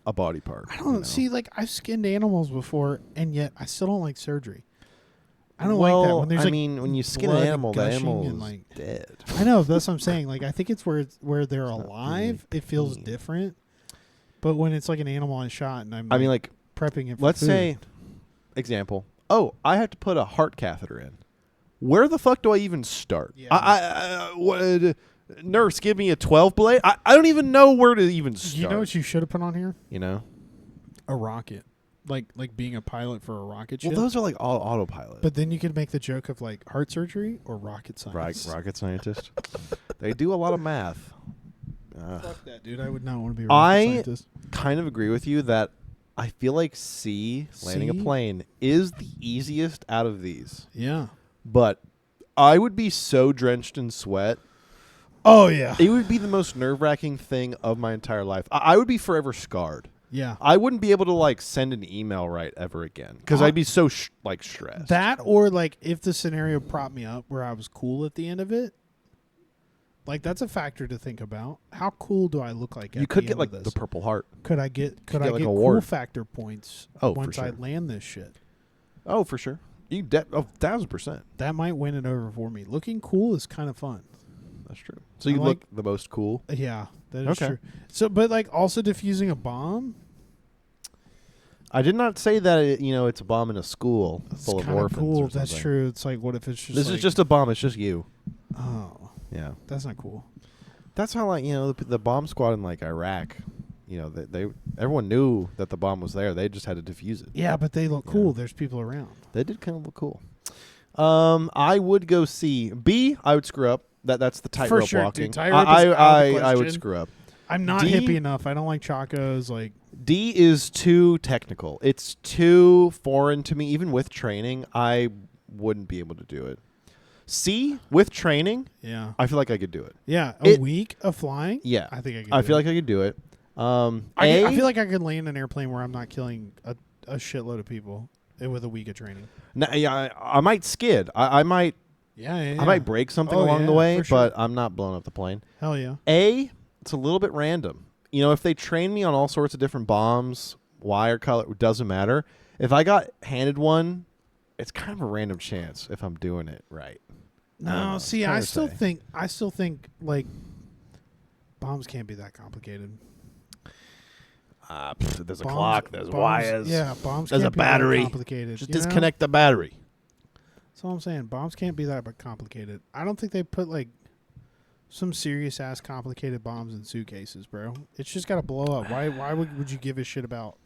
Speaker 1: a body part.
Speaker 2: I don't see. Like, I've skinned animals before, and yet I still don't like surgery. I don't like that. When there's
Speaker 1: when you skin an animal, the animal is dead.
Speaker 2: I know, that's what I'm saying. Like, I think it's where they're alive. It feels different. But when it's like an animal I shot, and I'm prepping it for
Speaker 1: let's
Speaker 2: food.
Speaker 1: say, example. Oh, I have to put a heart catheter in. Where the fuck do I even start? Yeah. Nurse, give me a 12 blade. I don't even know where to even start.
Speaker 2: You know what you should have put on here?
Speaker 1: You know,
Speaker 2: a rocket. Like being a pilot for a rocket ship.
Speaker 1: Well, those are like all autopilot.
Speaker 2: But then you could make the joke of like heart surgery or rocket science.
Speaker 1: Rocket scientist. They do a lot of math.
Speaker 2: Fuck that, dude. I would not want to be a rocket scientist.
Speaker 1: I kind of agree with you that I feel like landing a plane, is the easiest out of these.
Speaker 2: Yeah.
Speaker 1: But I would be so drenched in sweat.
Speaker 2: Oh, yeah.
Speaker 1: It would be the most nerve-wracking thing of my entire life. I would be forever scarred.
Speaker 2: Yeah.
Speaker 1: I wouldn't be able to like send an email right ever again because I'd be so stressed.
Speaker 2: That, or like if the scenario propped me up where I was cool at the end of it, like that's a factor to think about. How cool do I look like?
Speaker 1: You could get like the Purple Heart.
Speaker 2: Could I get
Speaker 1: like
Speaker 2: cool factor points
Speaker 1: for
Speaker 2: once
Speaker 1: sure.
Speaker 2: I land this shit?
Speaker 1: Oh, for sure. 1,000%.
Speaker 2: That might win it over for me. Looking cool is kind of fun.
Speaker 1: That's true. So you look the most cool.
Speaker 2: Yeah, that is true. So, but like also defusing a bomb.
Speaker 1: I did not say that it's a bomb in a school full of orphans.
Speaker 2: Cool.
Speaker 1: Or
Speaker 2: that's true. It's like, what if it's just
Speaker 1: this is just a bomb? It's just you.
Speaker 2: Oh,
Speaker 1: yeah.
Speaker 2: That's not cool.
Speaker 1: That's how the bomb squad in like Iraq. Everyone knew that the bomb was there. They just had to defuse it.
Speaker 2: Yeah, but they look cool. There's people around.
Speaker 1: They did kind of look cool. I would go C. B, I would screw up. That's the tightrope walking.
Speaker 2: Dude, I
Speaker 1: would screw up.
Speaker 2: I'm not hippie enough. I don't like chacos. Like
Speaker 1: D is too technical. It's too foreign to me. Even with training, I wouldn't be able to do it. C, with training,
Speaker 2: yeah,
Speaker 1: I feel like I could do it.
Speaker 2: Yeah, a week of flying.
Speaker 1: Yeah,
Speaker 2: I think I could.
Speaker 1: I feel like I could do it.
Speaker 2: I feel like I could land an airplane where I'm not killing a shitload of people with a week of training.
Speaker 1: Now, yeah, I might skid. I might.
Speaker 2: Yeah.
Speaker 1: I might break something along the way,
Speaker 2: sure.
Speaker 1: but I'm not blowing up the plane.
Speaker 2: Hell yeah.
Speaker 1: A, it's a little bit random. If they train me on all sorts of different bombs, wire color, it doesn't matter. If I got handed one, it's kind of a random chance if I'm doing it right.
Speaker 2: No, see, I still think like bombs can't be that complicated.
Speaker 1: There's a clock. There's wires.
Speaker 2: Yeah, bombs.
Speaker 1: There's
Speaker 2: can't
Speaker 1: a battery.
Speaker 2: Be that complicated.
Speaker 1: Just disconnect the battery.
Speaker 2: That's all I'm saying. Bombs can't be that complicated. I don't think they put like some serious ass complicated bombs in suitcases, bro. It's just got to blow up. Why would you give a shit about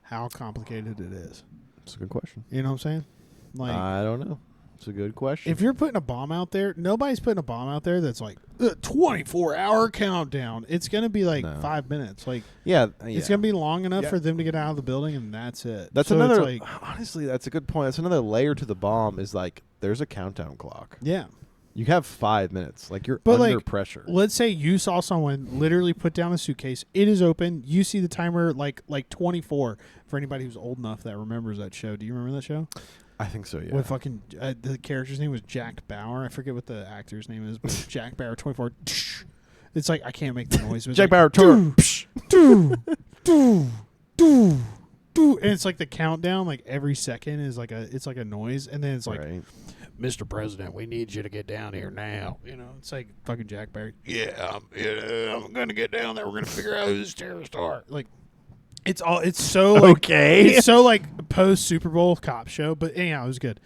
Speaker 2: how complicated it is?
Speaker 1: That's a good question.
Speaker 2: You know what I'm saying? Like,
Speaker 1: I don't know. It's a good question.
Speaker 2: If you're putting a bomb out there, nobody's putting a bomb out there that's like 24-hour countdown. It's going to be like 5 minutes. Like, it's going to be long enough for them to get out of the building, and that's it.
Speaker 1: That's
Speaker 2: so
Speaker 1: another.
Speaker 2: It's like,
Speaker 1: honestly, that's a good point. That's another layer to the bomb. Is like there's a countdown clock.
Speaker 2: Yeah.
Speaker 1: You have 5 minutes. Like you're under pressure.
Speaker 2: Let's say you saw someone literally put down a suitcase. It is open. You see the timer like 24. For anybody who's old enough that remembers that show, do you remember that show?
Speaker 1: I think so. Yeah.
Speaker 2: With fucking the character's name was Jack Bauer. I forget what the actor's name is, but Jack Bauer 24. It's like I can't make the noise.
Speaker 1: Jack Bauer 24.
Speaker 2: And it's like the countdown. Like every second is like a noise, and then it's like.
Speaker 1: Right.
Speaker 2: Mr. President, we need you to get down here now. You know, it's like fucking Jack Barry. I'm going to get down there. We're going to figure out who these terrorists are. Like, it's so like,
Speaker 1: okay.
Speaker 2: It's so like post Super Bowl cop show, but anyhow, it was good.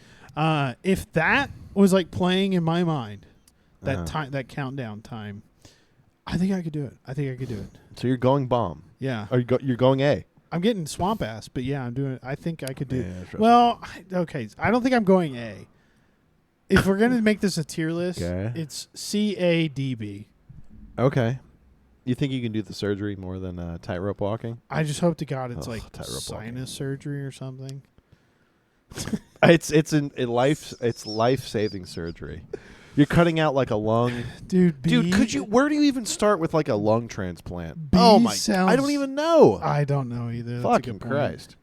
Speaker 2: If that was like playing in my mind, that time, that countdown time, I think I could do it.
Speaker 1: So you're going bomb.
Speaker 2: Yeah.
Speaker 1: Or you're going A.
Speaker 2: I'm getting swamp ass, but yeah, I'm doing it. I think I could do it.
Speaker 1: Sure.
Speaker 2: Well, okay. I don't think I'm going A. If we're going to make this a tier list, it's CADB.
Speaker 1: Okay. You think you can do the surgery more than tightrope walking?
Speaker 2: I just hope to God it's like
Speaker 1: sinus
Speaker 2: walking. Surgery or something.
Speaker 1: It's life-saving surgery. You're cutting out like a lung.
Speaker 2: Dude,
Speaker 1: where do you even start with like a lung transplant?
Speaker 2: Oh my
Speaker 1: God. I don't even know.
Speaker 2: I don't know either.
Speaker 1: Fucking Christ.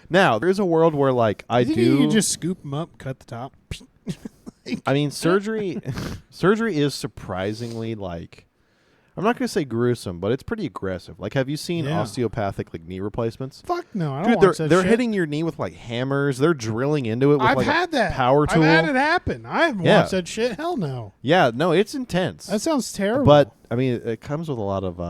Speaker 1: Now, there's a world where like
Speaker 2: you can just scoop them up, cut the top.
Speaker 1: I mean, surgery is surprisingly like, I'm not going to say gruesome, but it's pretty aggressive. Like, have you seen osteopathic like knee replacements?
Speaker 2: Fuck no, I don't watch that
Speaker 1: they're
Speaker 2: shit.
Speaker 1: hitting your knee with like hammers. They're drilling into it with power tool.
Speaker 2: I've had it happen. I haven't watched that shit. Hell no.
Speaker 1: Yeah, no, it's intense.
Speaker 2: That sounds terrible.
Speaker 1: But I mean, it comes with a lot of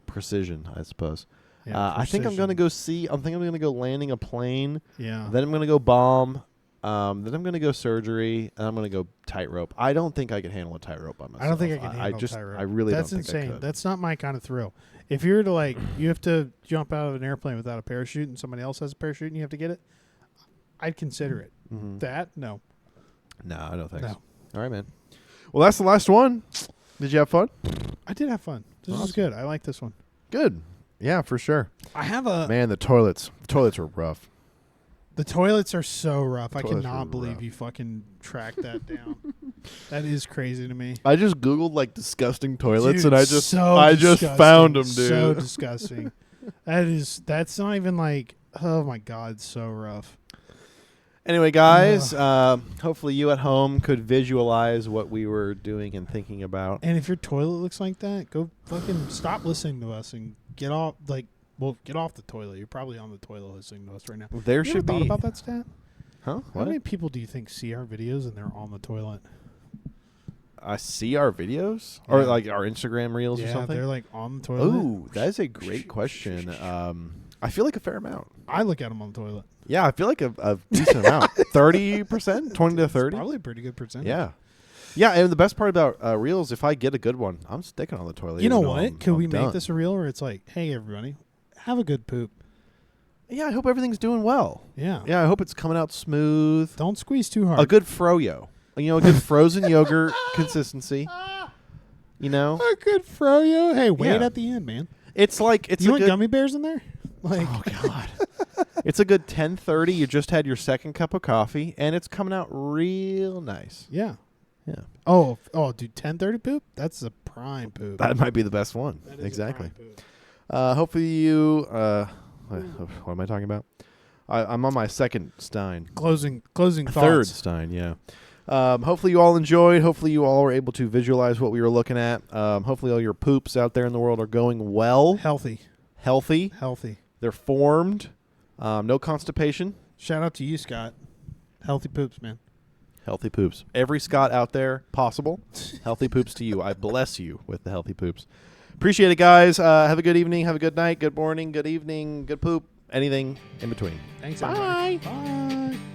Speaker 1: precision, I suppose.
Speaker 2: Yeah,
Speaker 1: I think I'm going to go I'm going to go landing a plane.
Speaker 2: Yeah.
Speaker 1: Then I'm going to go bomb. Then I'm going to go surgery, and I'm going to go tightrope. I don't think I can handle a tightrope by myself.
Speaker 2: I don't think I can handle tightrope.
Speaker 1: I really don't think
Speaker 2: insane.
Speaker 1: I could.
Speaker 2: That's not my kind of thrill. If you're to like, you have to jump out of an airplane without a parachute, and somebody else has a parachute, and you have to get it, I'd consider it.
Speaker 1: Mm-hmm.
Speaker 2: That no.
Speaker 1: No, I don't think
Speaker 2: so.
Speaker 1: All right, man. Well, that's the last one. Did you have fun?
Speaker 2: I did have fun. This was good. I like this one.
Speaker 1: Good. Yeah, for sure.
Speaker 2: I have a
Speaker 1: man. The toilets are rough.
Speaker 2: The toilets are so rough. I
Speaker 1: Toilets
Speaker 2: cannot
Speaker 1: are
Speaker 2: believe
Speaker 1: rough.
Speaker 2: you fucking tracked that down. That is crazy to me.
Speaker 1: I just Googled like disgusting toilets,
Speaker 2: Dude,
Speaker 1: and I just found them, dude.
Speaker 2: So disgusting. That's not even like, oh my God, it's so rough.
Speaker 1: Anyway, guys, hopefully you at home could visualize what we were doing and thinking about.
Speaker 2: And if your toilet looks like that, go fucking stop listening to us and get off. Well, get off the toilet. You're probably on the toilet listening to us right now.
Speaker 1: There should be.
Speaker 2: Thought about that stat?
Speaker 1: Huh?
Speaker 2: How many people do you think see our videos and they're on the toilet?
Speaker 1: See our videos or like our Instagram reels or something?
Speaker 2: They're like on the toilet.
Speaker 1: Oh, that is a great question. I feel like a fair amount.
Speaker 2: I look at them on the toilet.
Speaker 1: Yeah, I feel like a decent amount. 30%, 20 to 30.
Speaker 2: Probably a pretty good percentage.
Speaker 1: Yeah. Yeah, and the best part about reels, if I get a good one, I'm sticking on the toilet.
Speaker 2: You know what? Could we make this a reel where it's like, hey, everybody, have a good poop.
Speaker 1: Yeah, I hope everything's doing well.
Speaker 2: Yeah.
Speaker 1: Yeah, I hope it's coming out smooth.
Speaker 2: Don't squeeze too hard.
Speaker 1: A good froyo. You know, a good frozen yogurt consistency. You know?
Speaker 2: A good froyo. Hey, wait at the end, man.
Speaker 1: It's like it's
Speaker 2: you want gummy bears in there? Like,
Speaker 1: oh God. It's a good 10:30. You just had your second cup of coffee, and it's coming out real nice.
Speaker 2: Yeah.
Speaker 1: Yeah.
Speaker 2: Oh, dude, 10:30 poop? That's a prime poop.
Speaker 1: That might be the best one.
Speaker 2: That is
Speaker 1: exactly.
Speaker 2: a prime poop.
Speaker 1: Hopefully you. What am I talking about? I'm on my second Stein.
Speaker 2: Closing thoughts.
Speaker 1: Third Stein, yeah. Hopefully you all enjoyed. Hopefully you all were able to visualize what we were looking at. Hopefully all your poops out there in the world are going well.
Speaker 2: Healthy.
Speaker 1: They're formed. No constipation.
Speaker 2: Shout out to you, Scott. Healthy poops, man.
Speaker 1: Healthy poops. Every Scott out there possible. Healthy poops to you. I bless you with the healthy poops. Appreciate it, guys. Have a good evening. Have a good night. Good morning. Good evening. Good poop. Anything in between.
Speaker 2: Thanks,
Speaker 1: Bye.
Speaker 2: everybody. Bye.